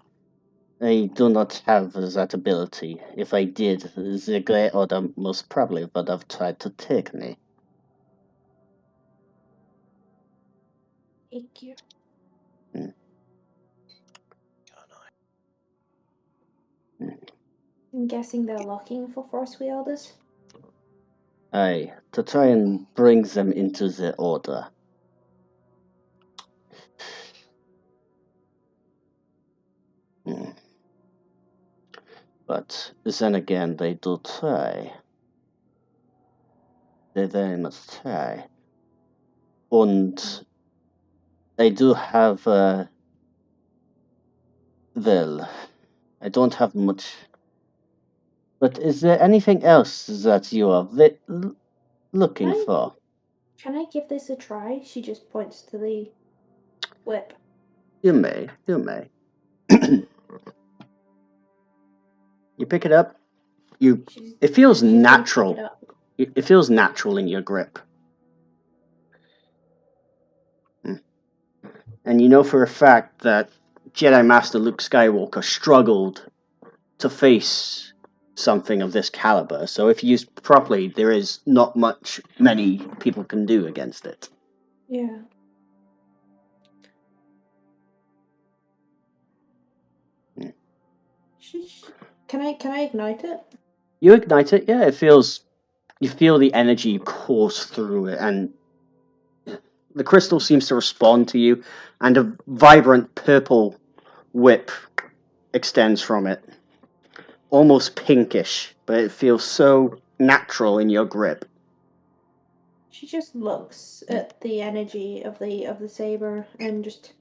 I do not have that ability. If I did, the Grey Order most probably would have tried to take me. Thank you. I'm guessing they're looking for Force wielders. Aye, to try and bring them into the Order. But then again, they do try. They very much try. And I do have, well, I don't have much. But is there anything else that you are looking for? Can I give this a try? She just points to the whip. You may. You pick it up. It feels she's gonna pick natural. it up. It feels natural in your grip. And you know for a fact that Jedi Master Luke Skywalker struggled to face something of this caliber. So if used properly, there is not much many people can do against it. Yeah. Can I ignite it? You ignite it, yeah. It feels. You feel the energy course through it, and the crystal seems to respond to you, and a vibrant purple whip extends from it, almost pinkish, but it feels so natural in your grip. She just looks at the energy of the saber and just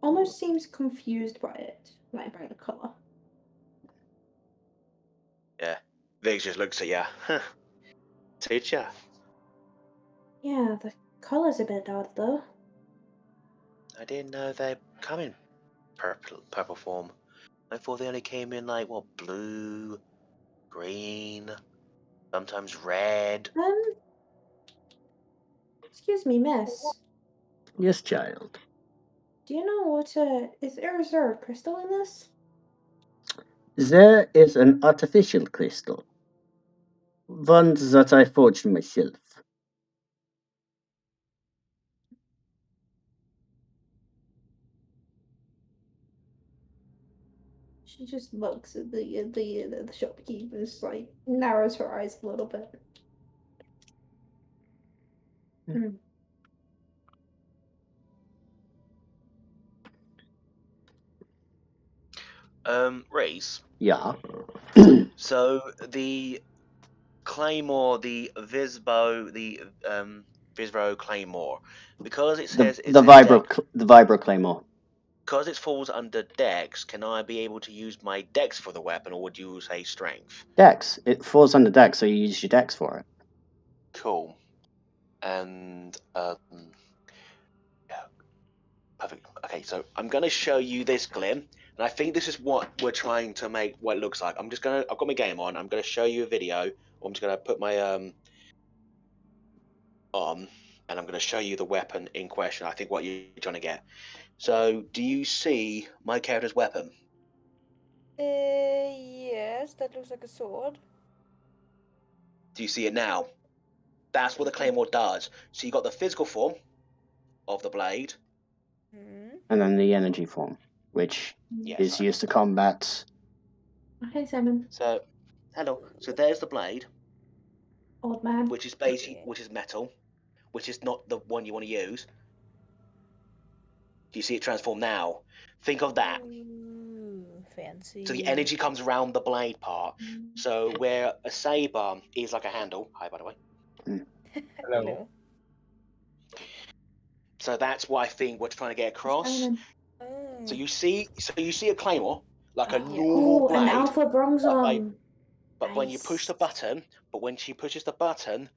almost seems confused by it, like by the color. Yeah. Viggs just looks at you. Teacher. Yeah, the color's a bit odd though. I didn't know they come in purple form. I thought they only came in like what, blue, green, sometimes red. Excuse me, miss. Yes, child. Do you know what is there a crystal in this? There is an artificial crystal. One that I forged myself. She just looks at the shopkeeper and just like narrows her eyes a little bit. Reese. Yeah. So the Claymore, the Visbro Claymore, because it says the Vibro Claymore. Because it falls under Dex, can I be able to use my Dex for the weapon, or would you say Strength? Dex. It falls under Dex, so you use your Dex for it. Cool. And yeah, perfect. Okay, so I'm gonna show you this Glim, and I think this is what we're trying to make what it looks like. I've got my game on. I'm gonna show you a video. I'm just gonna put my on, and I'm gonna show you the weapon in question. I think what you're trying to get. So, do you see my character's weapon? Yes, that looks like a sword. Do you see it now? That's what the Claymore does. So you got the physical form of the blade. And then the energy form, which is used to combat. Okay, Simon. So, hello. So there's the blade. Old man. Which is metal, which is not the one you want to use. Do you see it transform now? Think of that. Ooh, fancy. So the energy comes around the blade part. So where a saber is like a handle. Hi, by the way. Hello. So that's what I think we're trying to get across. So you see a claymore like a normal blade. An Alpha Bronzong. But when you push the button, when she pushes the button,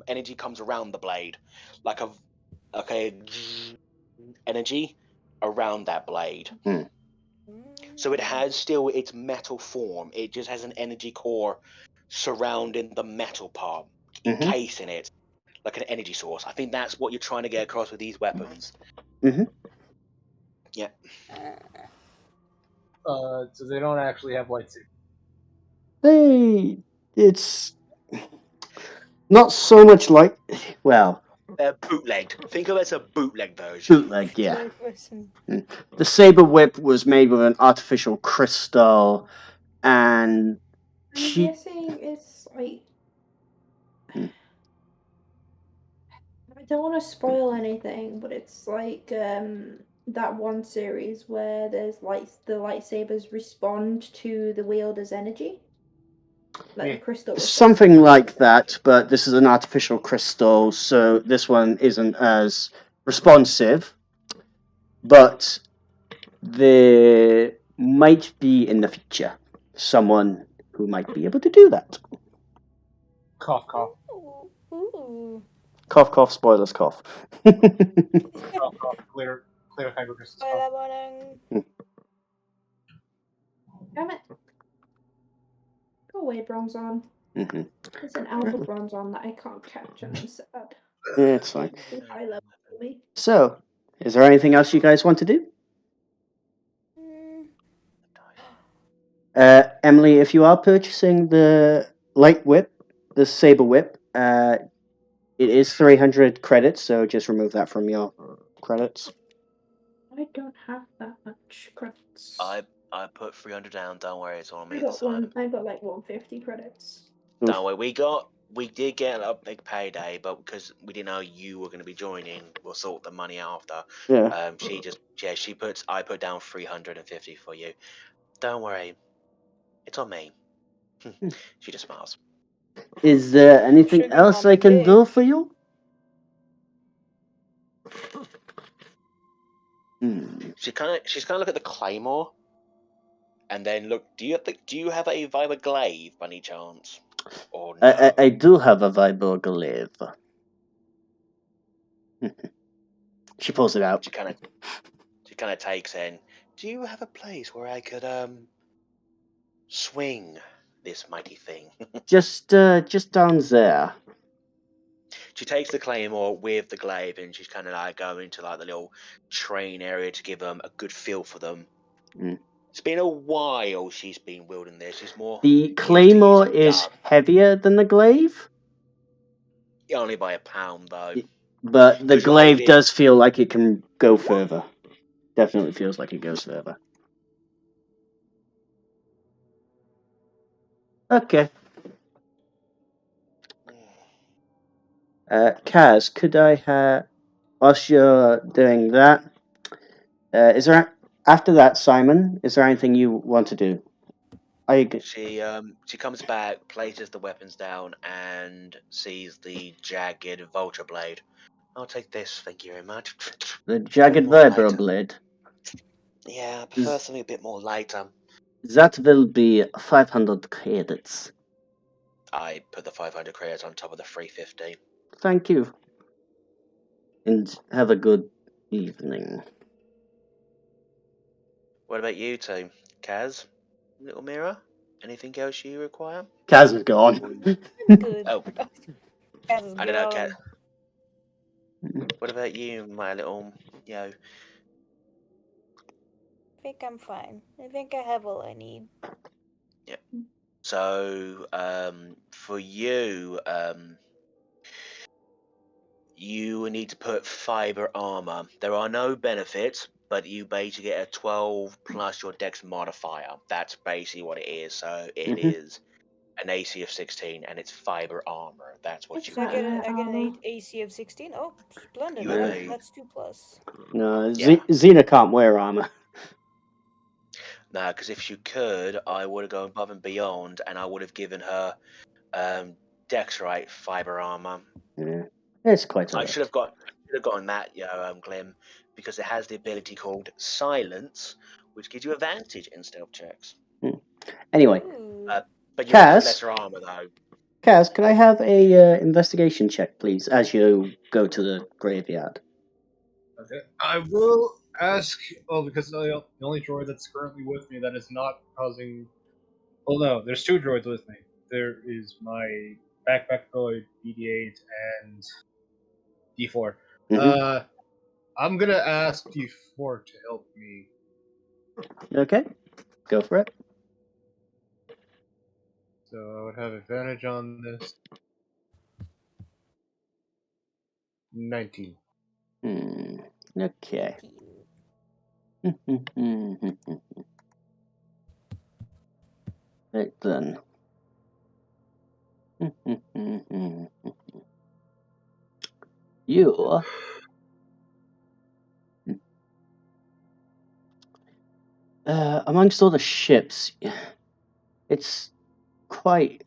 energy comes around the blade, like a energy around that blade. So it has still its metal form. It just has an energy core surrounding the metal part, encasing it like an energy source. I think that's what you're trying to get across with these weapons. Yeah. So they don't actually have lightsabers. It's not so much like, well, They're bootlegged. Think of it as a bootleg version. bootleg, yeah. Like, listen. The saber whip was made with an artificial crystal, and I'm guessing it's like. I don't want to spoil anything, but it's like that one series where there's the lightsabers respond to the wielder's energy. Like the crystal. Something like that, but this is an artificial crystal, so this one isn't as responsive. But there might be in the future someone who might be able to do that. Cough, cough. Ooh. Cough, cough, spoilers, cough. Cough, cough. Clear hypercrisis. Spoiler warning. Damn it. Go away, Bronzon. There's an alpha Bronzon that I can't catch, and I'm sad. Yeah, it's fine. Too high level for me. So, is there anything else you guys want to do? Emily, if you are purchasing the light whip, the saber whip, it is 300 credits, so just remove that from your credits. I don't have that much credits. I put 300 down. Don't worry, it's on me. I got like 150 credits. Don't worry, we did get a big payday, but because we didn't know you were going to be joining, we'll sort the money after. Yeah. I put down 350 for you. Don't worry, it's on me. She just smiles. Is there anything else I can do for you? She's kind of look at the claymore, and then look. Do you have a Viper glaive by any chance? Or no? I do have a Viper glaive. She pulls it out. She kind of takes in. Do you have a place where I could swing this mighty thing? just down there. She takes the claymore with the glaive, and she's kind of like going to like the little train area to give them a good feel for them. It's been a while she's been wielding this. She's more. The claymore is heavier than the glaive. Only by a pound, though. But the glaive does feel like it can go further. Definitely feels like it goes further. Okay. Kaz, could I whilst you're doing that, is there after that, Simon? Is there anything you want to do? She comes back, places the weapons down, and sees the jagged vulture blade. I'll take this, thank you very much. The jagged Viper blade. Yeah, I prefer something a bit more lighter. That will be 500 credits. I put the 500 credits on top of the 350. Thank you. And have a good evening. What about you two? Kaz? Little mirror? Anything else you require? Kaz is gone. Good. Oh. Kaz is I don't know, gone. Kaz. What about you, my little, I think I'm fine. I think I have all I need. Yeah. So, for you, you need to put fiber armor. There are no benefits, but you basically get a 12 plus your dex modifier. That's basically what it is. So it is an AC of 16, and it's fiber armor. That's what you get. I get an AC of 16. Oh, splendid! That's 2+. No, Xena can't wear armor. No, because if she could, I would have gone above and beyond, and I would have given her Dexrite fiber armor. Yeah, it's quite. I should have gotten that, Glim, because it has the ability called Silence, which gives you advantage in stealth checks. Anyway, but you have lesser armor though. Kaz, can I have a investigation check, please, as you go to the graveyard? Okay, I will ask. Oh, because the only droid that's currently with me that is not causing. Oh no, there's two droids with me. there is my backpack droid, BD-8, and D4. Mhm. I'm gonna ask D4 to help me. Okay, go for it. So I would have advantage on this. 19. Okay. Right then. You amongst all the ships, it's quite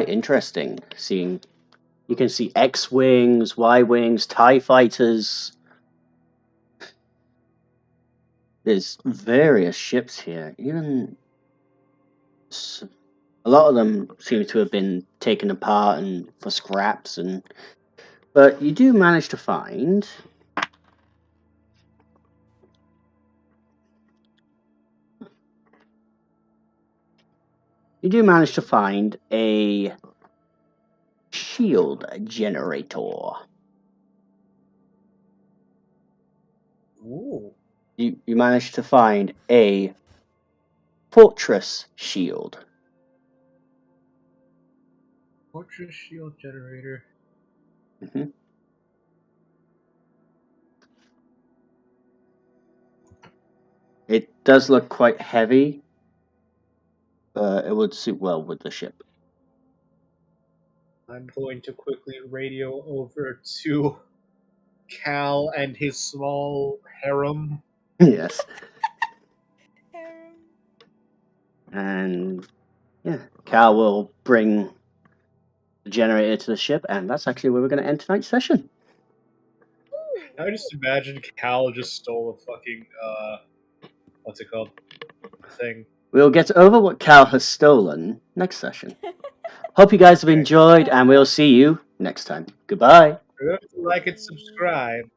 interesting seeing. You can see X-wings, Y-wings, TIE fighters. There's various ships here. Even a lot of them seem to have been taken apart and for scraps, but you do manage to find. You do manage to find a shield generator. Ooh. You managed to find a fortress shield. Fortress shield generator. Mm-hmm. It does look quite heavy, but it would suit well with the ship. I'm going to quickly radio over to Cal and his small harem. Yes. Harem. And yeah, Cal will bring the generator to the ship, and that's actually where we're going to end tonight's session. I just imagine Cal just stole a fucking what's it called? Thing. We'll get over what Cal has stolen next session. Hope you guys have enjoyed, and we'll see you next time. Goodbye. Remember to like and subscribe.